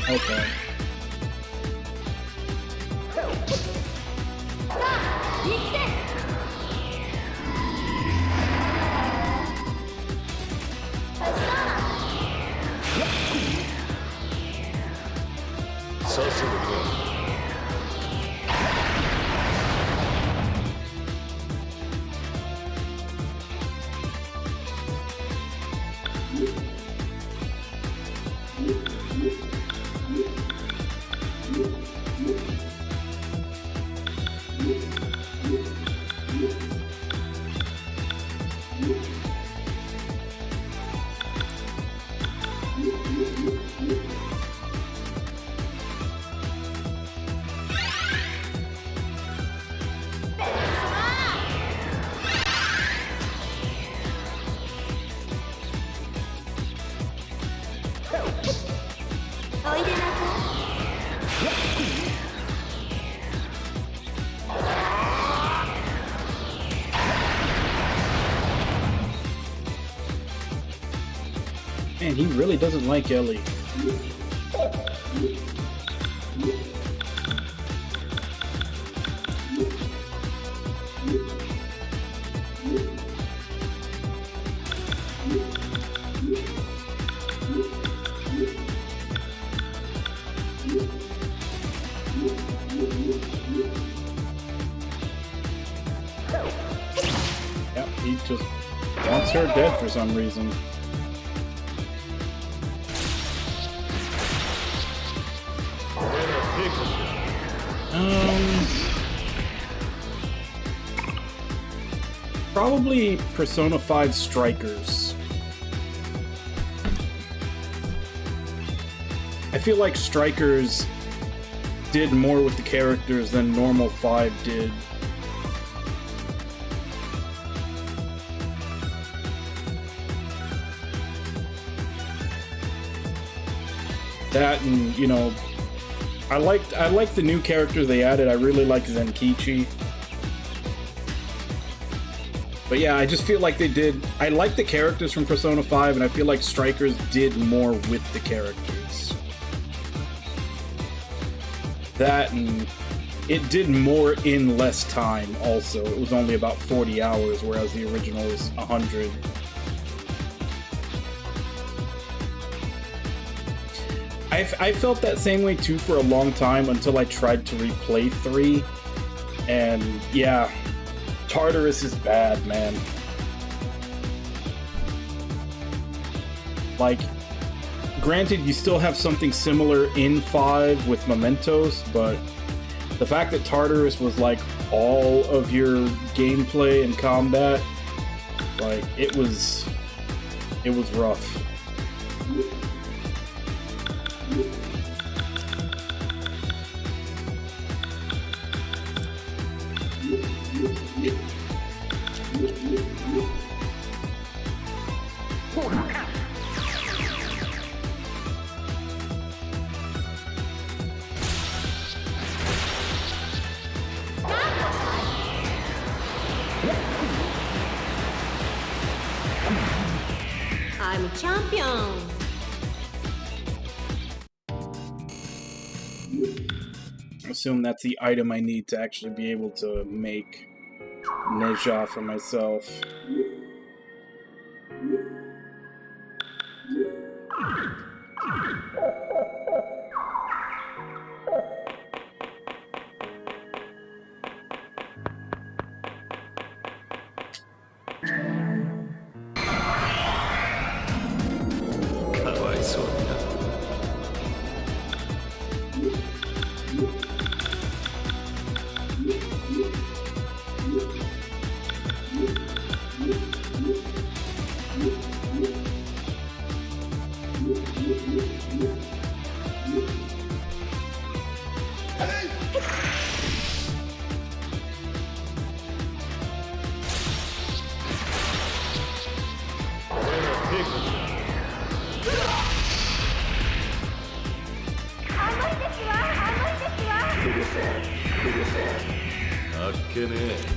E: Okay. Man, he really doesn't like Ellie. Yep, he just wants her dead for some reason. Probably Persona 5 Strikers. I feel like Strikers did more with the characters than normal 5 did. That, and you know, I like the new characters they added. I really like Zenkichi. But yeah, I just feel like they did. I like the characters from Persona 5, and I feel like Strikers did more with the characters. That, and it did more in less time also. It was only about 40 hours, whereas the original was 100. I felt that same way too for a long time until I tried to replay 3. And yeah, Tartarus is bad, man. Like, granted, you still have something similar in 5 with Mementos, but the fact that Tartarus was like all of your gameplay and combat, like, it was rough.
H: I'm a champion.
E: I assume that's the item I need to actually be able to make Neja for myself.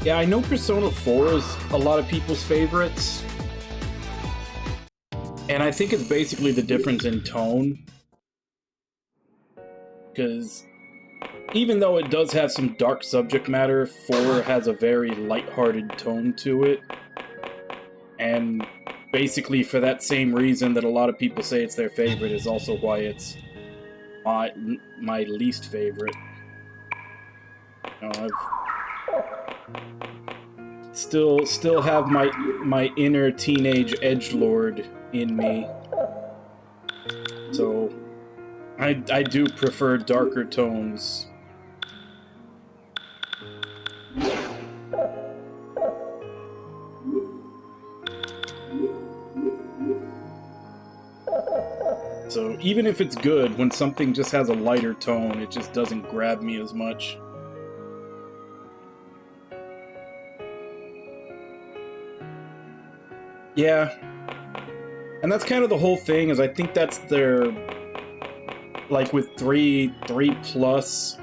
E: Yeah, I know Persona 4 is a lot of people's favorites. And I think it's basically the difference in tone. Because even though it does have some dark subject matter, 4 has a very lighthearted tone to it. And basically for that same reason that a lot of people say it's their favorite is also why it's my least favorite. You know, I've still have my inner teenage edgelord in me. So I do prefer darker tones. So even if it's good, when something just has a lighter tone, it just doesn't grab me as much. Yeah. And that's kind of the whole thing, is I think that's their... Like with 3 plus,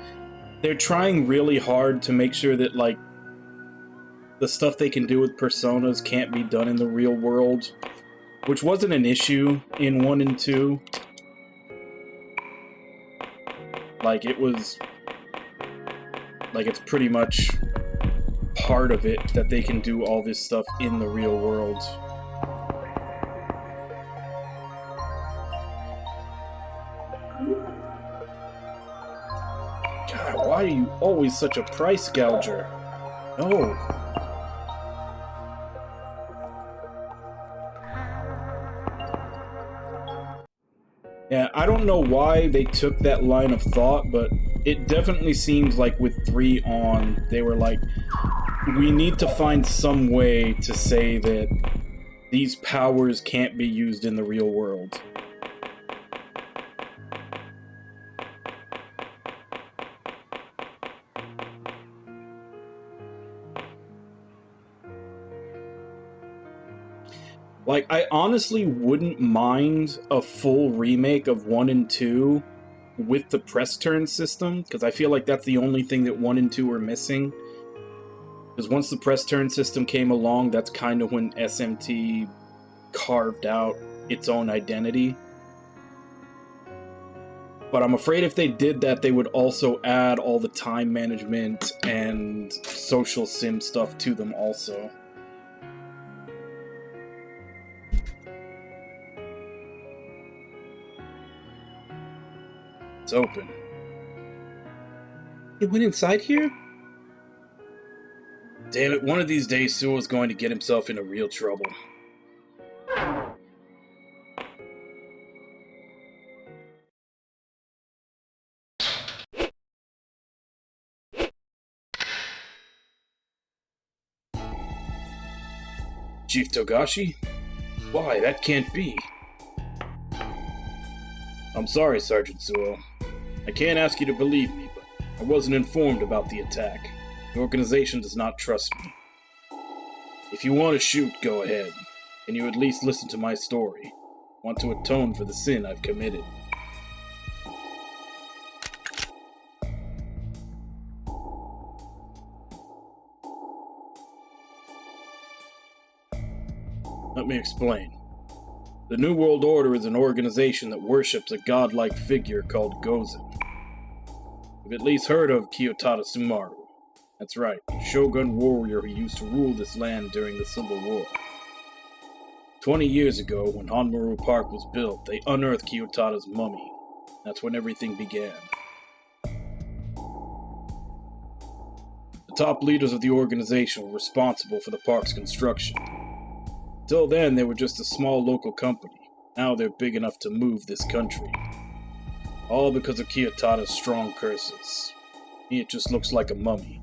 E: they're trying really hard to make sure that, like, the stuff they can do with Personas can't be done in the real world. Which wasn't an issue in 1 and 2. Like, it was... Like, it's pretty much part of it that they can do all this stuff in the real world. God, why are you always such a price gouger? No. Yeah, I don't know why they took that line of thought, but it definitely seems like with 3 on, they were like, we need to find some way to say that these powers can't be used in the real world. Like, I honestly wouldn't mind a full remake of 1 and 2 with the press turn system, because I feel like that's the only thing that 1 and 2 are missing. Because once the press turn system came along, that's kind of when SMT carved out its own identity. But I'm afraid if they did that, they would also add all the time management and social sim stuff to them also. It's open. It went inside here? Damn it, one of these days Sewell's going to get himself into real trouble. Chief Togashi? Why, that can't be. I'm sorry, Sergeant Sewell. I can't ask you to believe me, but I wasn't informed about the attack. The organization does not trust me. If you want to shoot, go ahead. Can you at least listen to my story? I want to atone for the sin I've committed. Let me explain. The New World Order is an organization that worships a godlike figure called Gozen. You've at least heard of Kiyotada Sumaru. That's right, a shogun warrior who used to rule this land during the Civil War. 20 years ago, when Hanmaru Park was built, they unearthed Kiyotada's mummy. That's when everything began. The top leaders of the organization were responsible for the park's construction. Until then, they were just a small local company. Now they're big enough to move this country. All because of Kiyotada's strong curses. It just looks like a mummy.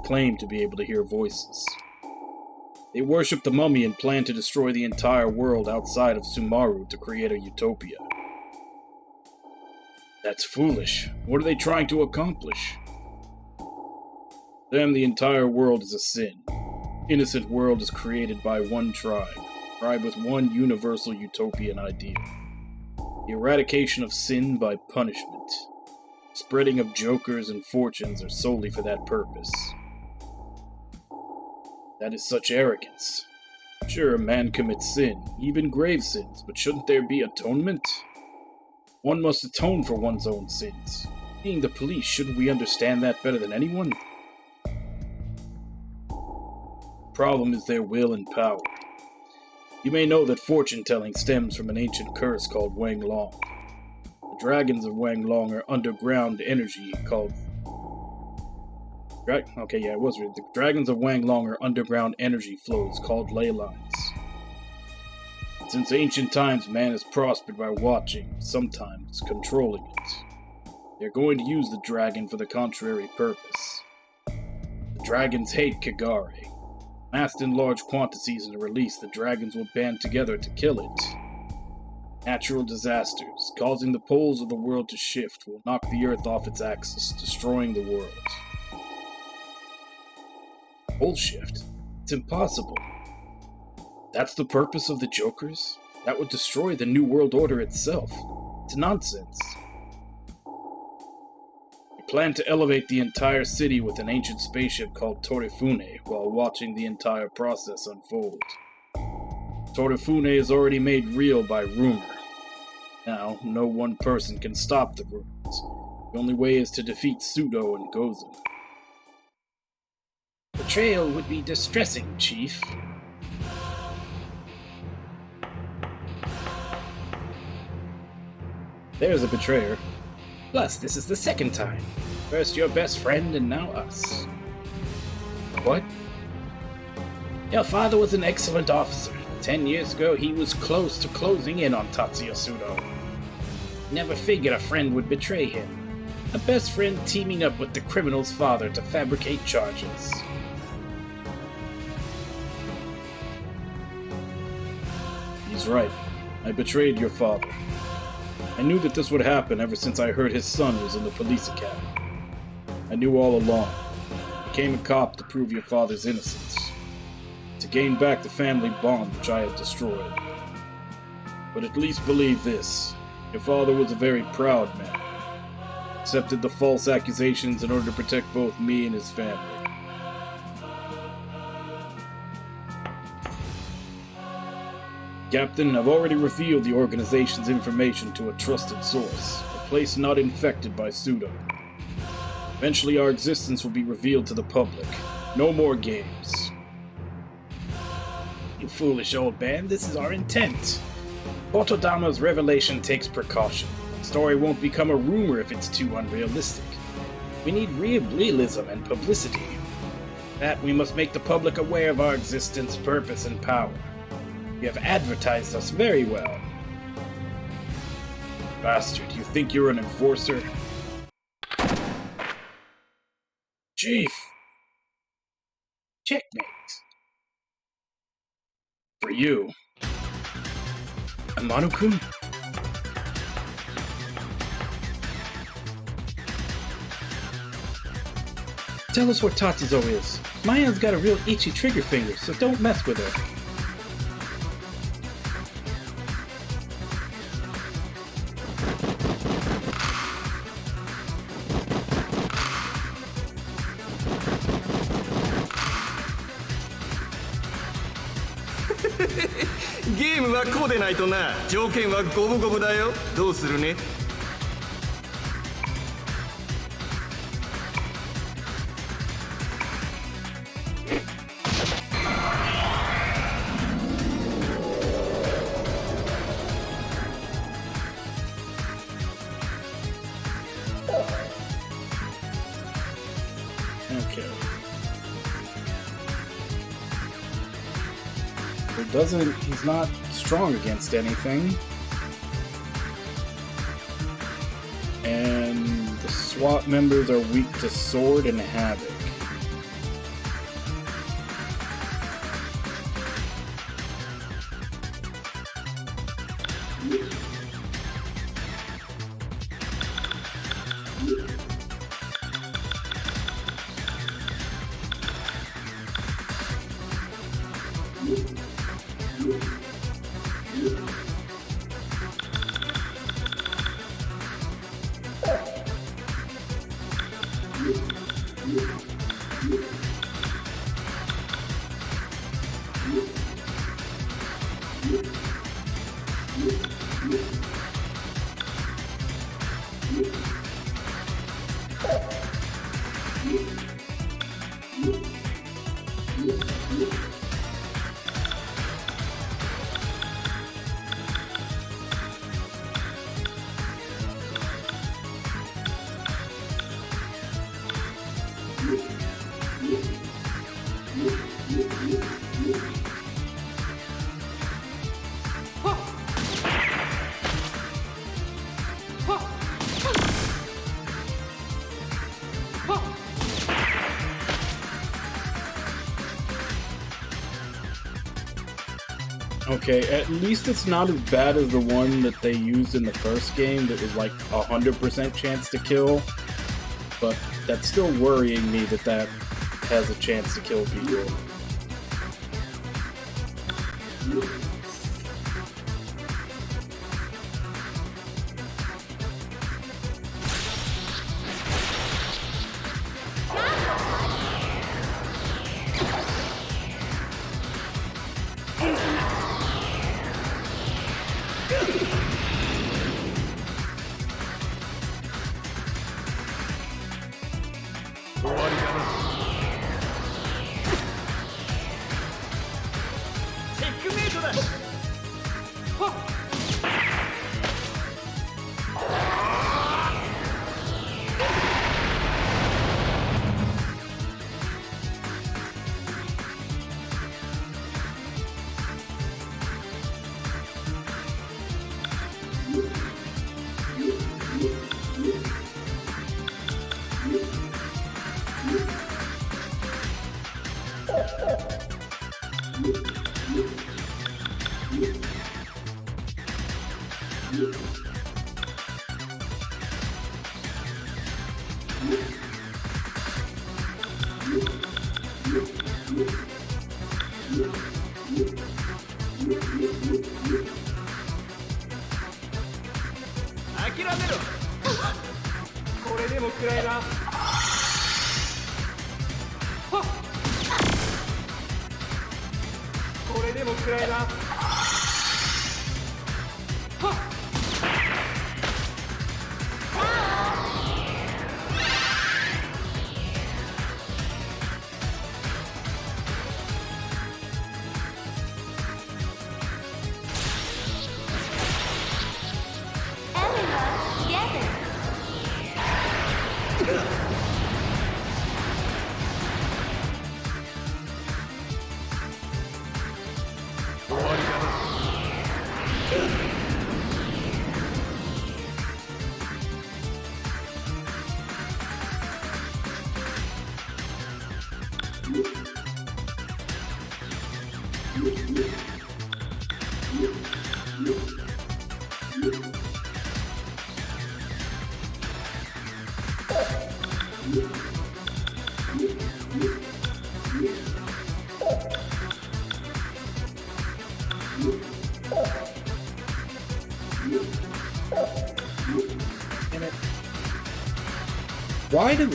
E: Claimed to be able to hear voices. They worship the mummy and plan to destroy the entire world outside of Sumaru to create a utopia. That's foolish. What are they trying to accomplish? For them, the entire world is a sin. Innocent world is created by one tribe with one universal utopian ideal. The eradication of sin by punishment. Spreading of jokers and fortunes are solely for that purpose. That is such arrogance. Sure, man commits sin, even grave sins, but shouldn't there be atonement? One must atone for one's own sins. Being the police, shouldn't we understand that better than anyone? Problem is their will and power. You may know that fortune-telling stems from an ancient curse called Wang Long. The dragons of Wang Long are underground energy called... The dragons of Wang Long are underground energy flows called ley lines. Since ancient times, man has prospered by watching, sometimes controlling it. They're going to use the dragon for the contrary purpose. The dragons hate Kagare. Massed in large quantities and released, the dragons will band together to kill it. Natural disasters, causing the poles of the world to shift, will knock the earth off its axis, destroying the world. Pole shift? It's impossible. That's the purpose of the Jokers? That would destroy the New World Order itself. It's nonsense. Plan to elevate the entire city with an ancient spaceship called Torifune while watching the entire process unfold. Torifune is already made real by rumor. Now, no one person can stop the rumors. The only way is to defeat Sudo and Gozen. Betrayal would be distressing, Chief. There's a betrayer. Plus, this is the second time. First your best friend, and now us. What? Your father was an excellent officer. 10 years ago, he was close to closing in on Tatsuya Sudo. Never figured a friend would betray him. A best friend teaming up with the criminal's father to fabricate charges. He's right. I betrayed your father. I knew that this would happen ever since I heard his son was in the police academy. I knew all along. I became a cop to prove your father's innocence. To gain back the family bond which I had destroyed. But at least believe this. Your father was a very proud man. Accepted the false accusations in order to protect both me and his family. Captain, I've already revealed the organization's information to a trusted source, a place not infected by pseudo. Eventually our existence will be revealed to the public. No more games. You foolish old man, this is our intent. Otodama's revelation takes precaution. The story won't become a rumor if it's too unrealistic. We need realism and publicity. That we must make the public aware of our existence, purpose, and power. You have advertised us very well. Bastard, you think you're an enforcer? Chief! Checkmate. For you. Amano-kun? Tell us what Tatsuzo is. Maya's got a real itchy trigger finger, so don't mess with her.
D: ゲームはこうでないとな。条件は五分五分だよ。どうするね。
E: Okay. He's not strong against anything. And the SWAT members are weak to sword and havoc. Okay, at least it's not as bad as the one that they used in the first game that was like 100% chance to kill, but that's still worrying me that that has a chance to kill people.
C: 諦めろ。これでも食らえな。これでも食らえな。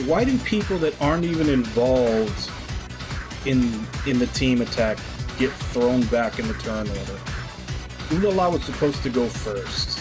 E: Why do people that aren't even involved in the team attack get thrown back in the turn order? Ulala was supposed to go first.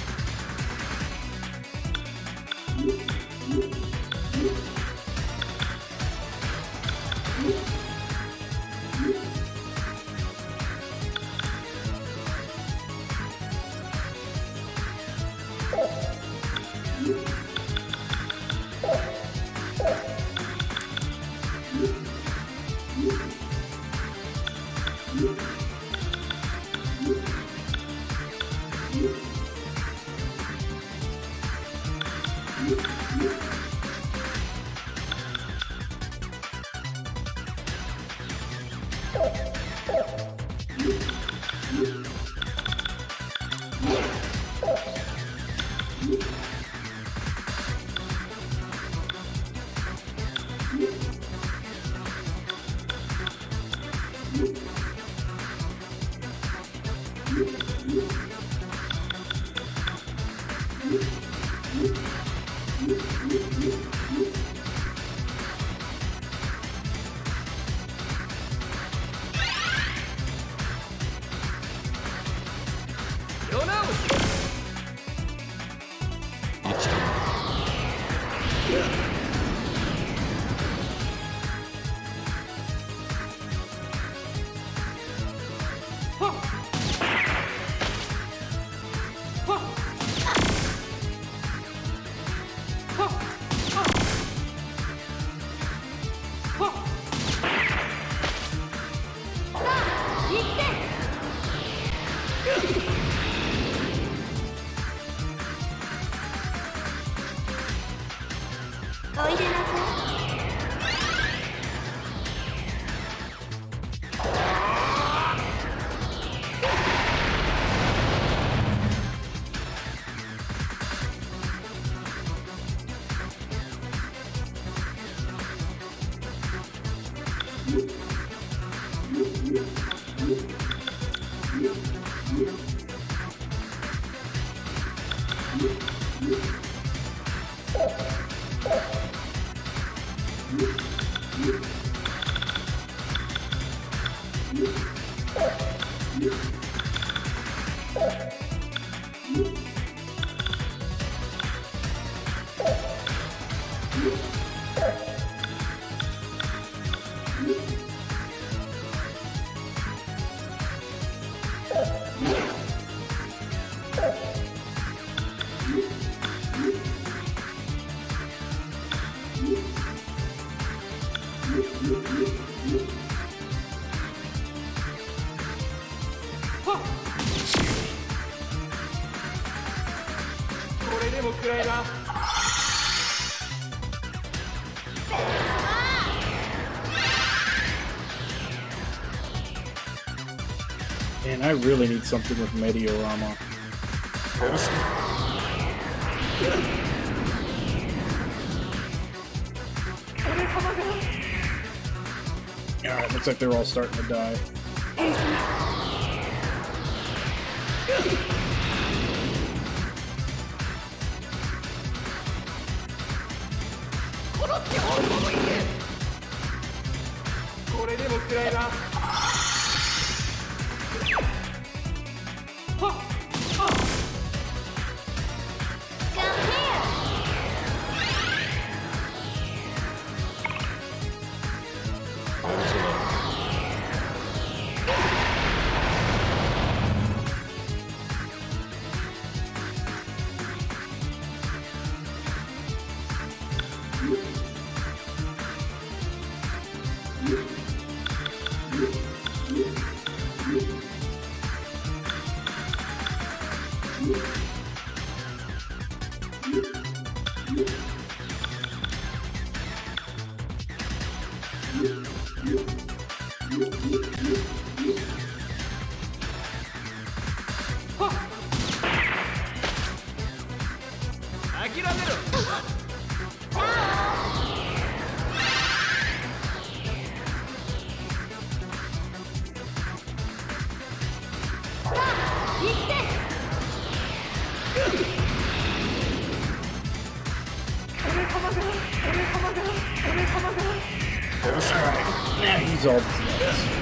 E: Man, I really need something with Mediorama. Alright, looks like they're all starting to die. Now he's all nuts.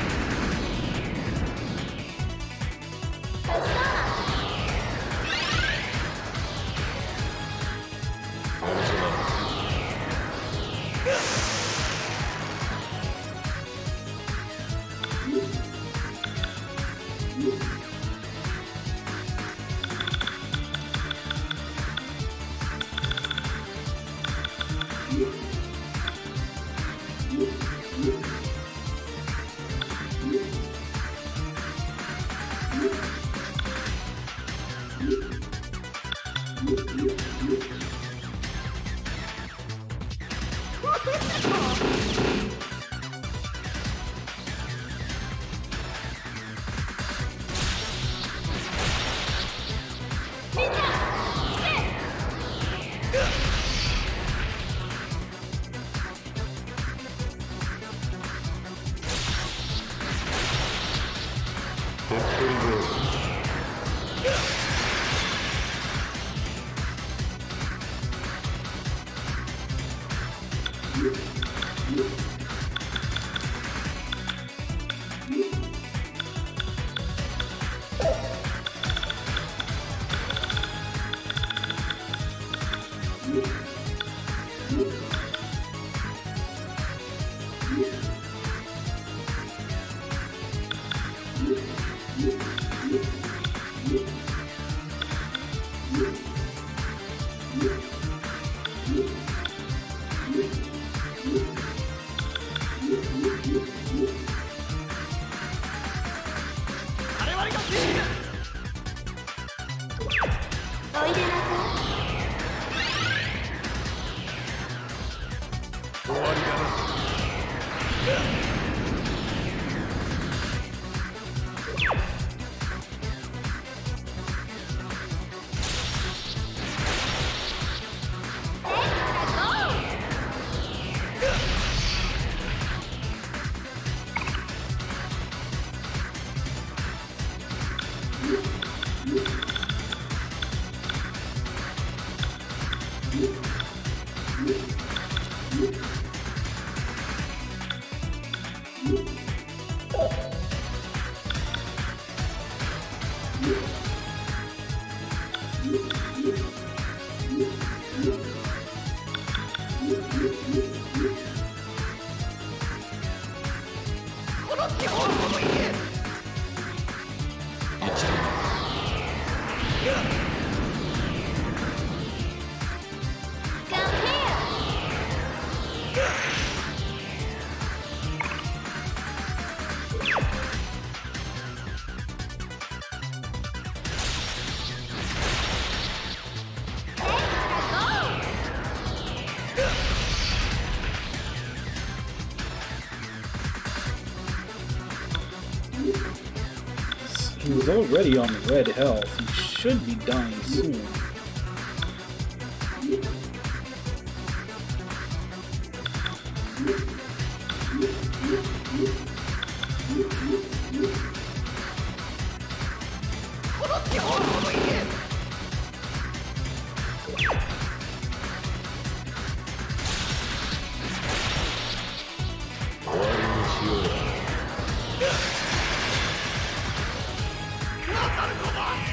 E: He was already on red health. He should be dying soon.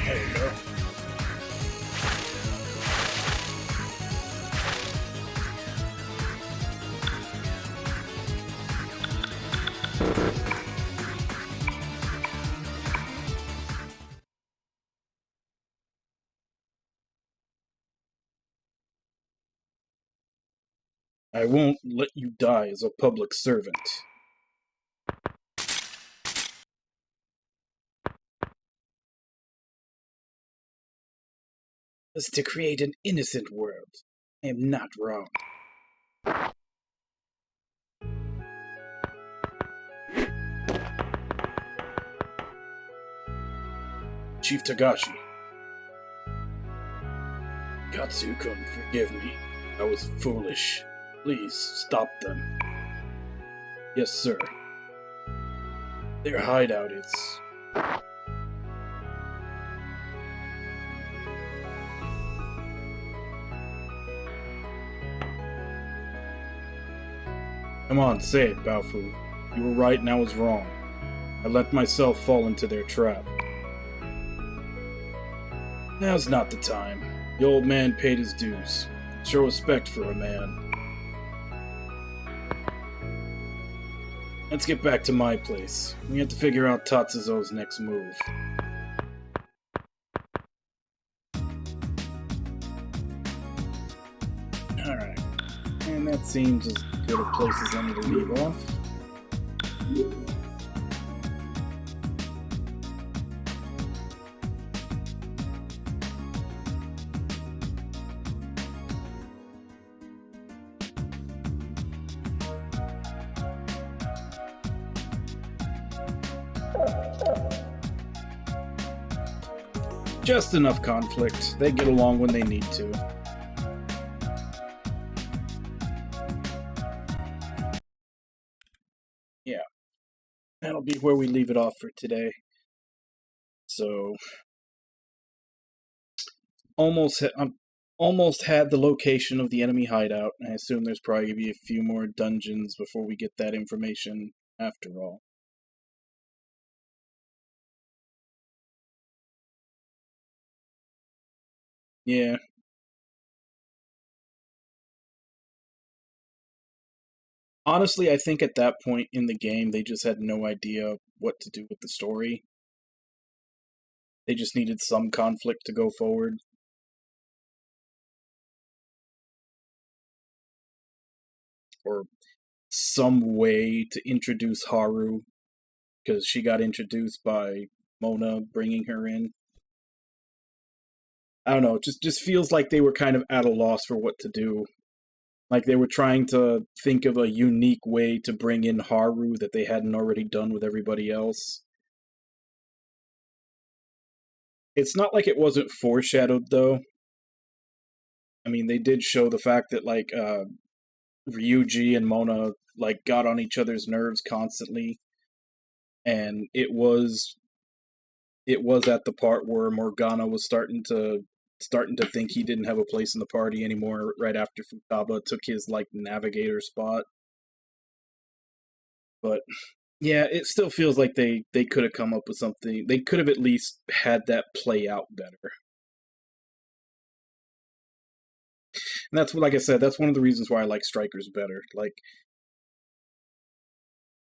E: There you go. I won't let you die as a public servant. Was to create an innocent world. I am not wrong. Chief Togashi. Katsu-kun, forgive me. I was foolish. Please, stop them. Yes, sir. Their hideout is... Come on, say it, Baofu. You were right and I was wrong. I let myself fall into their trap. Now's not the time. The old man paid his dues. Show respect for a man. Let's get back to my place. We have to figure out Tatsuzo's next move. Alright. And that seems as good a place as any to leave off. Just enough conflict. They get along when they need to. Yeah. That'll be where we leave it off for today. So... Almost had the location of the enemy hideout. I assume there's probably going to be a few more dungeons before we get that information after all. Yeah. Honestly, I think at that point in the game, they just had no idea what to do with the story. They just needed some conflict to go forward. Or some way to introduce Haru, because she got introduced by Mona bringing her in. I don't know, it just feels like they were kind of at a loss for what to do. Like they were trying to think of a unique way to bring in Haru that they hadn't already done with everybody else. It's not like it wasn't foreshadowed, though. I mean, they did show the fact that, like, Ryuji and Mona, like, got on each other's nerves constantly. And it was at the part where Morgana was starting to think he didn't have a place in the party anymore right after Futaba took his, like, navigator spot. But, yeah, it still feels like they could have come up with something. They could have at least had that play out better. And that's, like I said, that's one of the reasons why I like Strikers better. Like,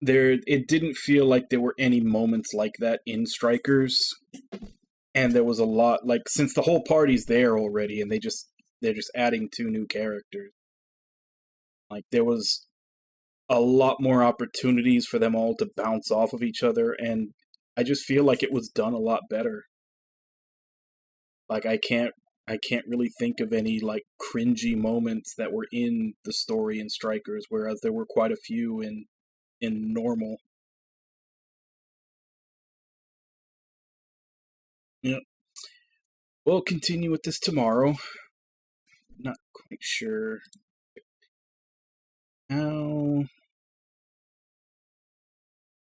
E: it didn't feel like there were any moments like that in Strikers. And there was a lot, like, since the whole party's there already, and they're just adding 2 new characters. Like, there was a lot more opportunities for them all to bounce off of each other, and I just feel like it was done a lot better. Like, I can't really think of any, like, cringy moments that were in the story in Strikers, whereas there were quite a few in normal. Yep. We'll continue with this tomorrow. Not quite sure how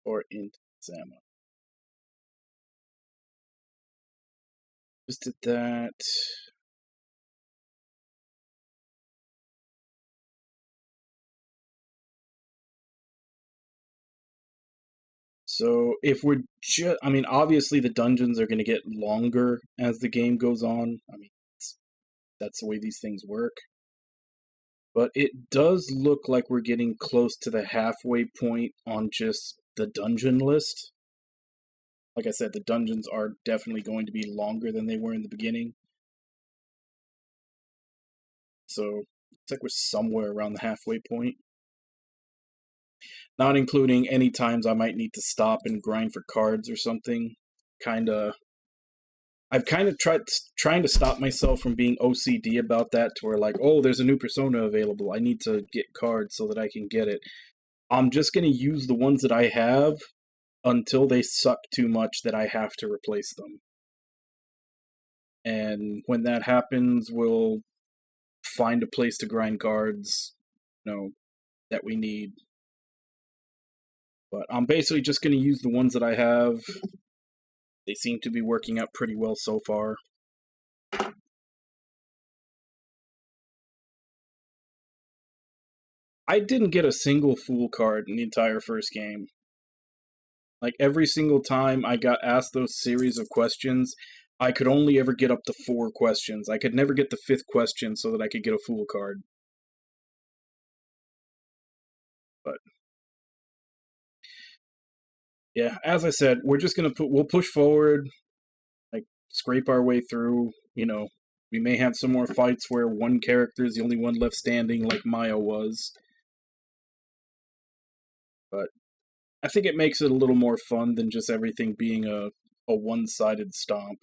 E: or into less ammo. Just did that. So if we're just, I mean, obviously the dungeons are going to get longer as the game goes on. I mean, that's the way these things work. But it does look like we're getting close to the halfway point on just the dungeon list. Like I said, the dungeons are definitely going to be longer than they were in the beginning. So it's like we're somewhere around the halfway point. Not including any times I might need to stop and grind for cards or something. I've kind of trying to stop myself from being OCD about that, to where like, oh, there's a new persona available, I need to get cards so that I can get it. I'm just going to use the ones that I have until they suck too much that I have to replace them. And when that happens, we'll find a place to grind cards, that we need. But I'm basically just going to use the ones that I have. They seem to be working out pretty well so far. I didn't get a single Fool card in the entire first game. Like, every single time I got asked those series of questions, I could only ever get up to 4 questions. I could never get the 5th question so that I could get a Fool card. But yeah, as I said, we're just gonna we'll push forward, like scrape our way through. We may have some more fights where one character is the only one left standing, like Maya was. But I think it makes it a little more fun than just everything being a one-sided stomp.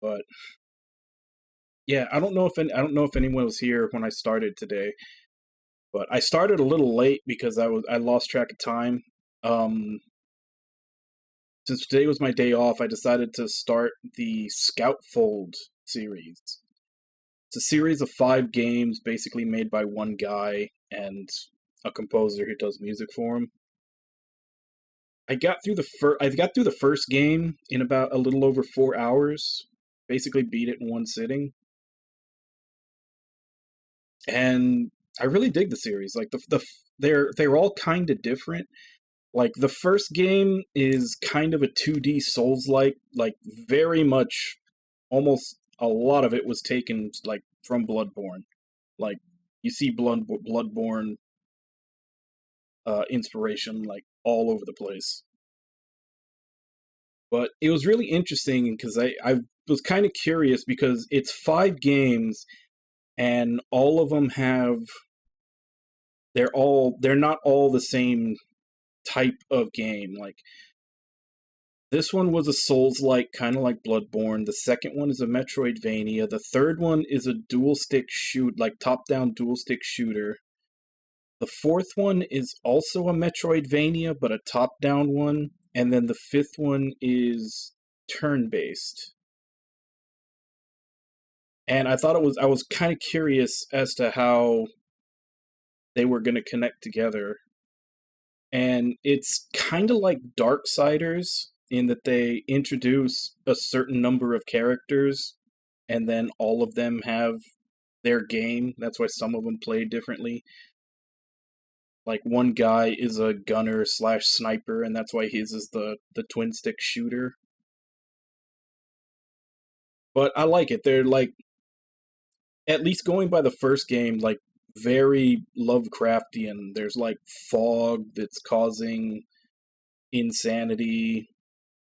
E: But yeah, I don't know if anyone was here when I started today. But I started a little late because I lost track of time. Since today was my day off, I decided to start the Scoutfold series. It's a series of 5 games, basically made by one guy and a composer who does music for him. I got through the first game in about a little over 4 hours. Basically, beat it in one sitting. And I really dig the series. Like they're all kind of different. Like the first game is kind of a 2D Souls-like, like very much, almost a lot of it was taken like from Bloodborne. Like you see Bloodborne inspiration like all over the place. But it was really interesting because I was kind of curious because it's 5 games and all of them they're not all the same type of game. Like this one was a Souls-like, kind of like Bloodborne. The second one is a Metroidvania. The third one is a top-down dual-stick shooter. The 4th one is also a Metroidvania, but a top-down one. And then the 5th one is turn-based. And I was kind of curious as to how they were going to connect together. And it's kind of like Darksiders in that they introduce a certain number of characters and then all of them have their game. That's why some of them play differently. Like one guy is a gunner / sniper, and that's why his is the twin stick shooter. But I like it. They're like, at least going by the first game, like very Lovecraftian. There's like fog that's causing insanity.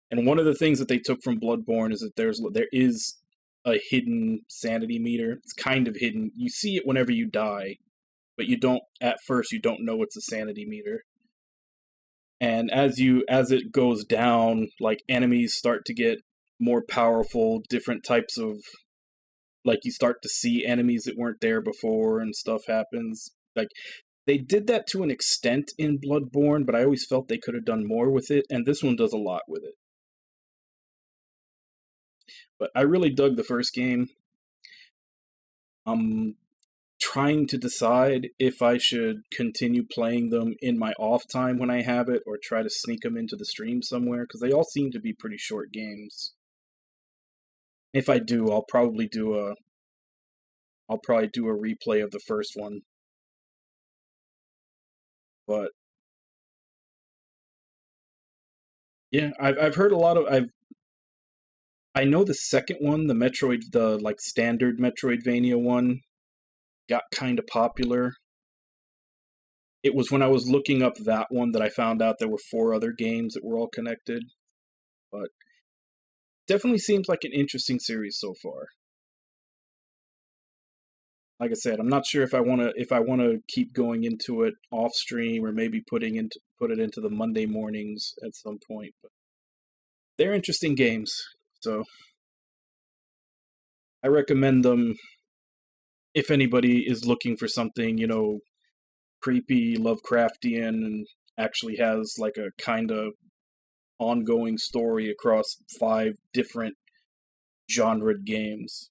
E: And one of the things that they took from Bloodborne is that there is a hidden sanity meter. It's kind of hidden. You see it whenever you die, but at first you don't know it's a sanity meter. And as it goes down, like enemies start to get more powerful, different types of, like you start to see enemies that weren't there before and stuff happens. Like they did that to an extent in Bloodborne, but I always felt they could have done more with it, and this one does a lot with it. But I really dug the first game. trying to decide if I should continue playing them in my off time when I have it, or try to sneak them into the stream somewhere, because they all seem to be pretty short games. If I do, I'll probably do a replay of the first one. But yeah, I've heard a lot of I know the second one, the like standard Metroidvania one, got kind of popular. It was when I was looking up that one that I found out there were 4 other games that were all connected. But definitely seems like an interesting series so far. Like I said, I'm not sure if I want to keep going into it off stream, or maybe put it into the Monday mornings at some point. But they're interesting games, so I recommend them if anybody is looking for something, you know, creepy, Lovecraftian, and actually has like a kind of ongoing story across 5 different genred games.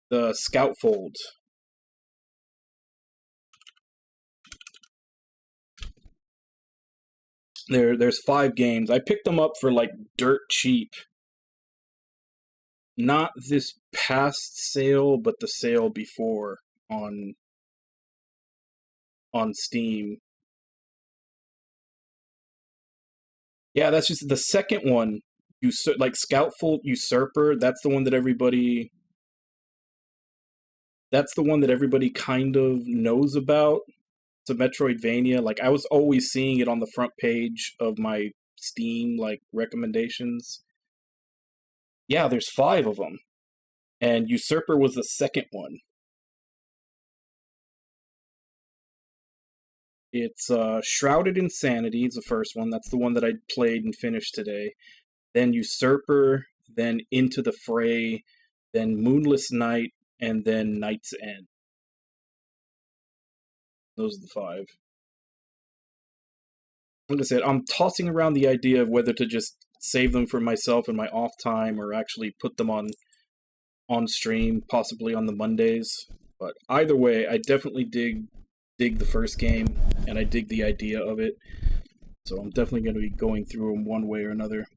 E: The Scoutfold. There's 5 games. I picked them up for like dirt cheap. Not this past sale, but the sale before on Steam. Yeah, that's just the second one. Like Scoutfold Usurper, that's the one that everybody kind of knows about. It's a Metroidvania. Like, I was always seeing it on the front page of my Steam like recommendations. Yeah, there's 5 of them. And Usurper was the second one. It's Shrouded Insanity is the first one. That's the one that I played and finished today. Then Usurper, then Into the Fray, then Moonless Night, and then Night's End. Those are the 5. Like I said, I'm tossing around the idea of whether to just save them for myself in my off time, or actually put them on stream, possibly on the Mondays. But either way, I definitely dig the first game, and I dig the idea of it. So I'm definitely going to be going through them one way or another.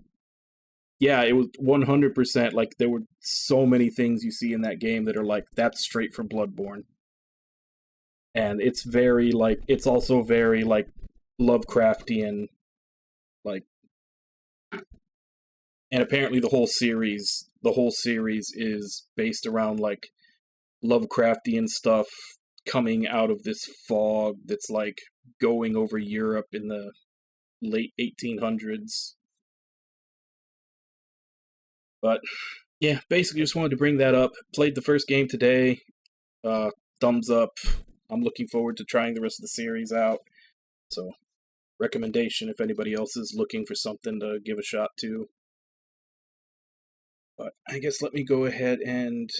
E: Yeah, it was 100%, like, there were so many things you see in that game that are like, that's straight from Bloodborne. And it's very, like, it's also very, like, Lovecraftian, like, and apparently the whole series is based around, like, Lovecraftian stuff coming out of this fog that's, like, going over Europe in the late 1800s. But, yeah, basically just wanted to bring that up. Played the first game today. Thumbs up. I'm looking forward to trying the rest of the series out. So, recommendation if anybody else is looking for something to give a shot to. But I guess let me go ahead and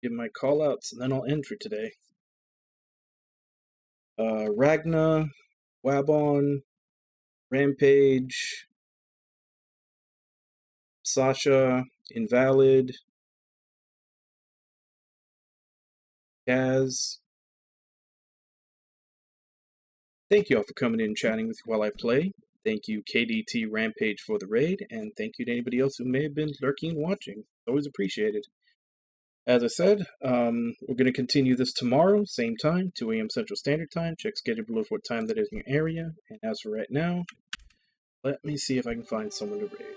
E: give my call-outs, and then I'll end for today. Ragna, Wabon, Rampage, Sasha, Invalid, Kaz. Thank you all for coming in and chatting with me while I play. Thank you, KDT Rampage, for the raid, and thank you to anybody else who may have been lurking and watching. Always appreciated. As I said, we're going to continue this tomorrow, same time, 2 a.m. Central Standard Time. Check schedule below for what time that is in your area. And as for right now, let me see if I can find someone to raid.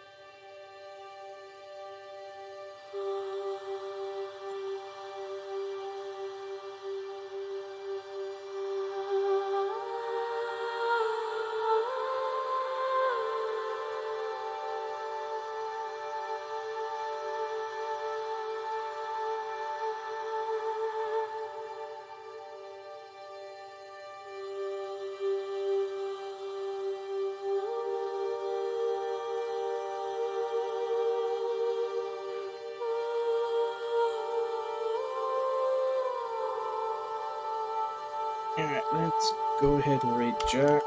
E: Alright, let's go ahead and raid Jack.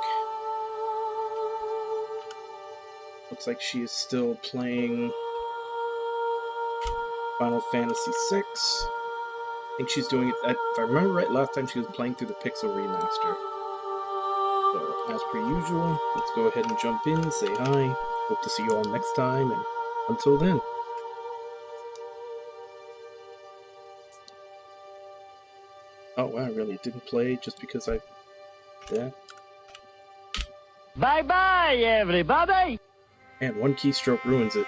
E: Looks like she is still playing Final Fantasy VI. think she's doing it. If I remember right, last time she was playing through the Pixel remaster. So, as per usual, let's go ahead and jump in, say hi. Hope to see you all next time, and until then. Oh wow, really? It didn't play just because I... Yeah.
C: Bye-bye, everybody!
E: And one keystroke ruins it.